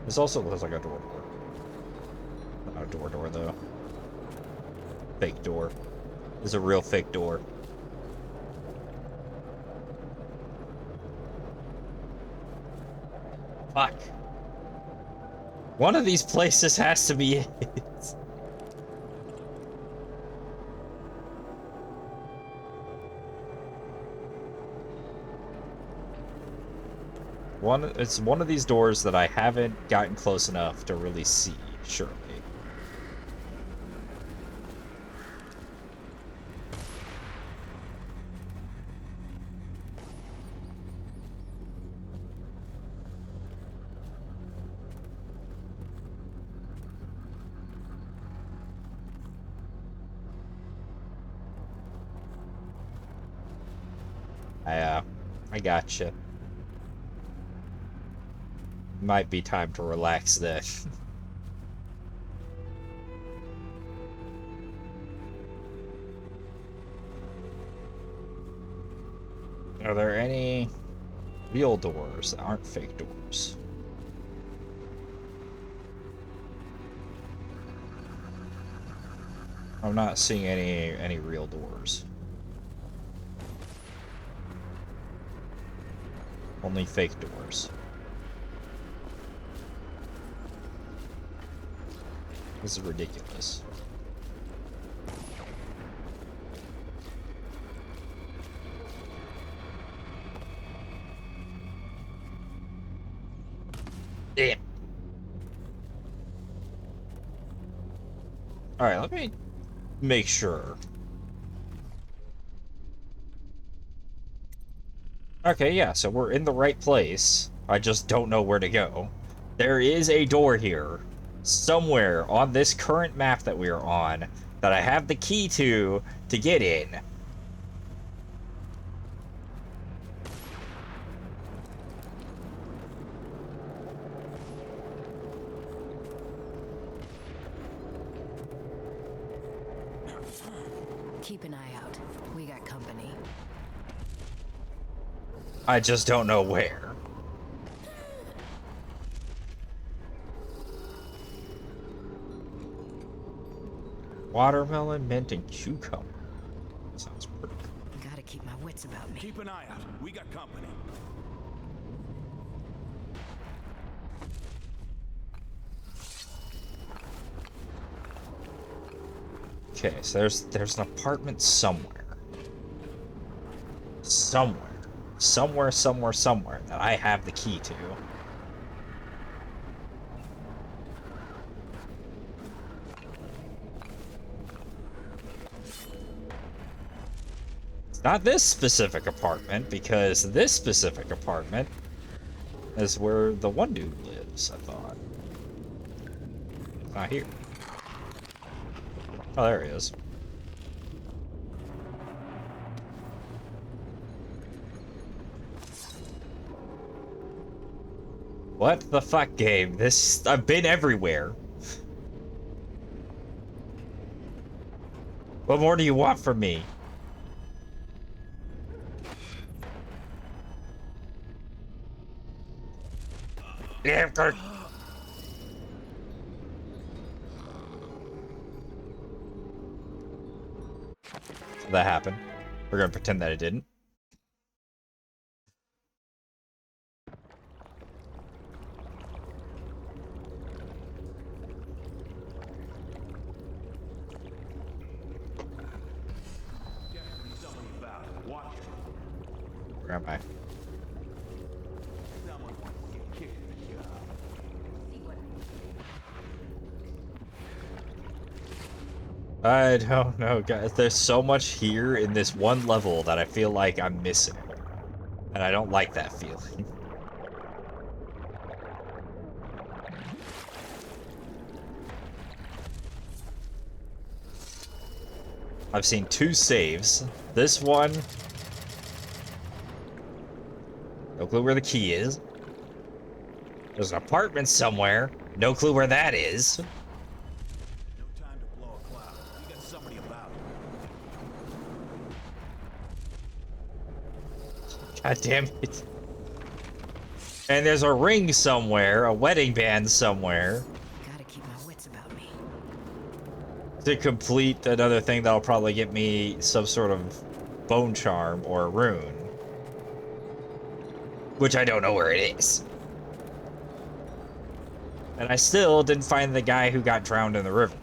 This also looks like a door. Not a door though. Fake door. This is a real fake door. Fuck. One of these places has to be it. It's one of these doors that I haven't gotten close enough to really see, surely. I gotcha. Might be time to relax then. Are there any real doors that aren't fake doors? I'm not seeing any real doors. Only fake doors. This is ridiculous. Damn. Alright, let me make sure. Okay, yeah, so we're in the right place. I just don't know where to go. There is a door here, somewhere on this current map that we are on, that I have the key to get in. Keep an eye out. We got company. I just don't know where. Watermelon, mint, and cucumber. Sounds pretty good. Gotta keep my wits about me. Keep an eye out. We got company. Okay, so there's an apartment somewhere. Somewhere that I have the key to. It's not this specific apartment, because this specific apartment is where the one dude lives, I thought. It's not here. Oh, there he is. What the fuck, game? I've been everywhere. What more do you want from me? Yeah, that happened. We're gonna pretend that it didn't. Where am I? I don't know, guys. There's so much here in this one level that I feel like I'm missing. And I don't like that feeling. I've seen 2 saves. This one... no clue where the key is. There's an apartment somewhere. No clue where that is. No time out. God damn it. And there's a ring somewhere, a wedding band somewhere. Gotta keep my wits about me. To complete another thing that'll probably get me some sort of bone charm or a rune. Which I don't know where it is. And I still didn't find the guy who got drowned in the river.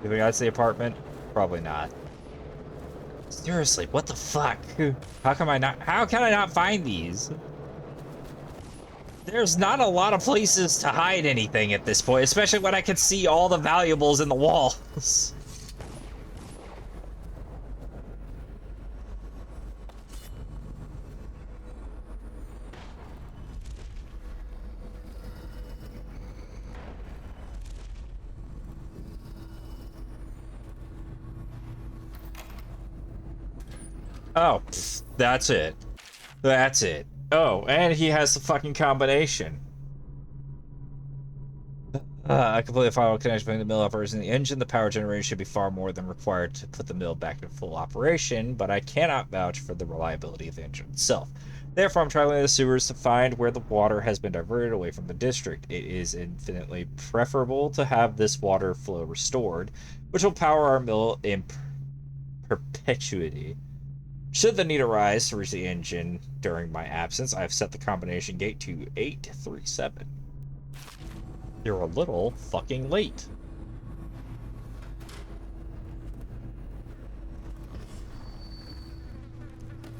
You think that's the apartment? Probably not. Seriously, what the fuck? How can I not find these? There's not a lot of places to hide anything at this point, especially when I can see all the valuables in the walls. Oh, pfft, that's it. That's it. Oh, and he has the fucking combination. I completely the final connection between the mill operation and the engine. The power generation should be far more than required to put the mill back in full operation, but I cannot vouch for the reliability of the engine itself. Therefore, I'm traveling the sewers to find where the water has been diverted away from the district. It is infinitely preferable to have this water flow restored, which will power our mill in perpetuity. Should the need arise to reach the engine during my absence, I have set the combination gate to 837. You're a little fucking late.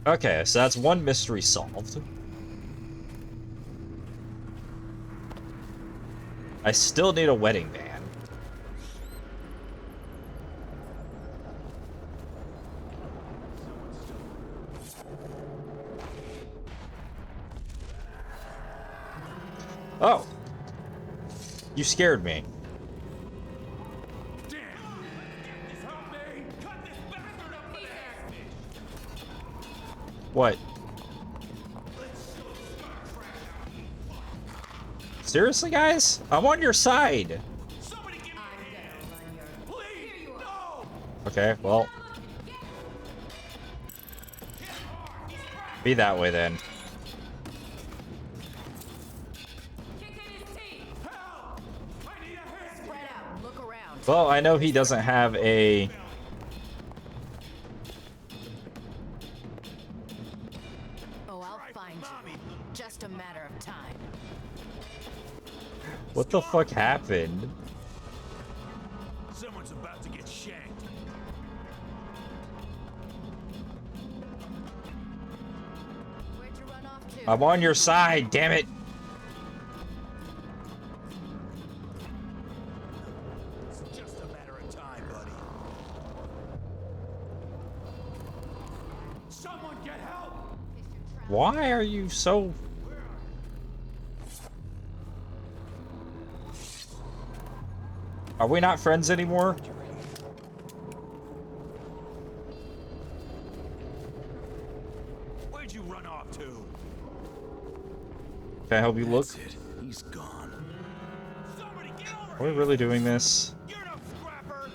Okay, so that's one mystery solved. I still need a wedding band. Oh. You scared me. What? Seriously, guys? I'm on your side. Okay, well. Be that way then. Well, I know he doesn't have a... Oh, I'll find you. Just a matter of time. What the fuck happened? Someone's about to get shanked. Where'd you run off to? I'm on your side, damn it. It's just a matter of time, buddy. Someone get help! Why are you so... Are we not friends anymore? Where'd you run off to? Can I help you look? That's it. He's gone. Somebody get over Are we really doing this? You're no scrapper!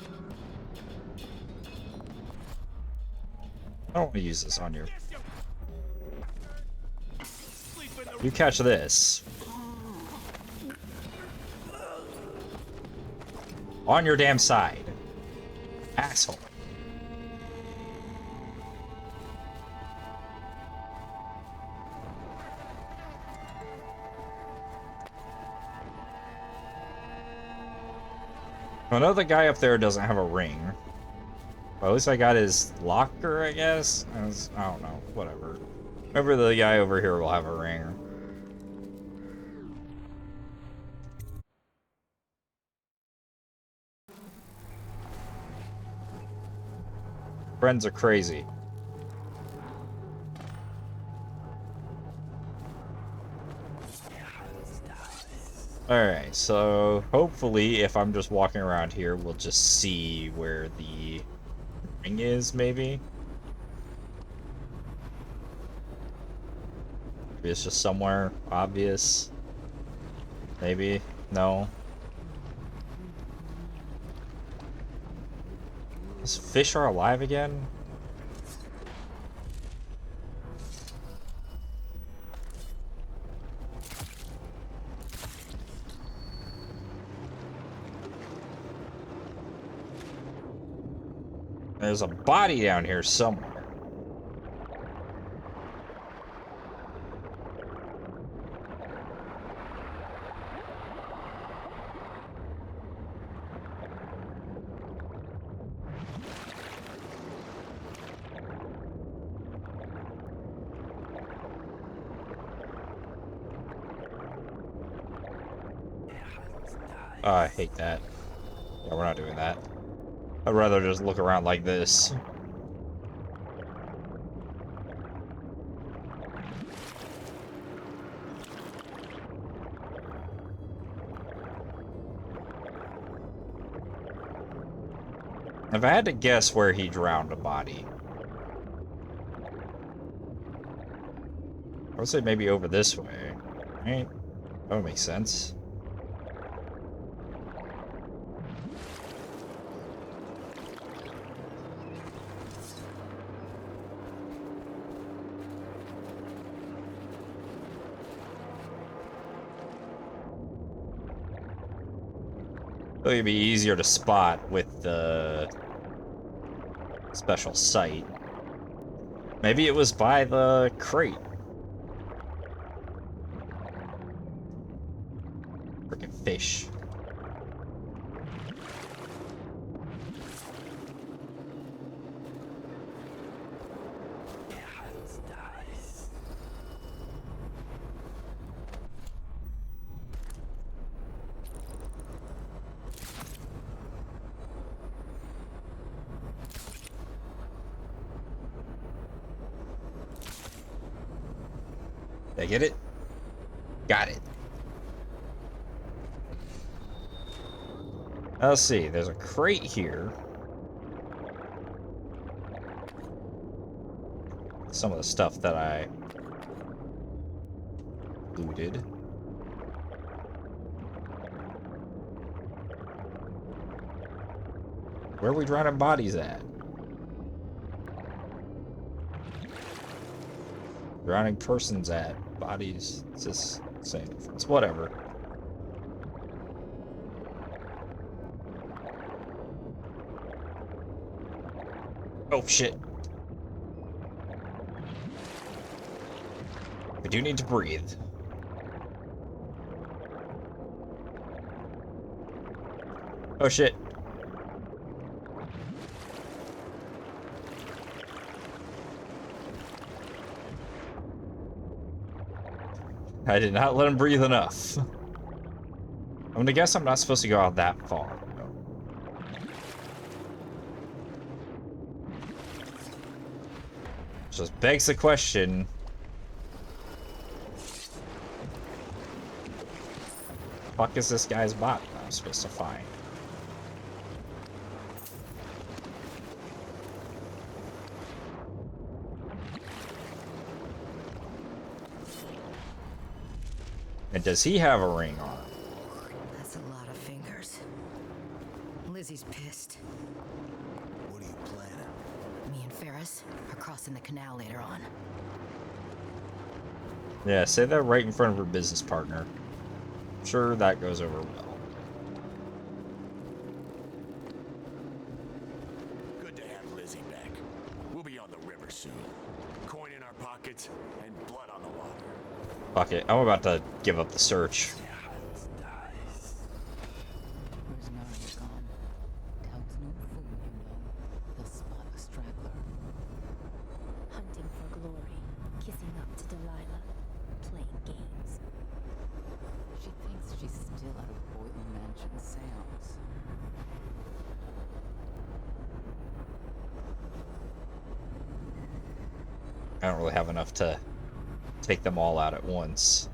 I don't want to use this on you. You catch this. On your damn side. Asshole. I know the guy up there doesn't have a ring. But at least I got his locker, I guess? I don't know. Whatever. Maybe the guy over here will have a ring. Friends are crazy. Alright, so hopefully if I'm just walking around here, we'll just see where the ring is, maybe? Maybe it's just somewhere obvious. Maybe? No? These fish are alive again? There's a body down here somewhere. Oh, I hate that. Yeah, we're not doing that. I'd rather just look around like this. If I had to guess where he drowned a body, I would say maybe over this way, right? That would make sense. It'd be easier to spot with the special sight. Maybe it was by the crate. Freaking fish. Did I get it? Got it. Let's see, there's a crate here. Some of the stuff that I looted. Where are we drowning bodies at? Drowning persons at. Bodies. It's just same difference. Whatever. Oh shit. We do need to breathe. Oh shit. I did not let him breathe enough. I'm gonna guess I'm not supposed to go out that far. No. Just begs the question. Fuck is this guy's body I'm supposed to find? And does he have a ring on him? That's a lot of fingers. Lizzie's pissed. What are you planning? Me and Ferris are crossing the canal later on. Yeah, say that right in front of her business partner. I'm sure that goes over well. Good to have Lizzie back. We'll be on the river soon. Coin in our pockets and blood on the water. Fuck it, I'm about to give up the search. Where's Naria gone? Town's no fool, you know. They'll spot a straggler. Hunting for glory, kissing up to Delilah, playing games. She thinks she's still at a Boylan Mansion seance. I don't really have enough to take them all out at once.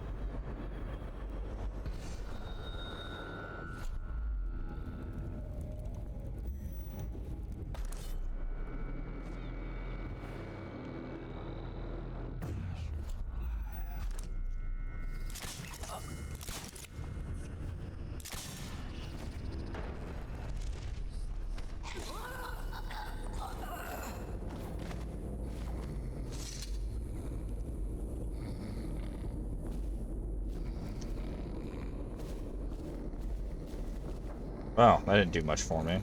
Well, that didn't do much for me.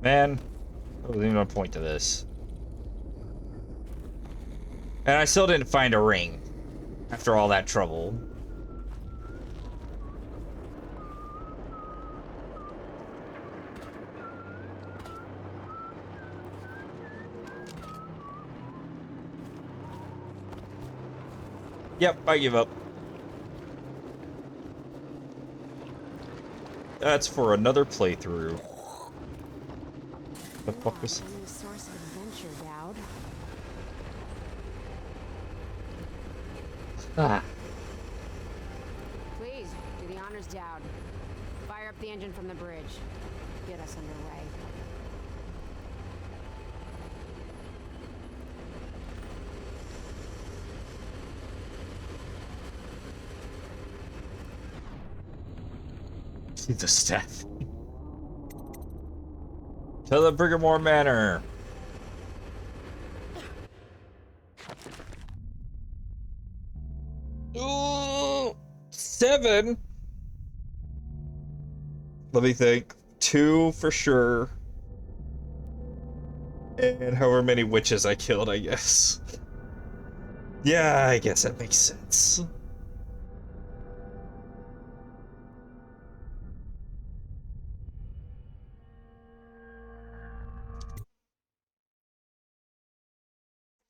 Man, there wasn't even a point to this. And I still didn't find a ring after all that trouble. Yep, I give up. That's for another playthrough. The fuck was... New source of adventure, Dowd. Ah. Please, do the honors, Dowd. Fire up the engine from the bridge. Get us underway. The staff. To the Brigamore Manor. Ooh, 7. Let me think. 2 for sure. And however many witches I killed, I guess. Yeah, I guess that makes sense.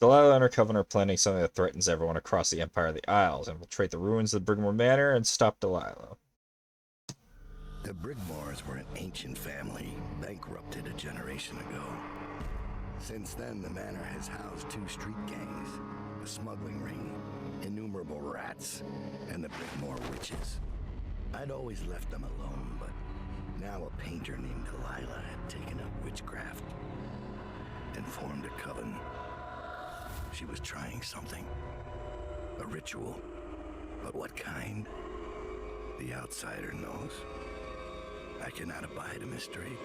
Delilah and her coven are planning something that threatens everyone across the Empire of the Isles, infiltrate the ruins of the Brigamore Manor and stop Delilah. The Brigmores were an ancient family, bankrupted a generation ago. Since then, the manor has housed 2 street gangs, a smuggling ring, innumerable rats, and the Brigmore witches. I'd always left them alone, but now a painter named Delilah had taken up witchcraft and formed a coven. She was trying something. A ritual. But what kind? The outsider knows. I cannot abide a mystery.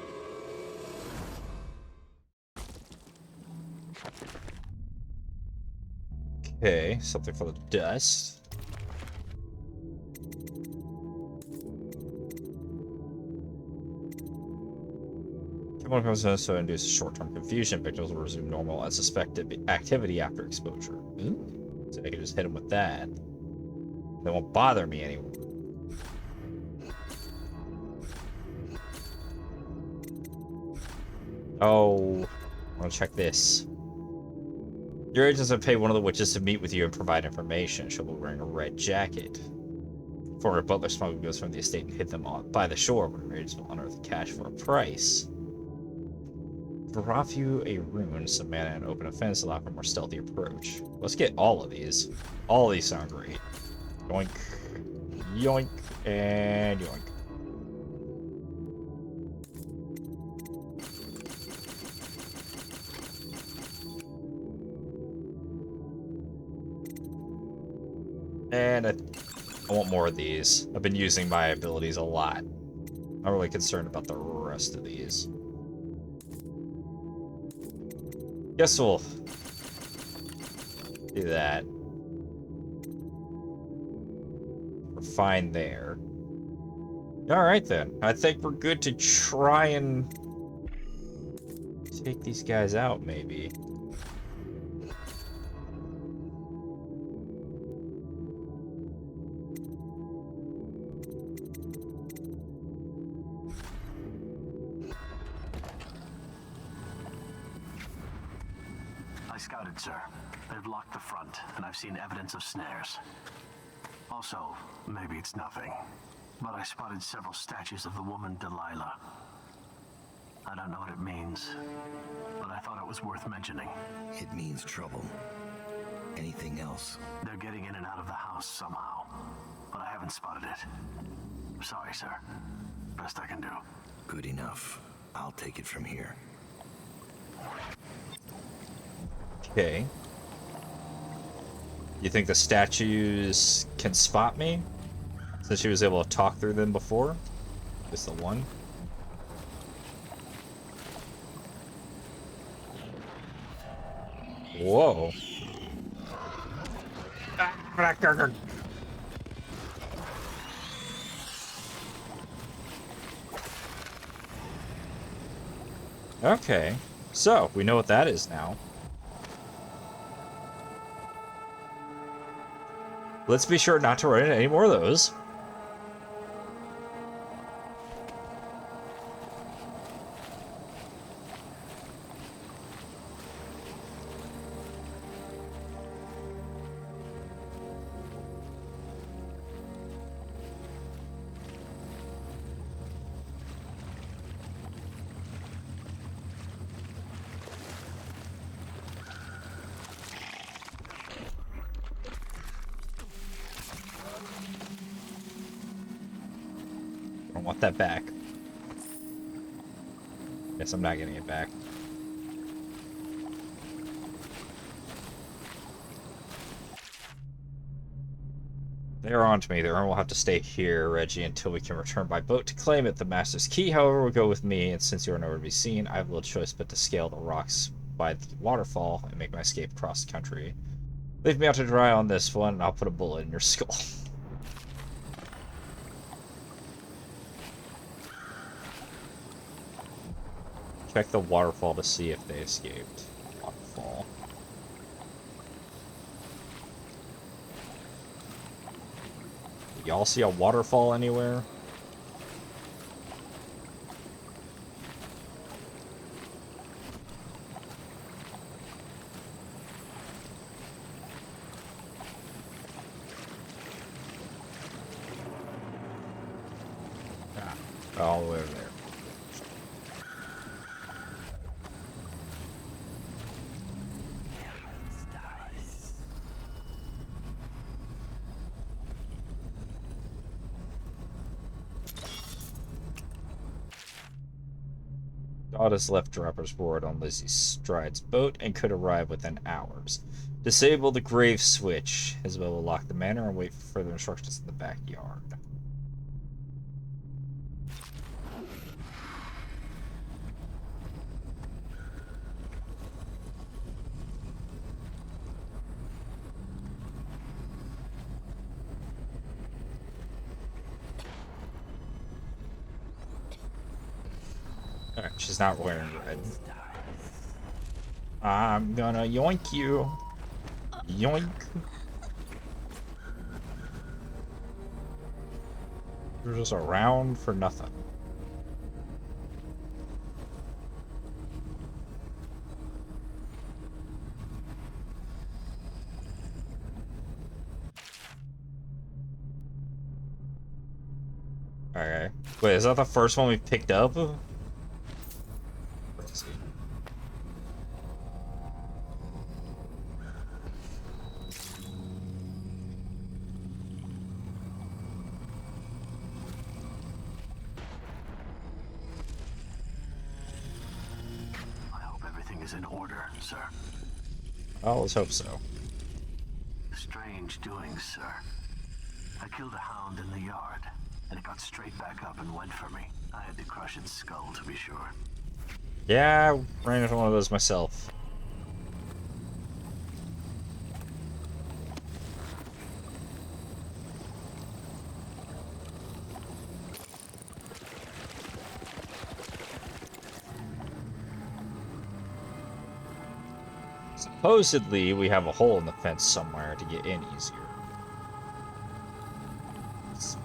Okay, something for the dust. One comes so induces short-term confusion. Victims will resume normal and suspected activity after exposure. Ooh. So I can just hit them with that. They won't bother me anymore. Oh, I want to check this. Your agents have paid one of the witches to meet with you and provide information. She'll be wearing a red jacket. Former butler smuggled goods from the estate and hid them by the shore, when your agents will unearth the cash for a price. Drop you a rune, some mana, and open a fence to allow for a more stealthy approach. Let's get all of these. All of these sound great. Yoink, yoink, and yoink. And I want more of these. I've been using my abilities a lot. I'm really concerned about the rest of these. Guess we'll do that. We're fine there. Alright then. I think we're good to try and take these guys out, maybe. I scouted, sir. They've locked the front, and I've seen evidence of snares. Also, maybe it's nothing, but I spotted several statues of the woman Delilah. I don't know what it means, but I thought it was worth mentioning. It means trouble. Anything else? They're getting in and out of the house somehow, but I haven't spotted it. Sorry, sir. Best I can do. Good enough. I'll take it from here. Okay. You think the statues can spot me? Since she was able to talk through them before? Just the one? Whoa. Okay, so we know what that is now. Let's be sure not to run into any more of those. I want that back. Guess I'm not getting it back. They're on to me. The urn will have to stay here, Reggie, until we can return by boat to claim it. The master's key, however, will go with me, and since you are nowhere to be seen, I have little choice but to scale the rocks by the waterfall and make my escape across the country. Leave me out to dry on this one, and I'll put a bullet in your skull. Check the waterfall to see if they escaped. Waterfall. Y'all see a waterfall anywhere? Ah, all the way over there. God has left droppers board on Lizzie Stride's boat and could arrive within hours. Disable the grave switch. Isabel will lock the manor and wait for further instructions in the backyard. Alright, she's not wearing red. I'm gonna yoink you. Yoink. You're just around for nothing. Okay. Wait, is that the first one we picked up? Let's see. I hope everything is in order, sir. Oh, let's hope so. Strange doings, sir. I killed a hound in the yard, and it got straight back up and went for me. I had to crush its skull, to be sure. Yeah, I ran into one of those myself. Supposedly, we have a hole in the fence somewhere to get in easier.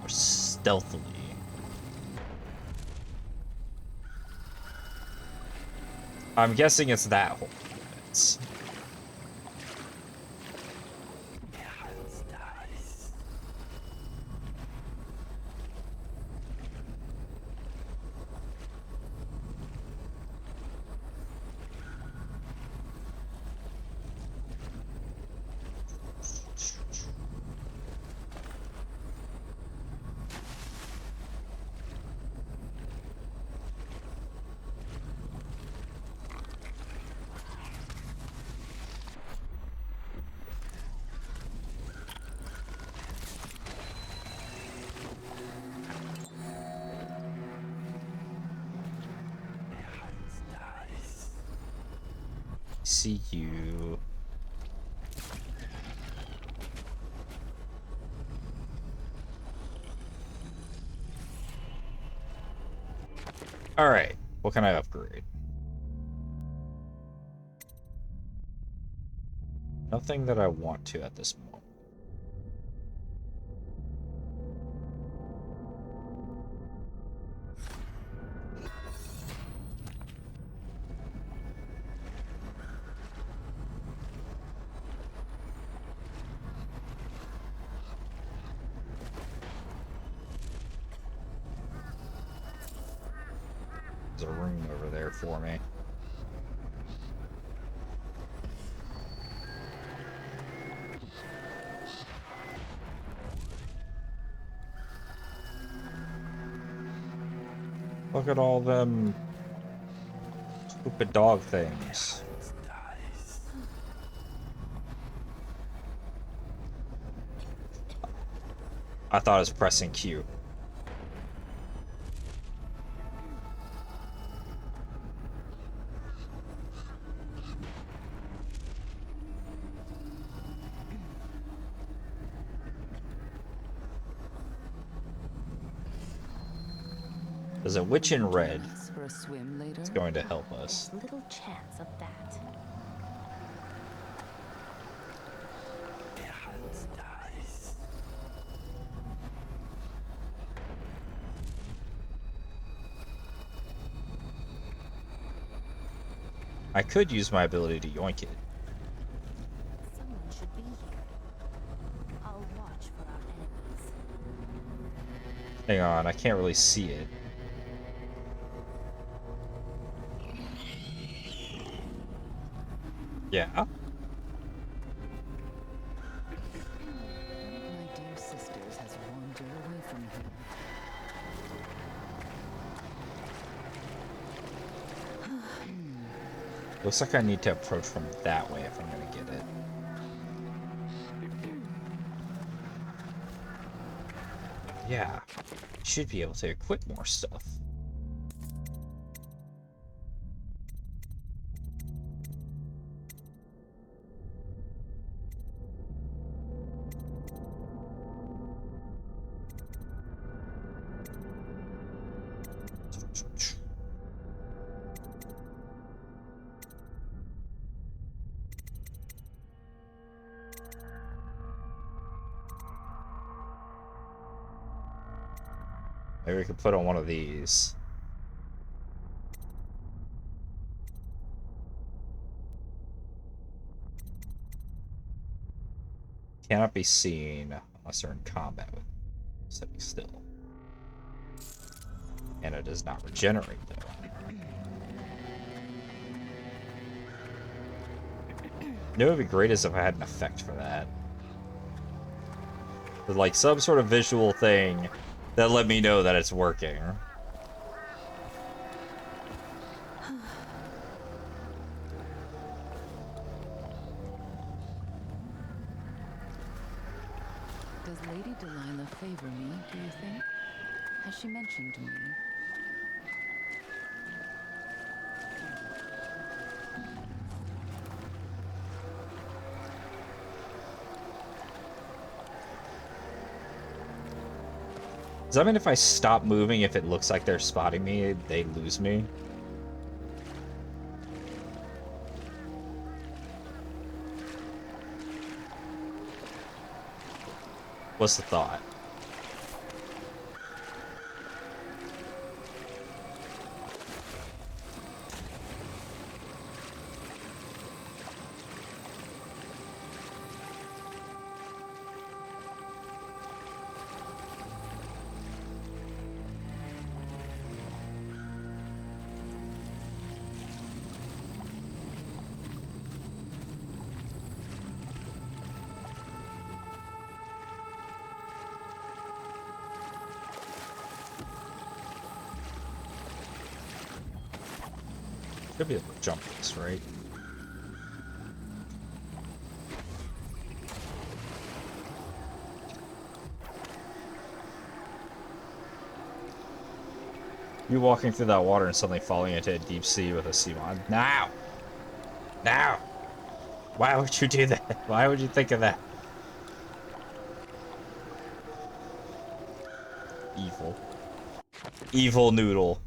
More stealthily. I'm guessing it's that hole in the fence. See you. Alright, what can I upgrade? Nothing that I want to at this moment. There's a room over there for me. Look at all them stupid dog things. I thought I was pressing Q. There's a witch in red. For a swim later? It's going to help us. There's little chance of that. I could use my ability to yoink it. Someone should be here. I'll watch for our enemies. Hang on, I can't really see it. Yeah? One of my dear sisters has wandered away from here. Looks like I need to approach from that way if I'm gonna get it. Yeah. Should be able to equip more stuff. Maybe we could put on one of these. Cannot be seen unless they're in combat with sitting still. And it does not regenerate though. You know what would be great is if I had an effect for that. With like some sort of visual thing that let me know that it's working. Does Lady Delilah favor me, do you think? Has she mentioned me? Does that mean if I stop moving, if it looks like they're spotting me, they lose me? What's the thought? Should be able to jump this, right? You walking through that water and suddenly falling into a deep sea with a sea mod. Now! Now! Why would you do that? Why would you think of that? Evil. Evil noodle.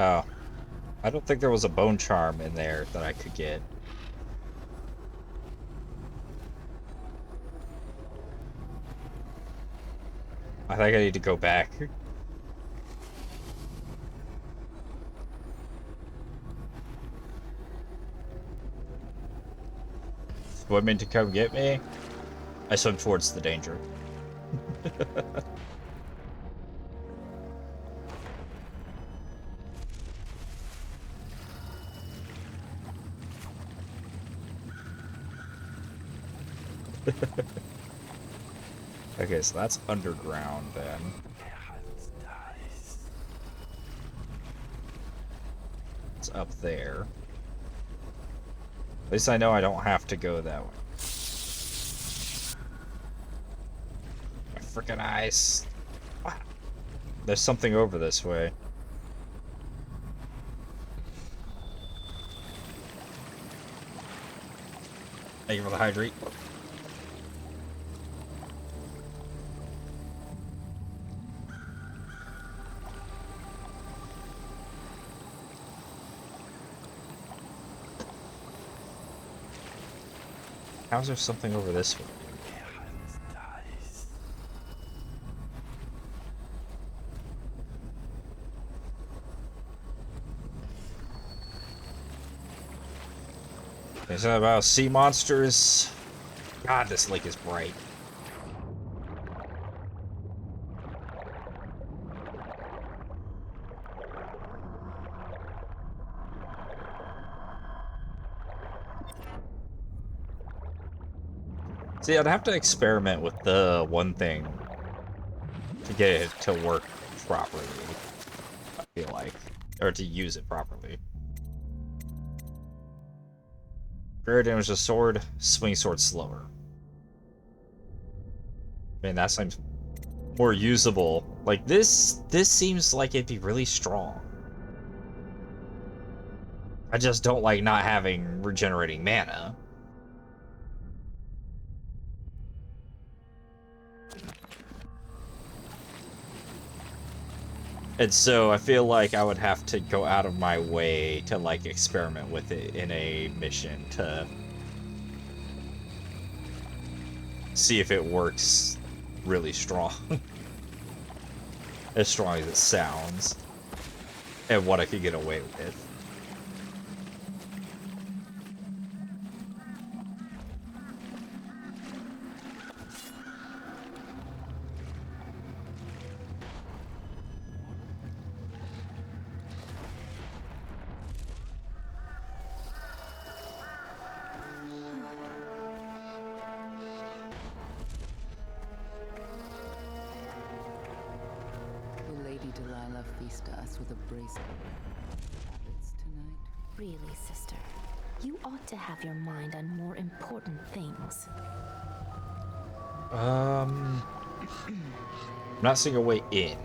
Oh. I don't think there was a bone charm in there that I could get. I think I need to go back. Women to come get me? I swim towards the danger. Okay, so that's underground then. It's up there. At least I know I don't have to go that way. My freaking eyes. Wow. There's something over this way. Thank you for the hydrate. How's there something over this way? Is that about sea monsters? God, this lake is bright. See, I'd have to experiment with the one thing to get it to work properly, I feel like. Or to use it properly. Greater damage to sword, swing sword slower. I mean, that seems more usable. Like, this seems like it'd be really strong. I just don't like not having regenerating mana. And so I feel like I would have to go out of my way to like experiment with it in a mission to see if it works really strong. As strong as it sounds. And what I could get away with. Will Lady Delilah feast us with a bracelet of rabbits tonight? Really, sister, you ought to have your mind on more important things. I'm not seeing a way in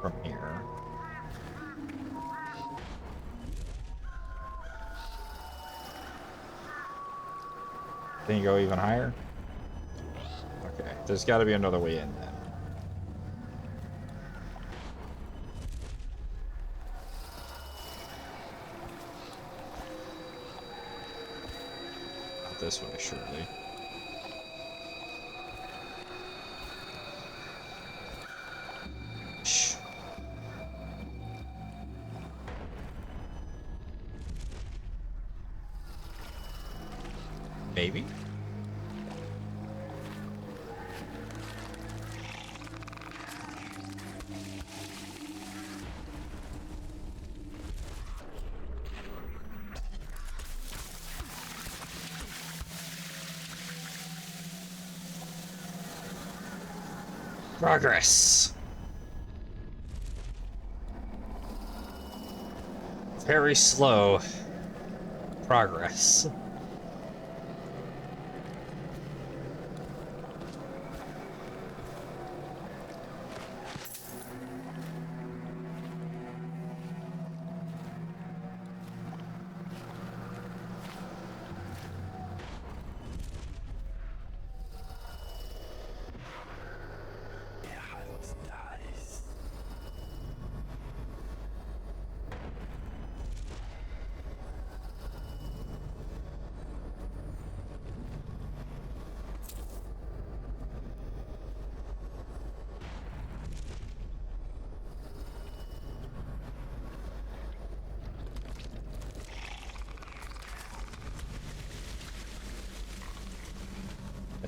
from here. Can you go even higher? Okay, there's got to be another way in then. Not this way, surely. Shh. Maybe? Progress. Very slow progress.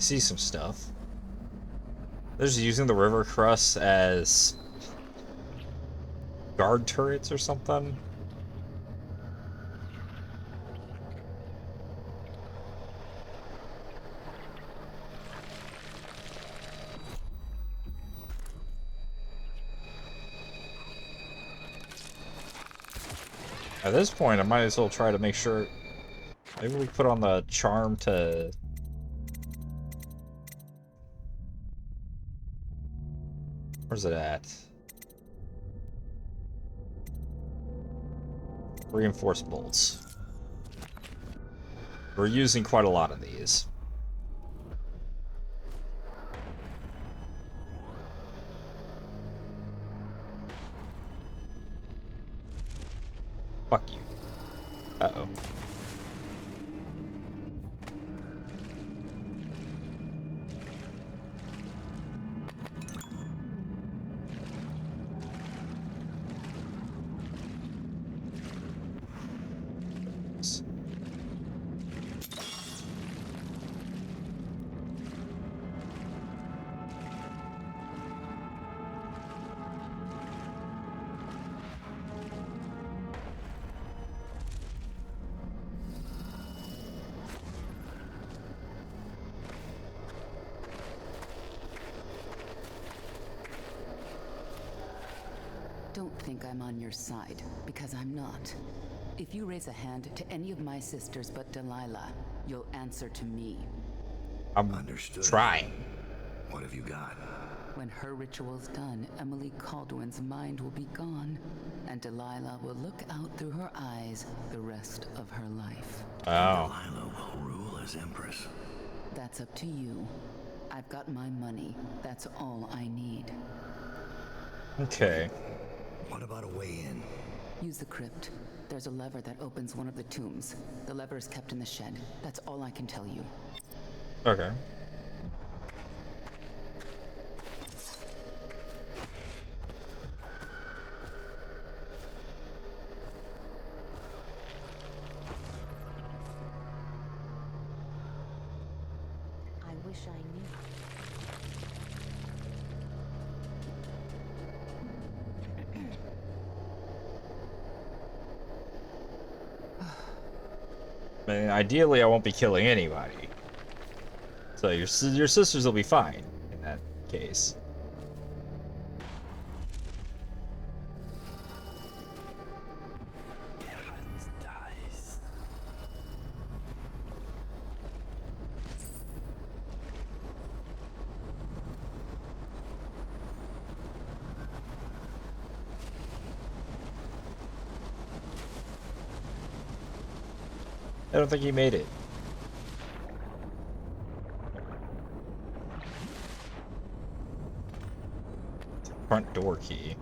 see some stuff. They're just using the river crust as guard turrets or something. At this point, I might as well try to make sure... Maybe we put on the charm to... Where's it at? Reinforced bolts. We're using quite a lot of these. Fuck you. Uh-oh. Don't think I'm on your side, because I'm not. If you raise a hand to any of my sisters but Delilah, you'll answer to me. I'm trying. What have you got? When her ritual's done, Emily Caldwin's mind will be gone, and Delilah will look out through her eyes the rest of her life. Oh. Delilah will rule as Empress. That's up to you. I've got my money. That's all I need. Okay. What about a way in? Use the crypt. There's a lever that opens one of the tombs. The lever is kept in the shed. That's all I can tell you. Okay. I wish I knew. I mean, ideally, I won't be killing anybody. So your sisters will be fine in that case. I don't think he made it. Front door key.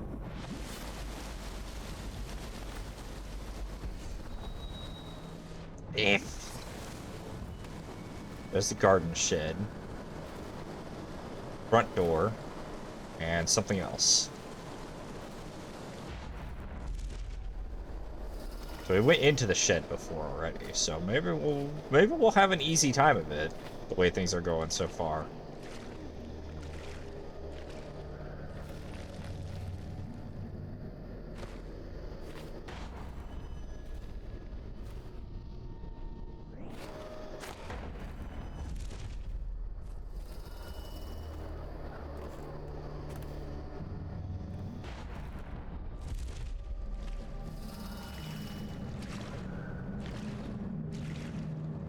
If there's the garden shed, front door, and something else. So we went into the shed before already, so maybe we'll have an easy time of it, the way things are going so far.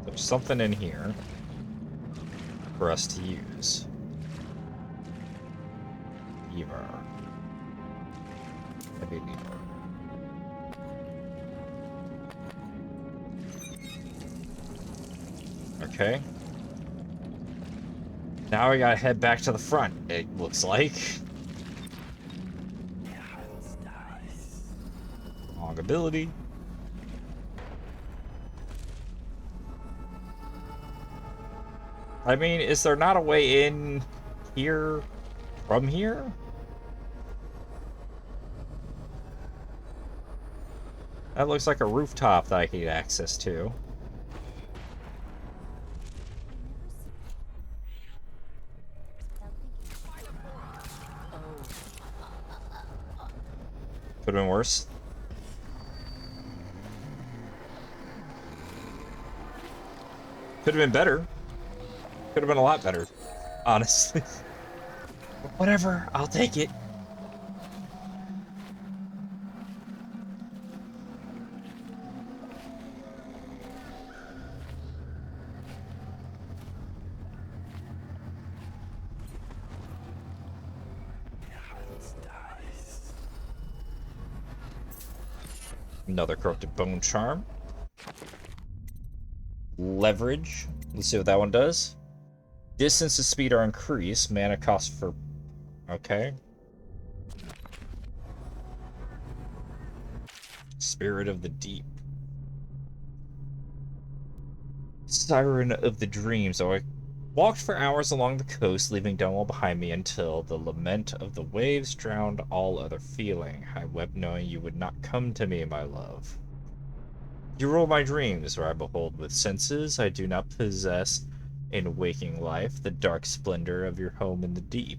There's something in here for us to use. Lever. Heavy lever. Okay. Now we gotta head back to the front, it looks like. Long ability. I mean, is there not a way in here from here? That looks like a rooftop that I can get access to. Could have been worse. Could have been better. Could have been a lot better, honestly. Whatever, I'll take it. Another corrupted bone charm. Leverage. Let's see what that one does. Distance and speed are increased. Mana cost for... Okay. Spirit of the Deep. Siren of the Dreams. So I walked for hours along the coast, leaving Dunwall behind me until the lament of the waves drowned all other feeling. I wept knowing you would not come to me, my love. You rule my dreams, where I behold with senses I do not possess in waking life the dark splendor of your home in the deep.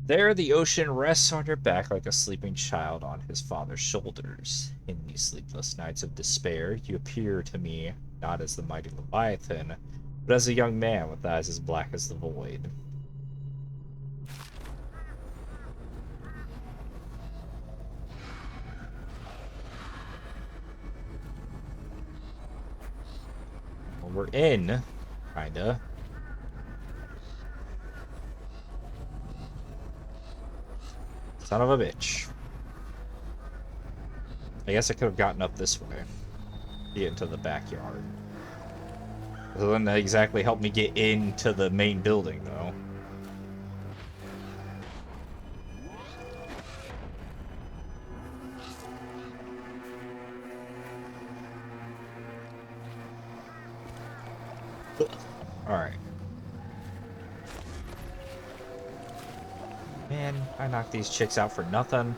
There the ocean rests on your back like a sleeping child on his father's shoulders. In these sleepless nights of despair, you appear to me not as the mighty Leviathan, but as a young man with eyes as black as the void. Well, we're in, kinda. Son of a bitch. I guess I could have gotten up this way. Get into the backyard. It doesn't exactly help me get into the main building, though. Alright. Man, I knocked these chicks out for nothing.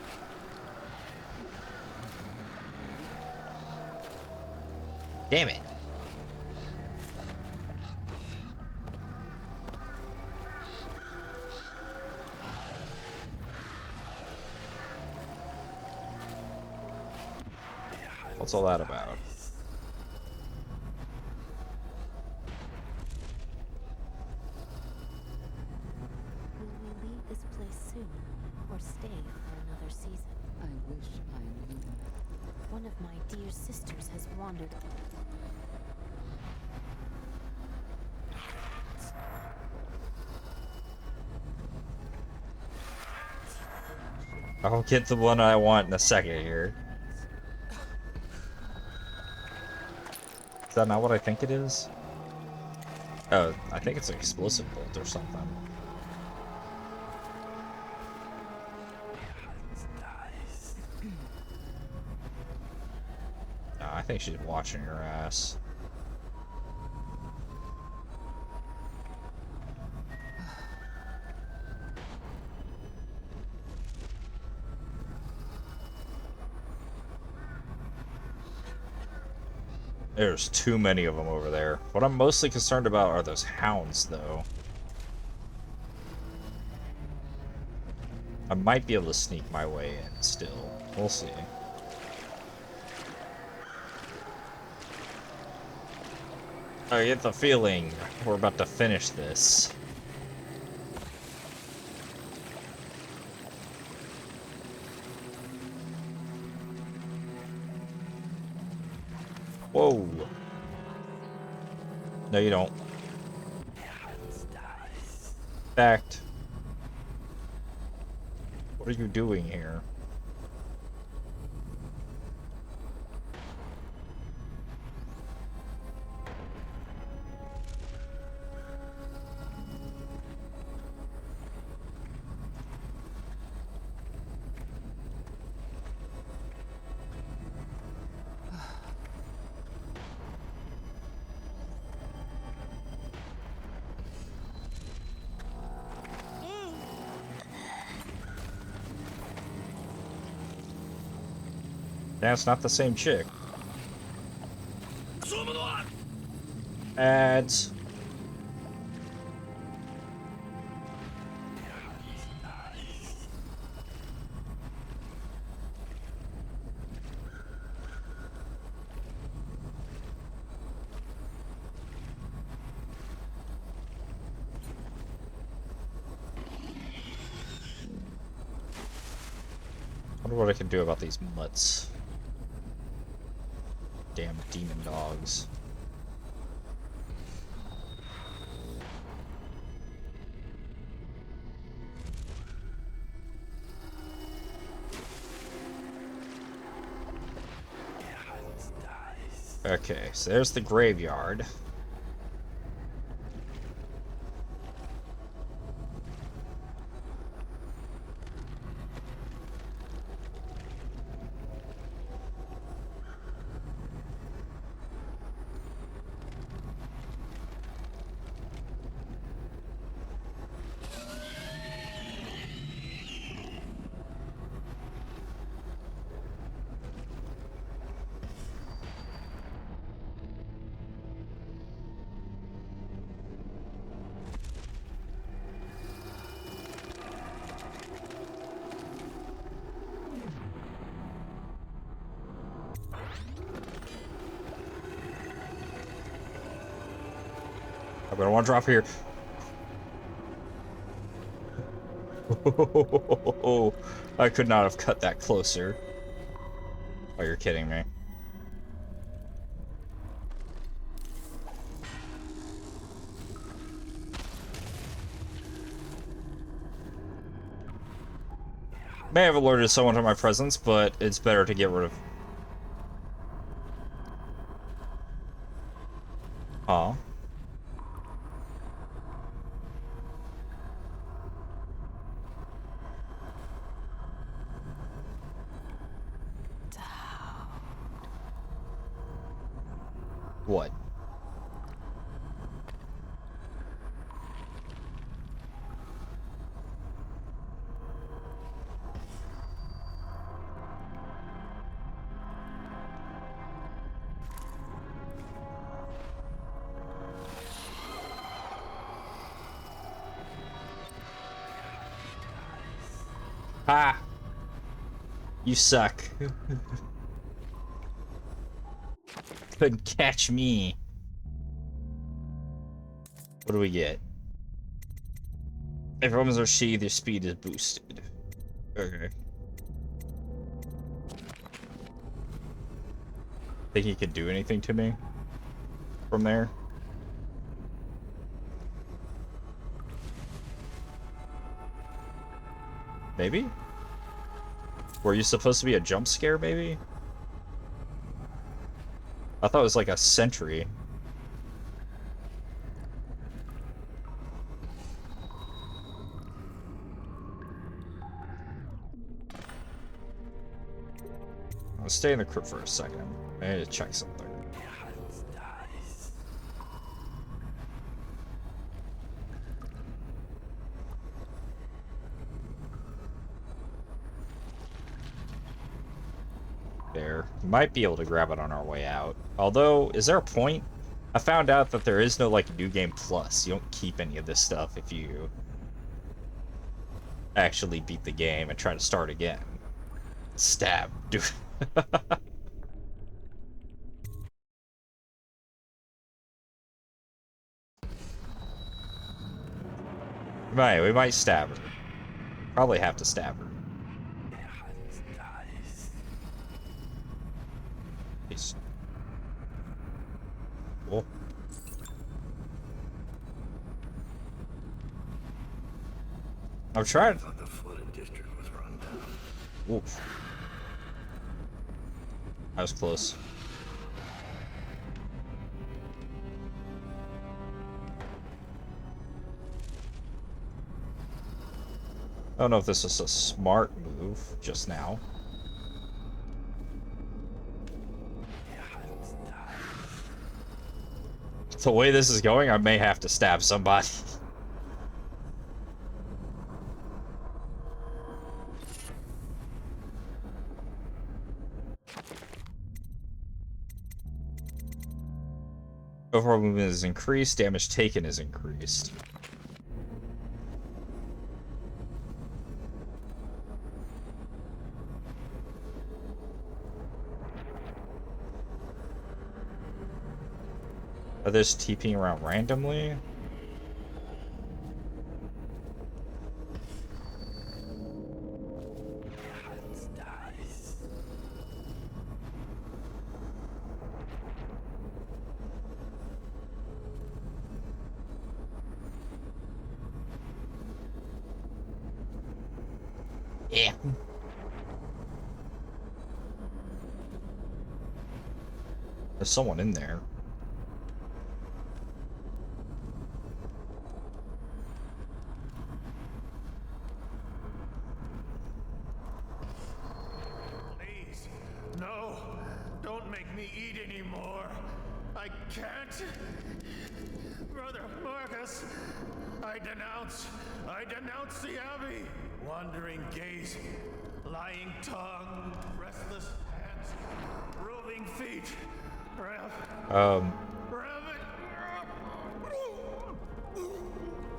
Damn it. What's all that about? Will we leave this place soon, or stay for another season? I wish I knew. One of my dear sisters has wandered. I'll get the one I want in a second here. Is that not what I think it is? Oh, I think it's an explosive bolt or something. No, I think she's watching her ass. There's too many of them over there. What I'm mostly concerned about are those hounds, though. I might be able to sneak my way in still. We'll see. I get the feeling we're about to finish this. Whoa. No, you don't. Fact. What are you doing here? That's not the same chick. Ads. Wonder what I can do about these mutts. Damn demon dogs. Okay, so there's the graveyard. I'm gonna want to drop here. I could not have cut that closer. Oh, you're kidding me. May have alerted someone to my presence, but it's better to get rid of. Huh? What? Ah! You suck. Couldn't catch me. What do we get? If weapons are sheathed, their speed is boosted. Okay. Think he could do anything to me from there? Maybe? Were you supposed to be a jump scare, maybe? I thought it was like a sentry. I'll stay in the crypt for a second. I need to check something. There. Might be able to grab it on our way out. Although, is there a point? I found out that there is no, like, New Game Plus. You don't keep any of this stuff if you actually beat the game and try to start again. Stab. Dude. We might stab her. Probably have to stab her. Peace. Cool. I'm trying. The flooded district was run down. Oof. That was close. I don't know if this is a smart move just now. The way this is going, I may have to stab somebody. Overall movement is increased, damage taken is increased. Are they just TPing around randomly? Yeah. There's someone in there. Please, no, don't make me eat anymore. I can't. Brother Marcus, I denounce the Abbey. Wandering gaze, lying tongue, restless hands, roving feet.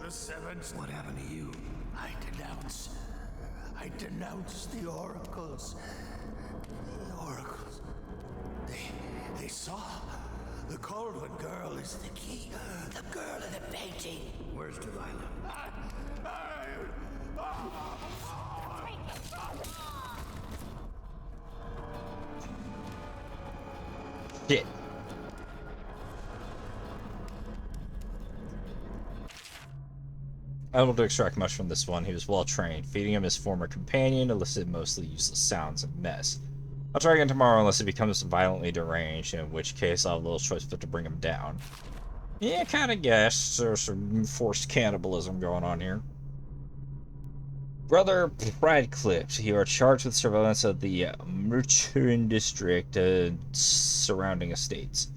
The seventh. What happened to you? I denounce the oracles. The oracles. They saw. The Caldwell girl is the key. The girl in the painting. Where's Delilah? Shit. Unable to extract much from this one, he was well trained. Feeding him his former companion elicited mostly useless sounds and mess. I'll try again tomorrow unless he becomes violently deranged, in which case I'll have little choice but to bring him down. Yeah, kinda guess there's some forced cannibalism going on here. Brother Radcliffe, you are charged with surveillance of the Merchant District and surrounding estates.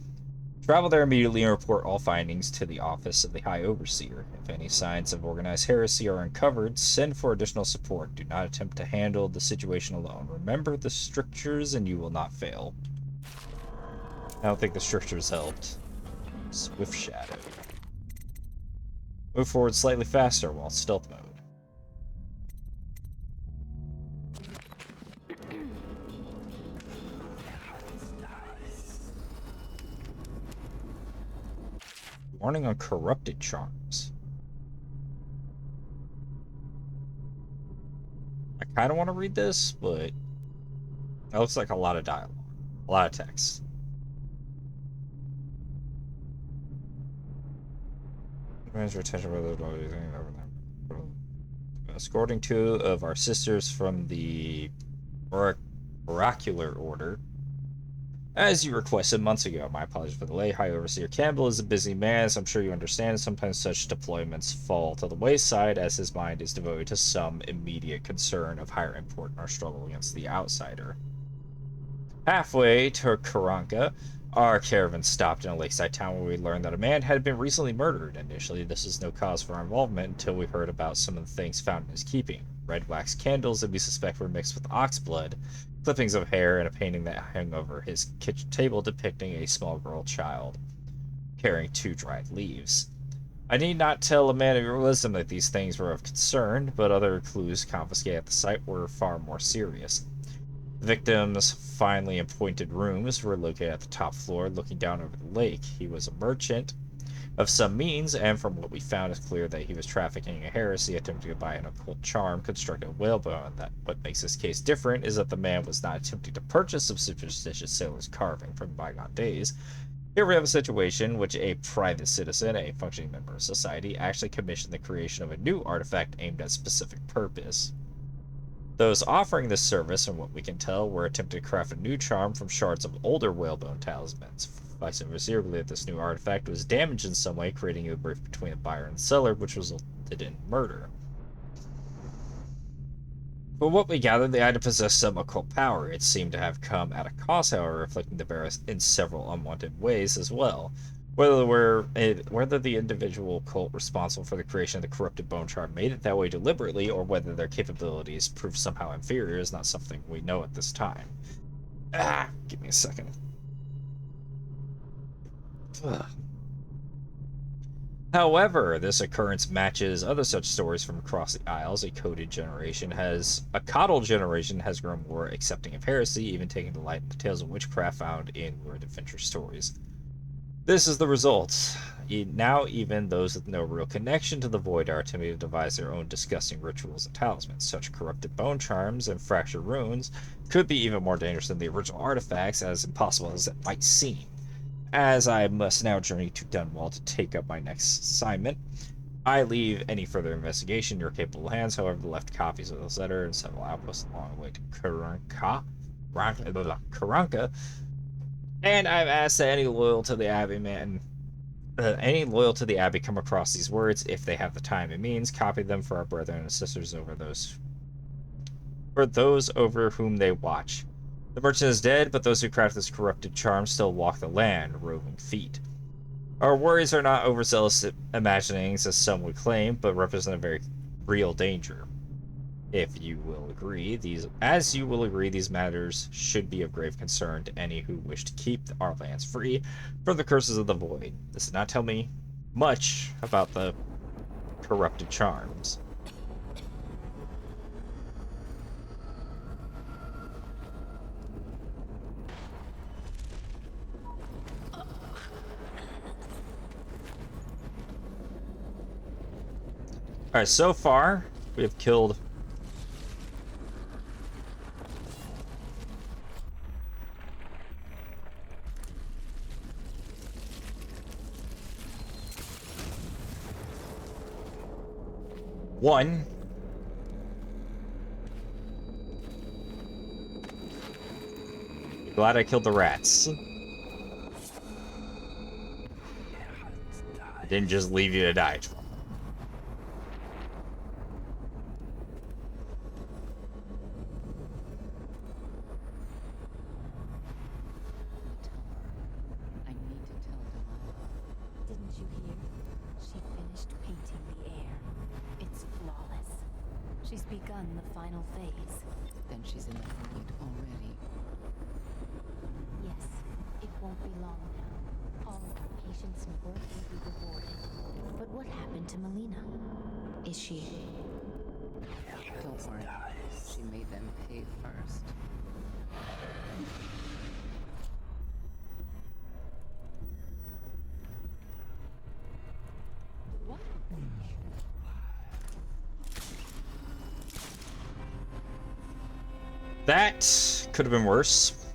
Travel there immediately and report all findings to the office of the High Overseer. If any signs of organized heresy are uncovered, send for additional support. Do not attempt to handle the situation alone. Remember the strictures and you will not fail. I don't think the strictures helped. Swift Shadow. Move forward slightly faster while stealth mode. Warning on corrupted charms. I kind of want to read this, but it looks like a lot of dialogue, a lot of text. Manage your attention with escorting 2 of our sisters from the oracular order. As you requested months ago, my apologies for the delay. High Overseer Campbell is a busy man, as I'm sure you understand. Sometimes such deployments fall to the wayside, as his mind is devoted to some immediate concern of higher import in our struggle against the outsider. Halfway to Karanka, our caravan stopped in a lakeside town where we learned that a man had been recently murdered. Initially, this was no cause for our involvement until we heard about some of the things found in his keeping. Red wax candles that we suspect were mixed with ox blood, clippings of hair, and a painting that hung over his kitchen table depicting a small girl child carrying 2 dried leaves. I need not tell a man of your wisdom that these things were of concern, but other clues confiscated at the site were far more serious. The victim's finely appointed rooms were located at the top floor, looking down over the lake. He was a merchant of some means, and from what we found, it's clear that he was trafficking a heresy, attempting to buy an occult charm constructed of whalebone. That what makes this case different is that the man was not attempting to purchase some superstitious sailor's carving from bygone days. Here we have a situation in which a private citizen, a functioning member of society, actually commissioned the creation of a new artifact aimed at a specific purpose. Those offering this service, from what we can tell, were attempting to craft a new charm from shards of older whalebone talismans. Vice Overseer believed this new artifact was damaged in some way, creating a rift between the buyer and seller, which resulted in murder. From what we gathered, the item possessed some occult power. It seemed to have come at a cost, however, afflicting the bearer in several unwanted ways as well. Whether the individual cult responsible for the creation of the corrupted bone charm made it that way deliberately, or whether their capabilities proved somehow inferior, is not something we know at this time. Give me a second. Ugh. However, this occurrence matches other such stories from across the Isles. A coddled generation has grown more accepting of heresy, even taking delight in the tales of witchcraft found in lurid adventure stories. This is the result. Now even those with no real connection to the Void are attempting to devise their own disgusting rituals and talismans. Such corrupted bone charms and fractured runes could be even more dangerous than the original artifacts, as impossible as it might seem. As I must now journey to Dunwall to take up my next assignment, I leave any further investigation in your capable hands. However, the left copies of this letter and several outposts along the way to Karanka, and I've asked that any loyal to the Abbey come across these words if they have the time and means. Copy them for our brethren and sisters for those over whom they watch. The merchant is dead, but those who craft this corrupted charm still walk the land, roving feet. Our worries are not overzealous imaginings, as some would claim, but represent a very real danger. If you will agree, these matters should be of grave concern to any who wish to keep our lands free from the curses of the void. This does not tell me much about the corrupted charms. Alright, so far, we have killed one. Glad I killed the rats. Didn't just leave you to die. Didn't you hear? She finished painting the air. It's flawless. She's begun the final phase. Then she's in the void already. Yes, it won't be long now. All of her patience and work will be rewarded. But what happened to Melina? Is she... Don't worry. She made them pay first. That could have been worse.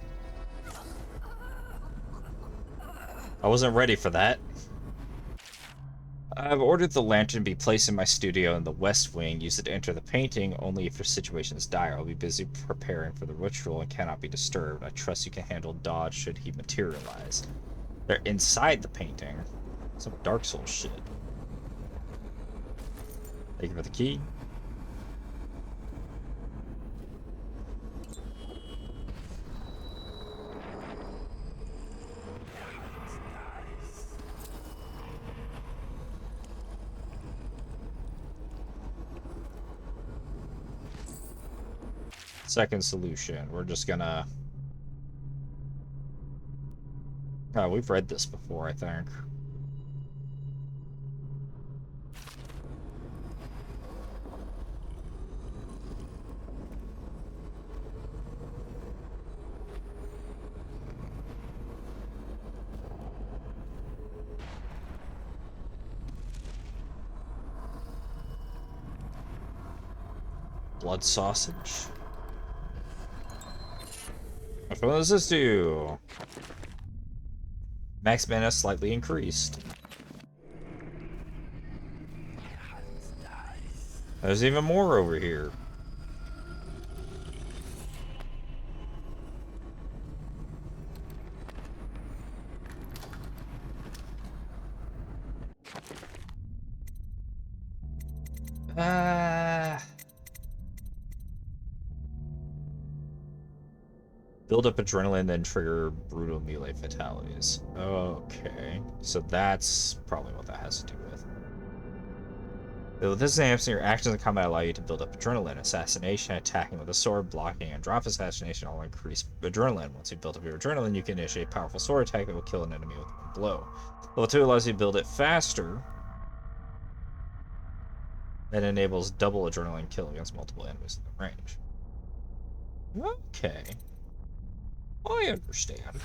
I wasn't ready for that. I've ordered the lantern be placed in my studio in the west wing. Use it to enter the painting only if your situation is dire. I'll be busy preparing for the ritual and cannot be disturbed. I trust you can handle Dodge should he materialize. They're inside the painting. Some Dark Souls shit. Thank you for the key. Second solution. We're just gonna... Oh, we've read this before, I think. Blood sausage. What does this do? Max mana slightly increased. There's even more over here. Build up adrenaline, then trigger brutal melee fatalities. Okay, so that's probably what that has to do with. With this enhancement, your actions in combat allow you to build up adrenaline. Assassination, attacking with a sword, blocking, and drop assassination all increase adrenaline. Once you build up your adrenaline, you can initiate a powerful sword attack that will kill an enemy with one blow. Level 2 allows you to build it faster and enables double adrenaline kill against multiple enemies in the range. Okay. I understand.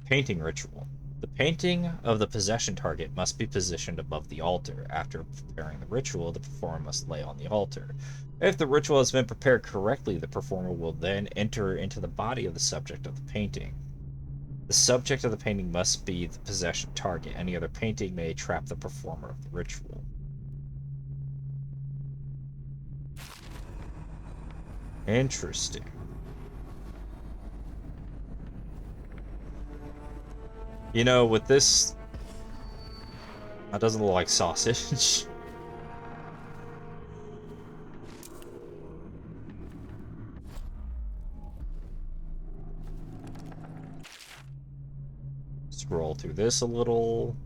Painting ritual. The painting of the possession target must be positioned above the altar. After preparing the ritual, the performer must lay on the altar. If the ritual has been prepared correctly, the performer will then enter into the body of the subject of the painting. The subject of the painting must be the possession target. Any other painting may trap the performer of the ritual. Interesting. You know, with this... That doesn't look like sausage. Scroll through this a little.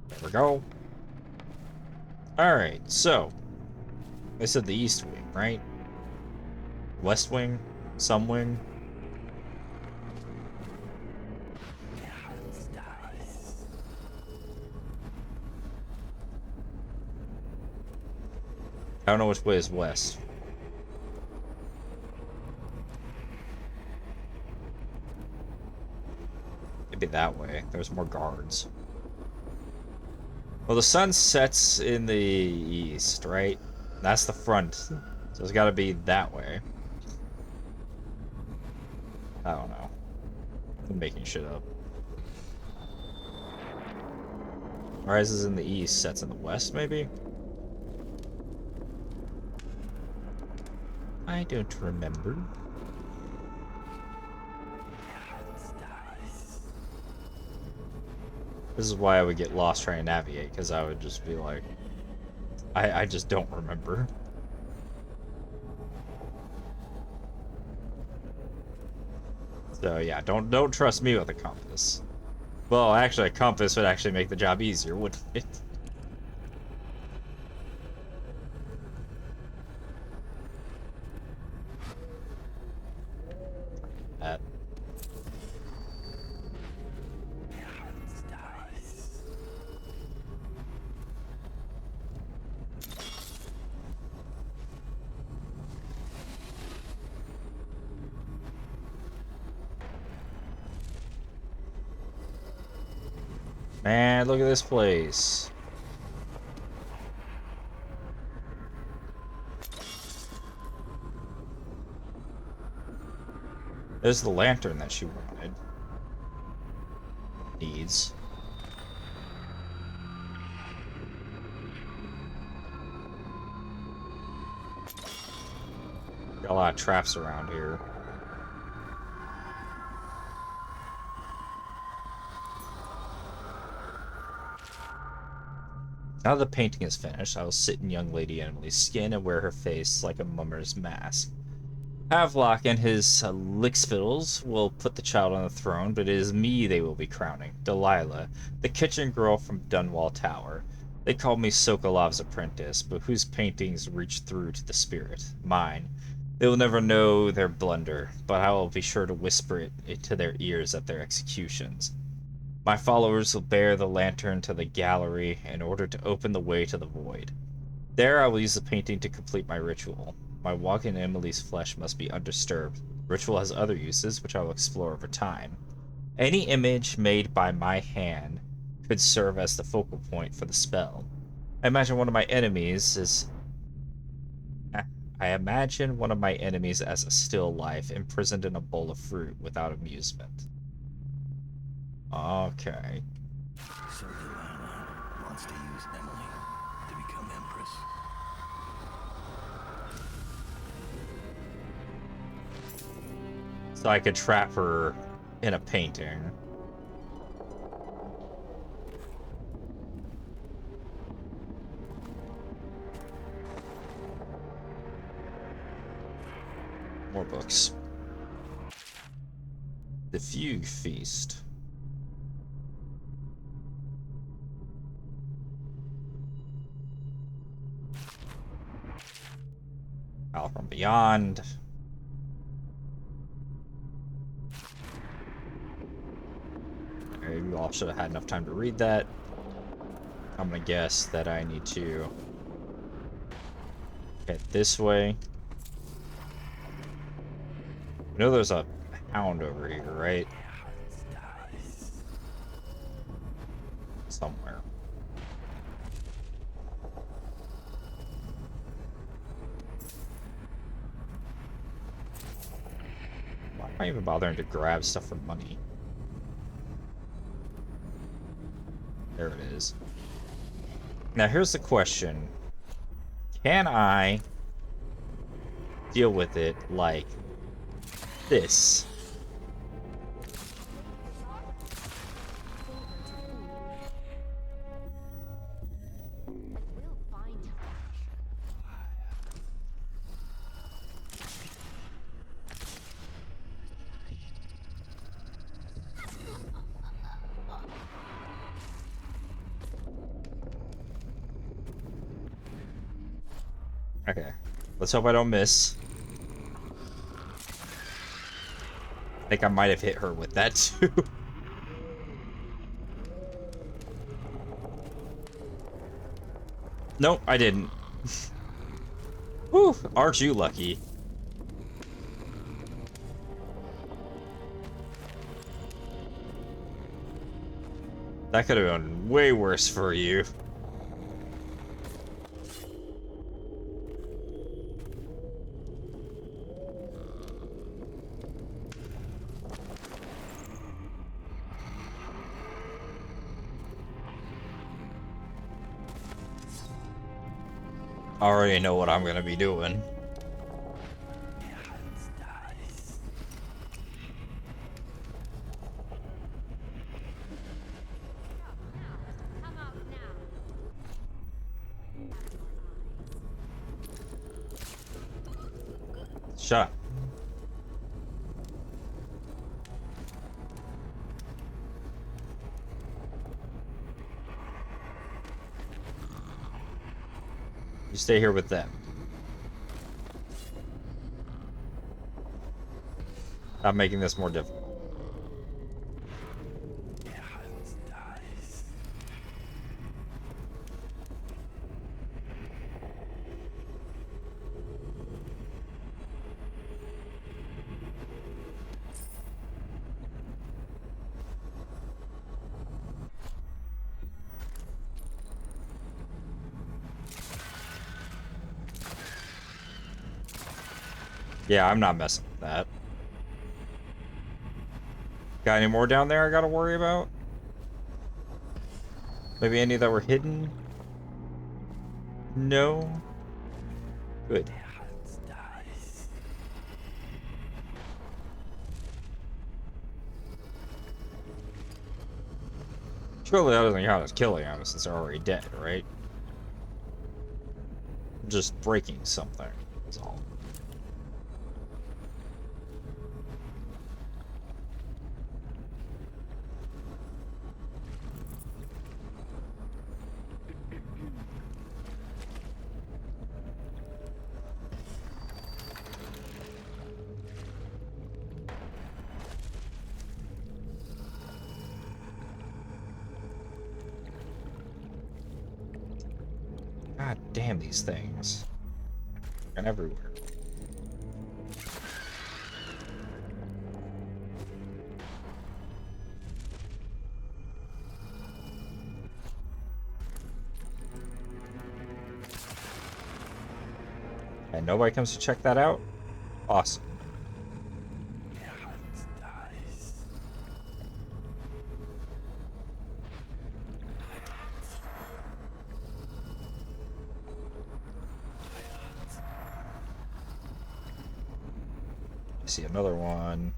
There we go. Alright, so. I said the east wing, right? West wing? Some wing? I don't know which way is west. Maybe that way. There's more guards. Well, the sun sets in the east, right? That's the front. So it's got to be that way. I don't know. I'm making shit up. Rises in the east, sets in the west, maybe? I don't remember. This is why I would get lost trying to navigate, because I would just be like... I just don't remember. So yeah, don't trust me with a compass. Well, actually, a compass would actually make the job easier, wouldn't it? Man, look at this place. There's the lantern that she wanted. Needs. Got a lot of traps around here. Now the painting is finished, I will sit in young Lady Emily's skin and wear her face like a mummer's mask. Havelock and his lickspittles will put the child on the throne, but it is me they will be crowning, Delilah, the kitchen girl from Dunwall Tower. They call me Sokolov's apprentice, but whose paintings reach through to the spirit? Mine. They will never know their blunder, but I will be sure to whisper it into their ears at their executions. My followers will bear the lantern to the gallery in order to open the way to the void. There I will use the painting to complete my ritual. My walk in Emily's flesh must be undisturbed. Ritual has other uses, which I will explore over time. Any image made by my hand could serve as the focal point for the spell. I imagine one of my enemies as a still life, imprisoned in a bowl of fruit without amusement. Okay. So Delilah wants to use Emily to become Empress. So I could trap her in a painting. More books. The Fugue Feast. Out from Beyond. You all should have had enough time to read that. I'm gonna guess that I need to get this way. I know there's a hound over here, right? Somewhere. Why am I even bothering to grab stuff for money? There it is. Now here's the question. Can I deal with it like this? Okay. Let's hope I don't miss. I think I might have hit her with that too. Nope, I didn't. Whew, aren't you lucky? That could have been way worse for you. I already know what I'm gonna be doing. Shut up. You stay here with them. I'm making this more difficult. Yeah, I'm not messing with that. Got any more down there I gotta worry about? Maybe any that were hidden? No? Good. Surely that doesn't count as killing them since they're already dead, right? Just breaking something is all. God damn these things. And everywhere. And nobody comes to check that out? Awesome. I see another one.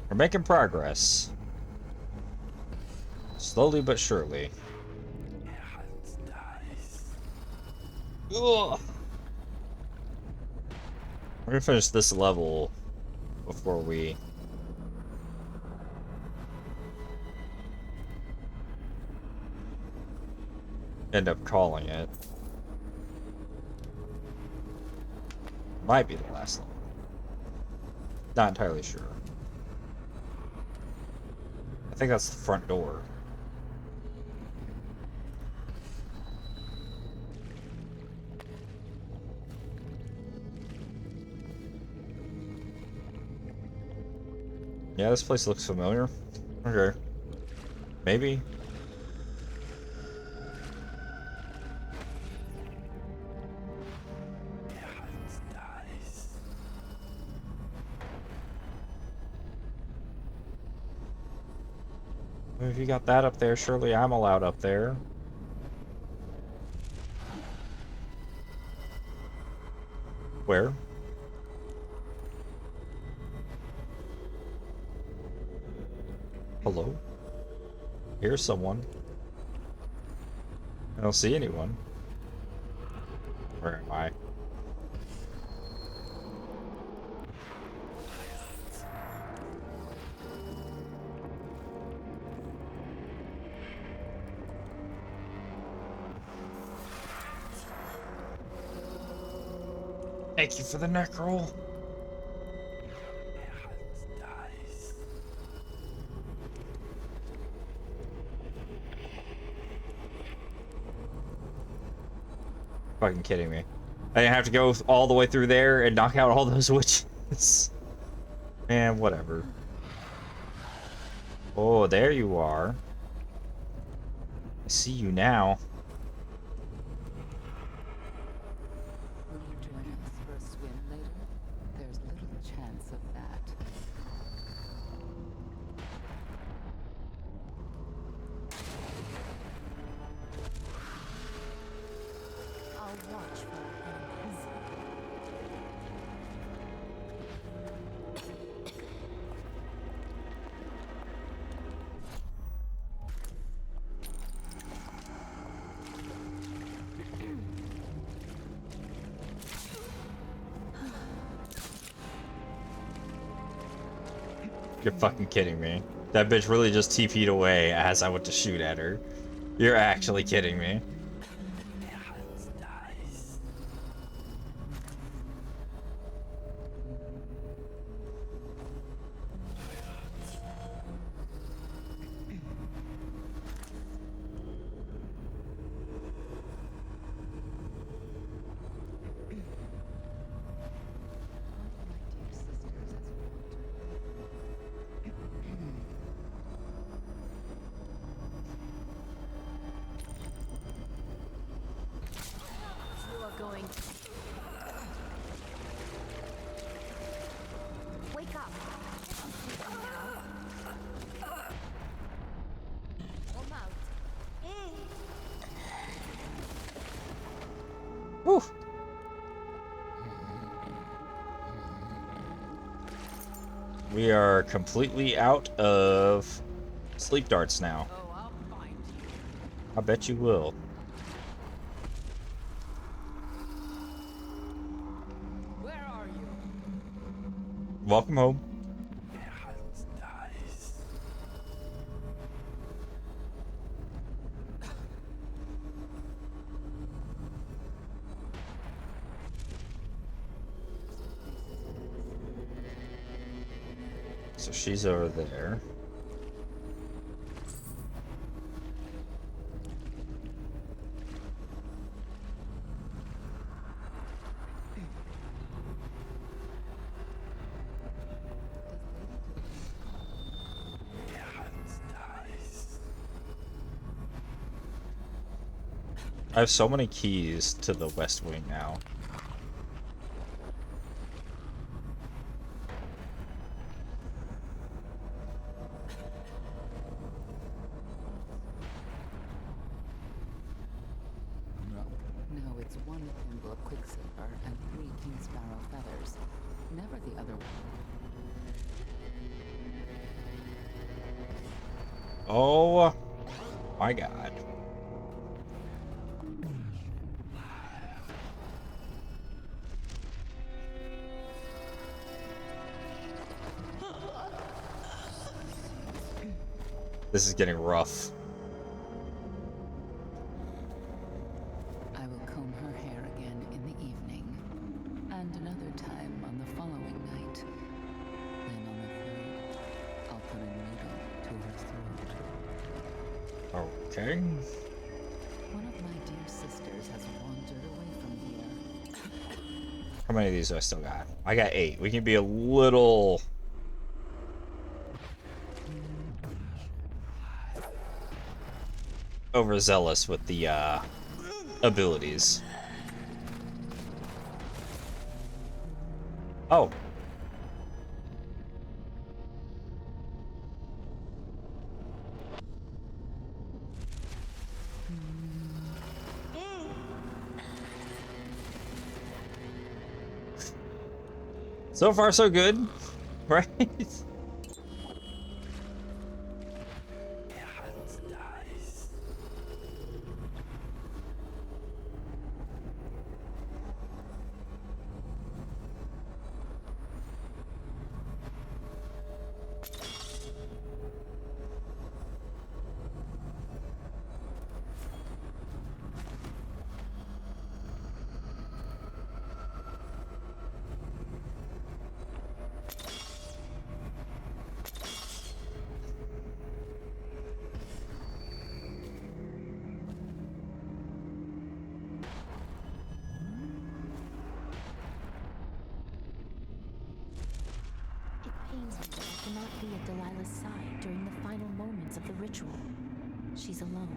We're making progress. Slowly but surely. Ugh. We're gonna finish this level before we end up calling it. Might be the last level. Not entirely sure. think that's the front door. Yeah, this place looks familiar. Okay. Maybe. If you got that up there, surely I'm allowed up there. Where? Hello? Here's someone. I don't see anyone. Where am I? Thank you for the neck roll. Fucking kidding me. I didn't have to go all the way through there and knock out all those witches. Man, whatever. Oh, there you are. I see you now. Will you join us for a swim later? There's little chance of that. I'll watch for enemies. You're fucking kidding me. That bitch really just TP'd away as I went to shoot at her. You're actually kidding me. You are going. Wake up. I'm sleeping now. Come out. Whew. We are completely out of sleep darts now. Oh, I'll find you. I bet you will. Where are you? Welcome home. So she's over there. I have so many keys to the West Wing now. No, it's one thimble of quicksilver and 3 king sparrow feathers. Never the other one. Oh my god. This is getting rough. I will comb her hair again in the evening, and another time on the following night. Then on the third, I'll put a needle to her throat. Okay. One of my dear sisters has wandered away from here. How many of these do I still got? I got 8. We can be a little overzealous with the abilities. Oh. So far, so good, right? It pains me that I cannot be at Delilah's side during the final moments of the ritual. She's alone.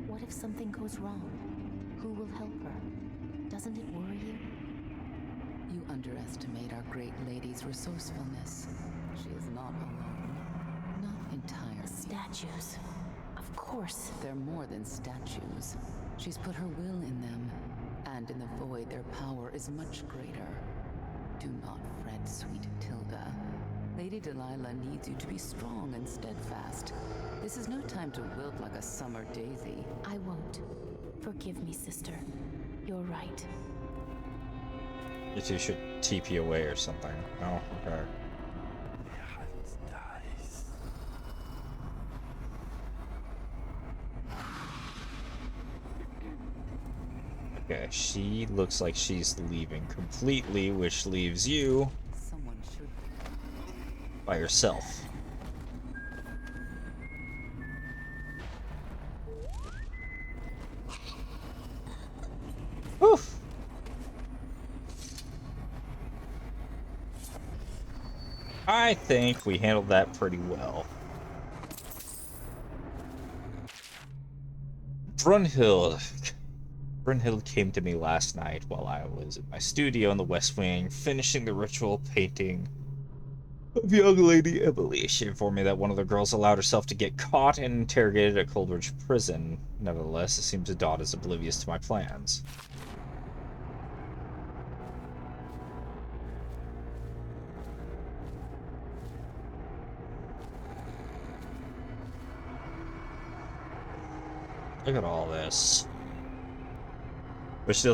What if something goes wrong? Who will help her? Doesn't it worry you? You underestimate our great lady's resourcefulness. She is not alone. Not entirely. The statues. Of course. They're more than statues. She's put her will in them, and in the void their power is much greater. Do not fret, sweet Tilda. Lady Delilah needs you to be strong and steadfast. This is no time to wilt like a summer daisy. I won't. Forgive me, sister. You're right. You two should TP away or something. Oh, okay. Okay, she looks like she's leaving completely, which leaves you Someone should by yourself. Whew. I think we handled that pretty well. Brunhild came to me last night while I was in my studio in the West Wing, finishing the ritual painting of young Lady Emily. She informed me that one of the girls allowed herself to get caught and interrogated at Coldridge Prison. Nevertheless, it seems Dot is oblivious to my plans. Look at all this. But still,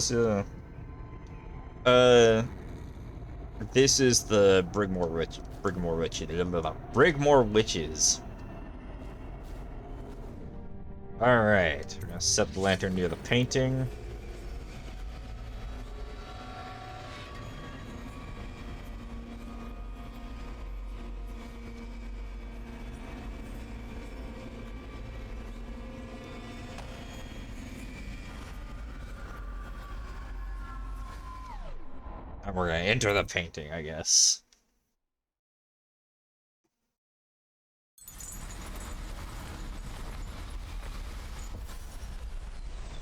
this is the Brigmore Witches. Alright, we're gonna set the lantern near the painting. And we're gonna enter the painting, I guess.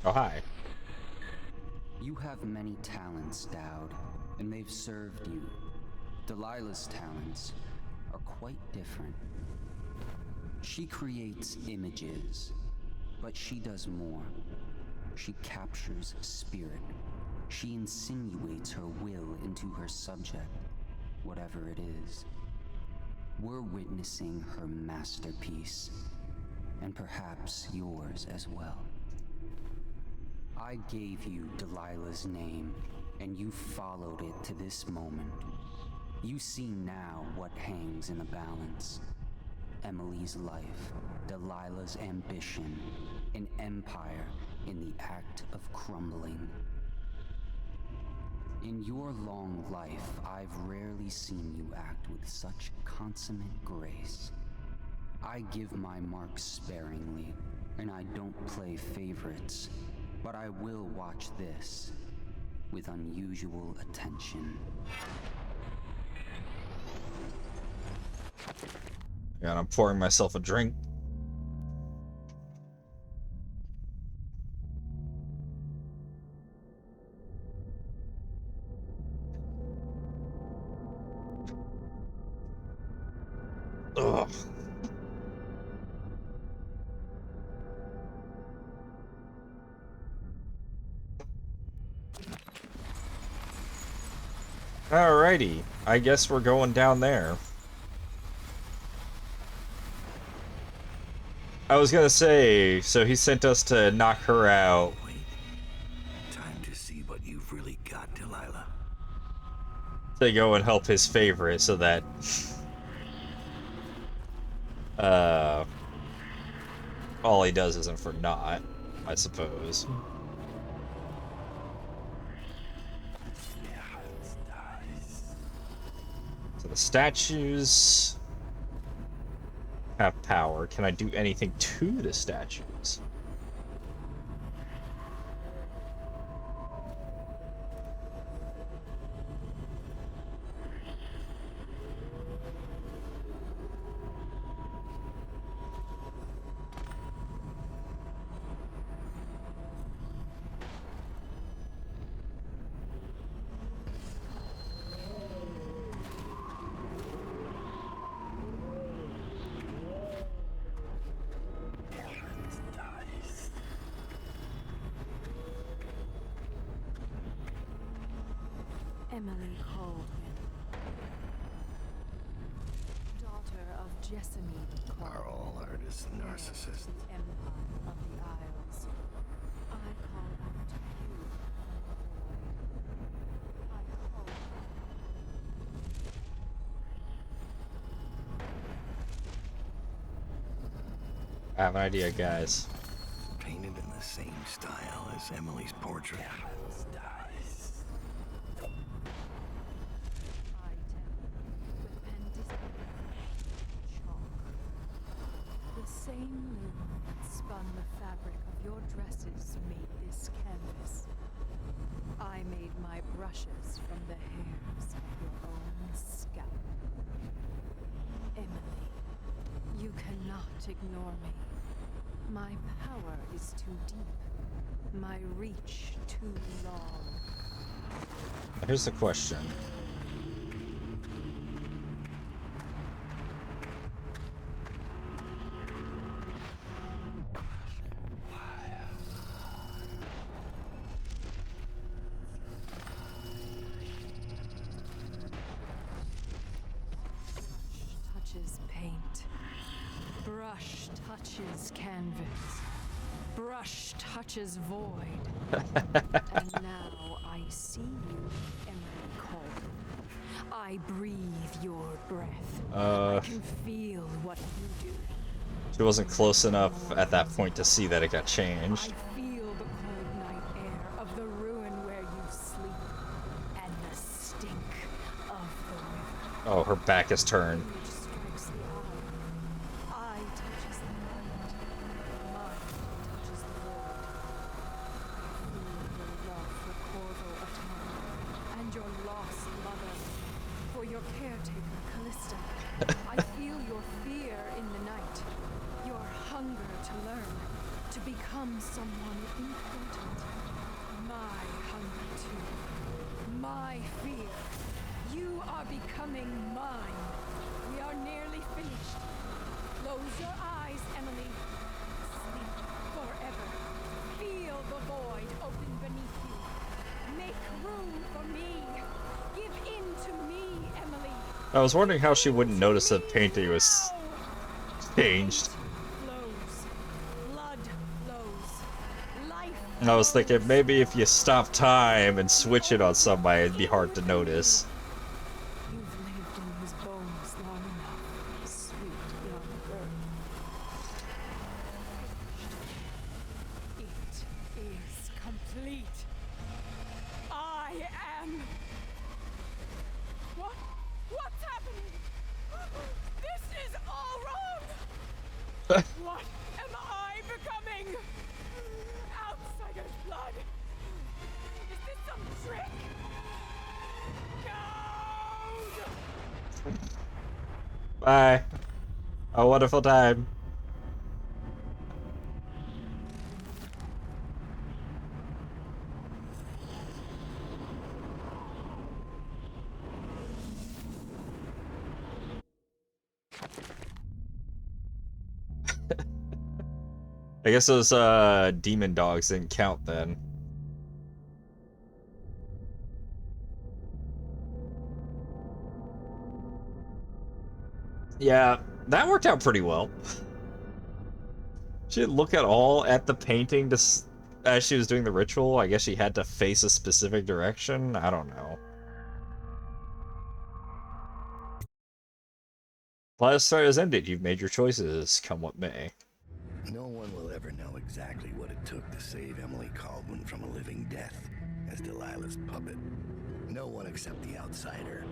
Oh, hi. You have many talents, Dowd, and they've served you. Delilah's talents are quite different. She creates images, but she does more. She captures spirit. She insinuates her will into her subject, whatever it is. We're witnessing her masterpiece, and perhaps yours as well. I gave you Delilah's name, and you followed it to this moment. You see now what hangs in the balance. Emily's life, Delilah's ambition, an empire in the act of crumbling. In your long life, I've rarely seen you act with such consummate grace. I give my marks sparingly, and I don't play favorites, but I will watch this with unusual attention. Yeah, and I'm pouring myself a drink. Ugh. Alrighty, I guess we're going down there. I was gonna say, so he sent us to knock her out. Wait. Time to see what you've really got, Delilah. To go and help his favorite so that all he does isn't for naught, I suppose. So the statues have power. Can I do anything to the statues? Emily Caldwell, daughter of Jessamine Caldwell. Are all artists narcissists? The Empire of the Isles. I call out to you, I call. I have an idea, guys. Painted in the same style as Emily's portrait. The same loom that spun the fabric of your dresses made this canvas. I made my brushes from the hairs of your own scalp. Emily, you cannot ignore me. My power is too deep. My reach too long. Here's the question. Touches paint. Brush touches canvas. Brush touches void. And now I see you, Emily Caldwell. I breathe your breath. I can feel what you do. She wasn't close enough at that point to see that it got changed. I feel the cold night air of the ruin where you sleep, and the stink of the river. Oh, her back is turned. Which strikes the eye. Eye touches the mind. Mind touches the world. Feel your love for Corvo Attano, and your lost mother, for your caretaker, Callista. I feel your fear in the night, your hunger to learn, to become someone important. My hunger too, my fear. You are becoming mine. We are nearly finished. Close your eyes, Emily. Sleep forever. Feel the void open beneath you. Make room for me. Give in to me, Emily. I was wondering how she wouldn't notice the painting was changed. Blood flows. Life. And I was thinking maybe if you stop time and switch it on somebody, it'd be hard to notice. You've lived in his bones long enough, sweet young girl. It is complete. I am. What? What's happening? This is all wrong. What am I becoming? trick! Bye. A wonderful time. I guess those demon dogs didn't count then. Yeah, that worked out pretty well. She didn't look at all at the painting as she was doing the ritual. I guess she had to face a specific direction. I don't know. Last fight has ended. You've made your choices, come what may. No one will ever know exactly what it took to save Emily Caldwin from a living death as Delilah's puppet. No one except the outsider,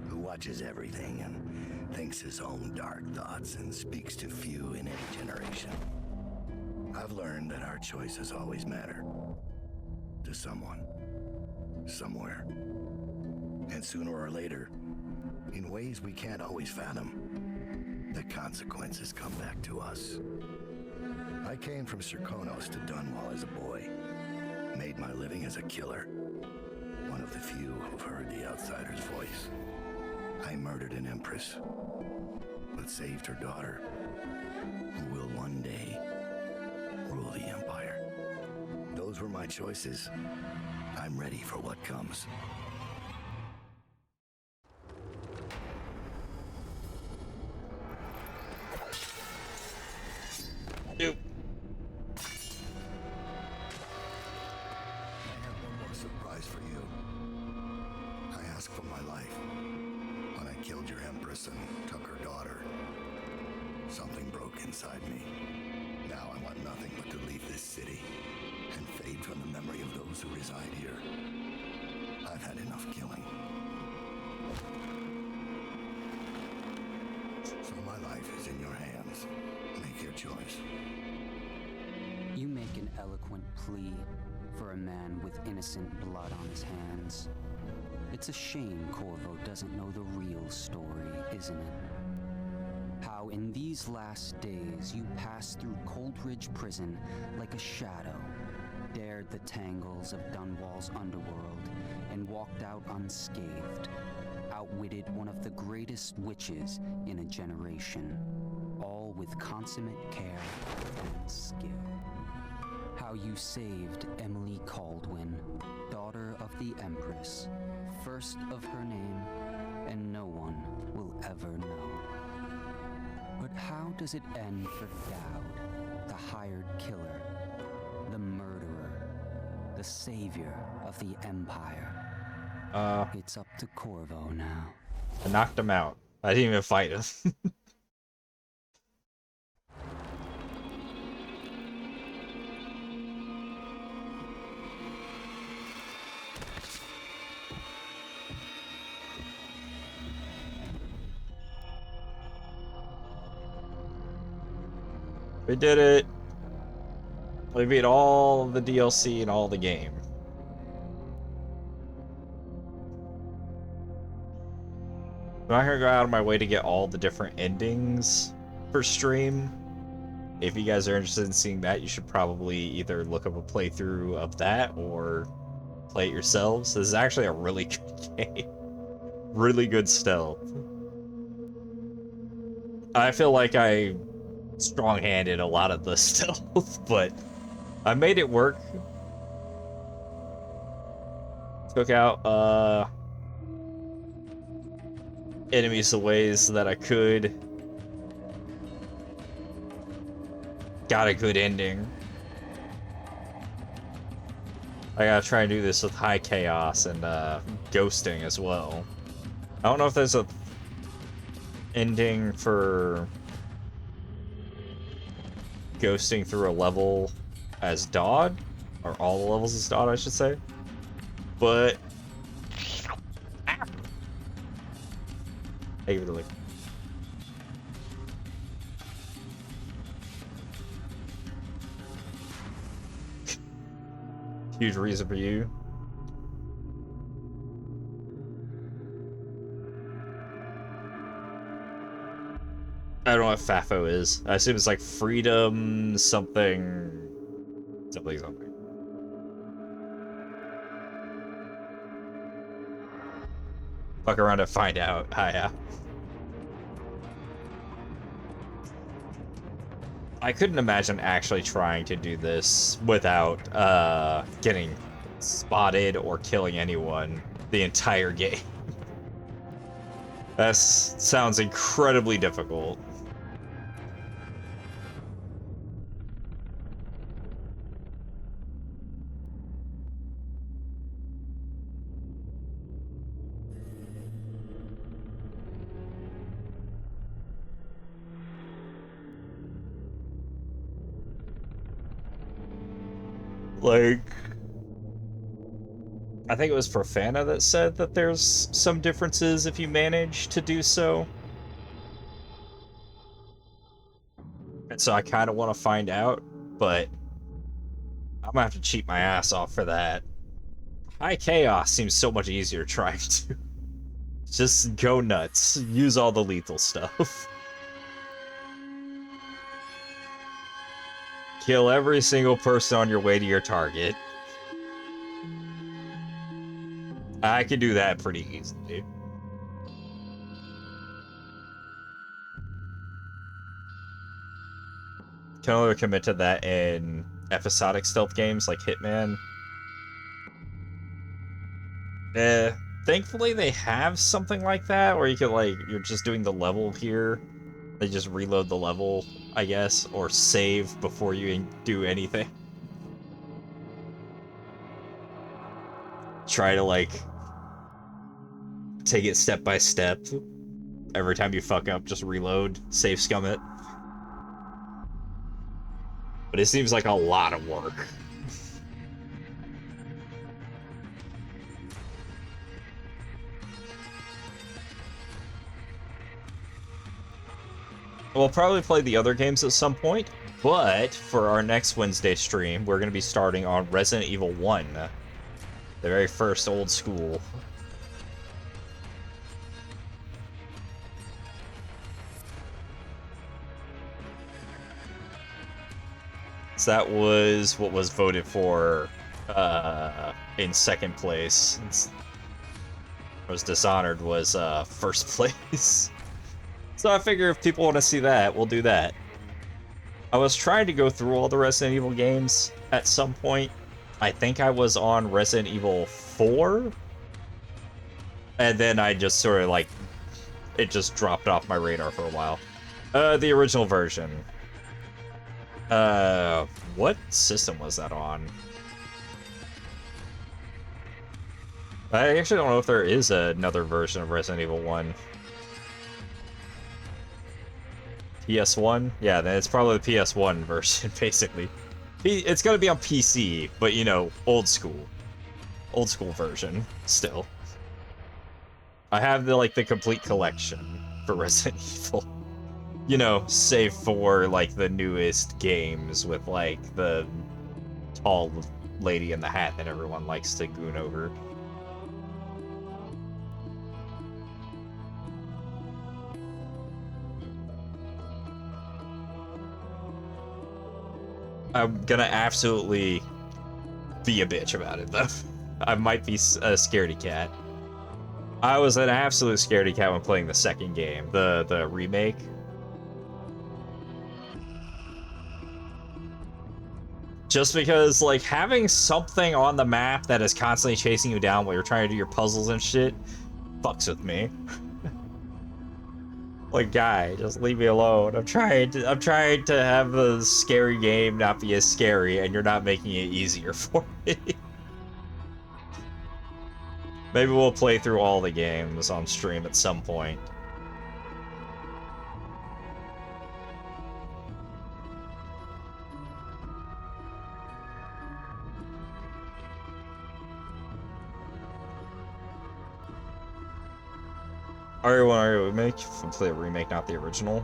who watches everything and thinks his own dark thoughts and speaks to few in any generation. I've learned that our choices always matter. To someone. Somewhere. And sooner or later, in ways we can't always fathom, the consequences come back to us. I came from Serkonos to Dunwall as a boy. Made my living as a killer. One of the few who've heard the outsider's voice. I murdered an empress, but saved her daughter, who will one day rule the empire. Those were my choices. I'm ready for what comes. Nope. I have one more surprise for you. I asked for my life. When I killed your empress and took her daughter, something broke inside me. Now I want nothing but to leave this city and fade from the memory of those who reside here. I've had enough killing. So my life is in your hands. Make your choice. You make an eloquent plea for a man with innocent blood on his hands. It's a shame Corvo doesn't know the real story, isn't it? How in these last days you passed through Coldridge Prison like a shadow, dared the tangles of Dunwall's underworld, and walked out unscathed, outwitted one of the greatest witches in a generation, all with consummate care and skill. How you saved Emily Caldwin, daughter of the Empress, first of her name, and no one will ever know. But how does it end for Dowd, the hired killer, the murderer, the savior of the Empire? It's up to Corvo now. I knocked him out. I didn't even fight him. We did it. We beat all the DLC and all the game. I'm not gonna go out of my way to get all the different endings for stream. If you guys are interested in seeing that, you should probably either look up a playthrough of that or play it yourselves. This is actually a really good game. Really good stealth. I feel like I strong-handed a lot of the stealth, but I made it work. Took out enemies the ways that I could. Got a good ending. I gotta try and do this with high chaos and ghosting as well. I don't know if there's a ending for ghosting through a level as Dodd, or all the levels as Dodd, I should say. But I give it a look. Huge reason for you. I don't know what FAFO is. I assume it's like freedom something. Something. Fuck around and find out. Yeah. I couldn't imagine actually trying to do this without getting spotted or killing anyone the entire game. That sounds incredibly difficult. Like, I think it was Profana that said that there's some differences if you manage to do so. And so I kind of want to find out, but I'm gonna have to cheat my ass off for that. High Chaos seems so much easier trying to. Just go nuts. Use all the lethal stuff. Kill every single person on your way to your target. I can do that pretty easily. Can only commit to that in episodic stealth games like Hitman. Thankfully they have something like that, where you can, like, you're just doing the level here. They just reload the level, I guess, or save before you do anything. Try to, like, take it step by step. Every time you fuck up, just reload, save scum it. But it seems like a lot of work. We'll probably play the other games at some point, but for our next Wednesday stream, we're going to be starting on Resident Evil 1. The very first old school. So that was what was voted for in second place. Was Dishonored was first place. So I figure if people want to see that, we'll do that. I was trying to go through all the Resident Evil games at some point. I think I was on Resident Evil 4. And then I just sort of, like, it just dropped off my radar for a while. The original version. What system was that on? I actually don't know if there is another version of Resident Evil 1. PS1? Yeah, then it's probably the PS1 version, basically. It's gonna be on PC, but, you know, old school. Old school version, still. I have the complete collection for Resident Evil. You know, save for, like, the newest games with, like, the tall lady in the hat that everyone likes to goon over. I'm gonna absolutely be a bitch about it, though. I might be a scaredy cat. I was an absolute scaredy cat when playing the second game, the remake. Just because, like, having something on the map that is constantly chasing you down while you're trying to do your puzzles and shit fucks with me. Like, guy, just leave me alone. I'm trying to have the scary game not be as scary, and you're not making it easier for me. Maybe we'll play through all the games on stream at some point. RE1 remake? Play a remake, not the original.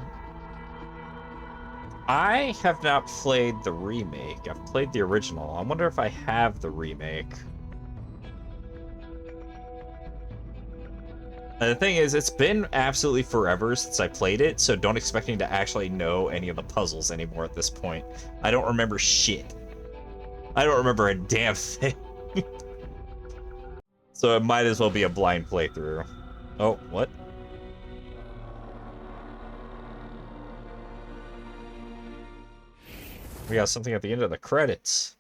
I have not played the remake. I've played the original. I wonder if I have the remake. The thing is, it's been absolutely forever since I played it, so don't expect me to actually know any of the puzzles anymore at this point. I don't remember shit. I don't remember a damn thing. So it might as well be a blind playthrough. Oh, what? We got something at the end of the credits.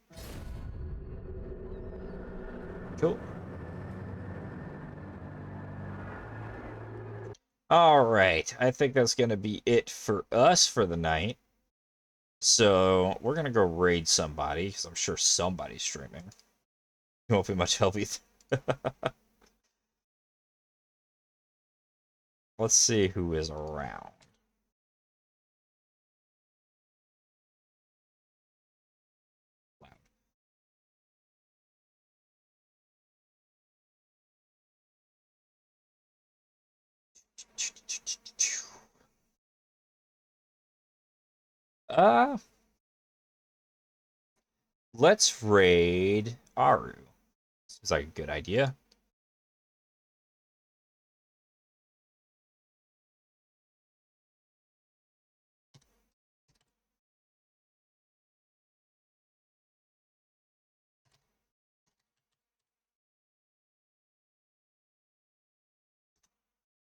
Cool. Alright, I think that's going to be it for us for the night. So, we're going to go raid somebody, because I'm sure somebody's streaming. It won't be much help either. Let's see who is around. Let's raid Aru. Seems like a good idea.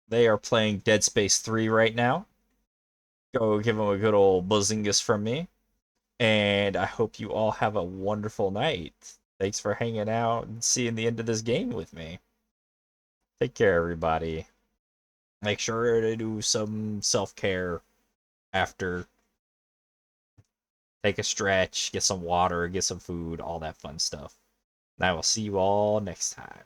They are playing Dead Space 3 right now. Go give them a good old buzzingus from me. And I hope you all have a wonderful night. Thanks for hanging out and seeing the end of this game with me. Take care, everybody. Make sure to do some self-care after. Take a stretch, get some water, get some food, all that fun stuff. And I will see you all next time.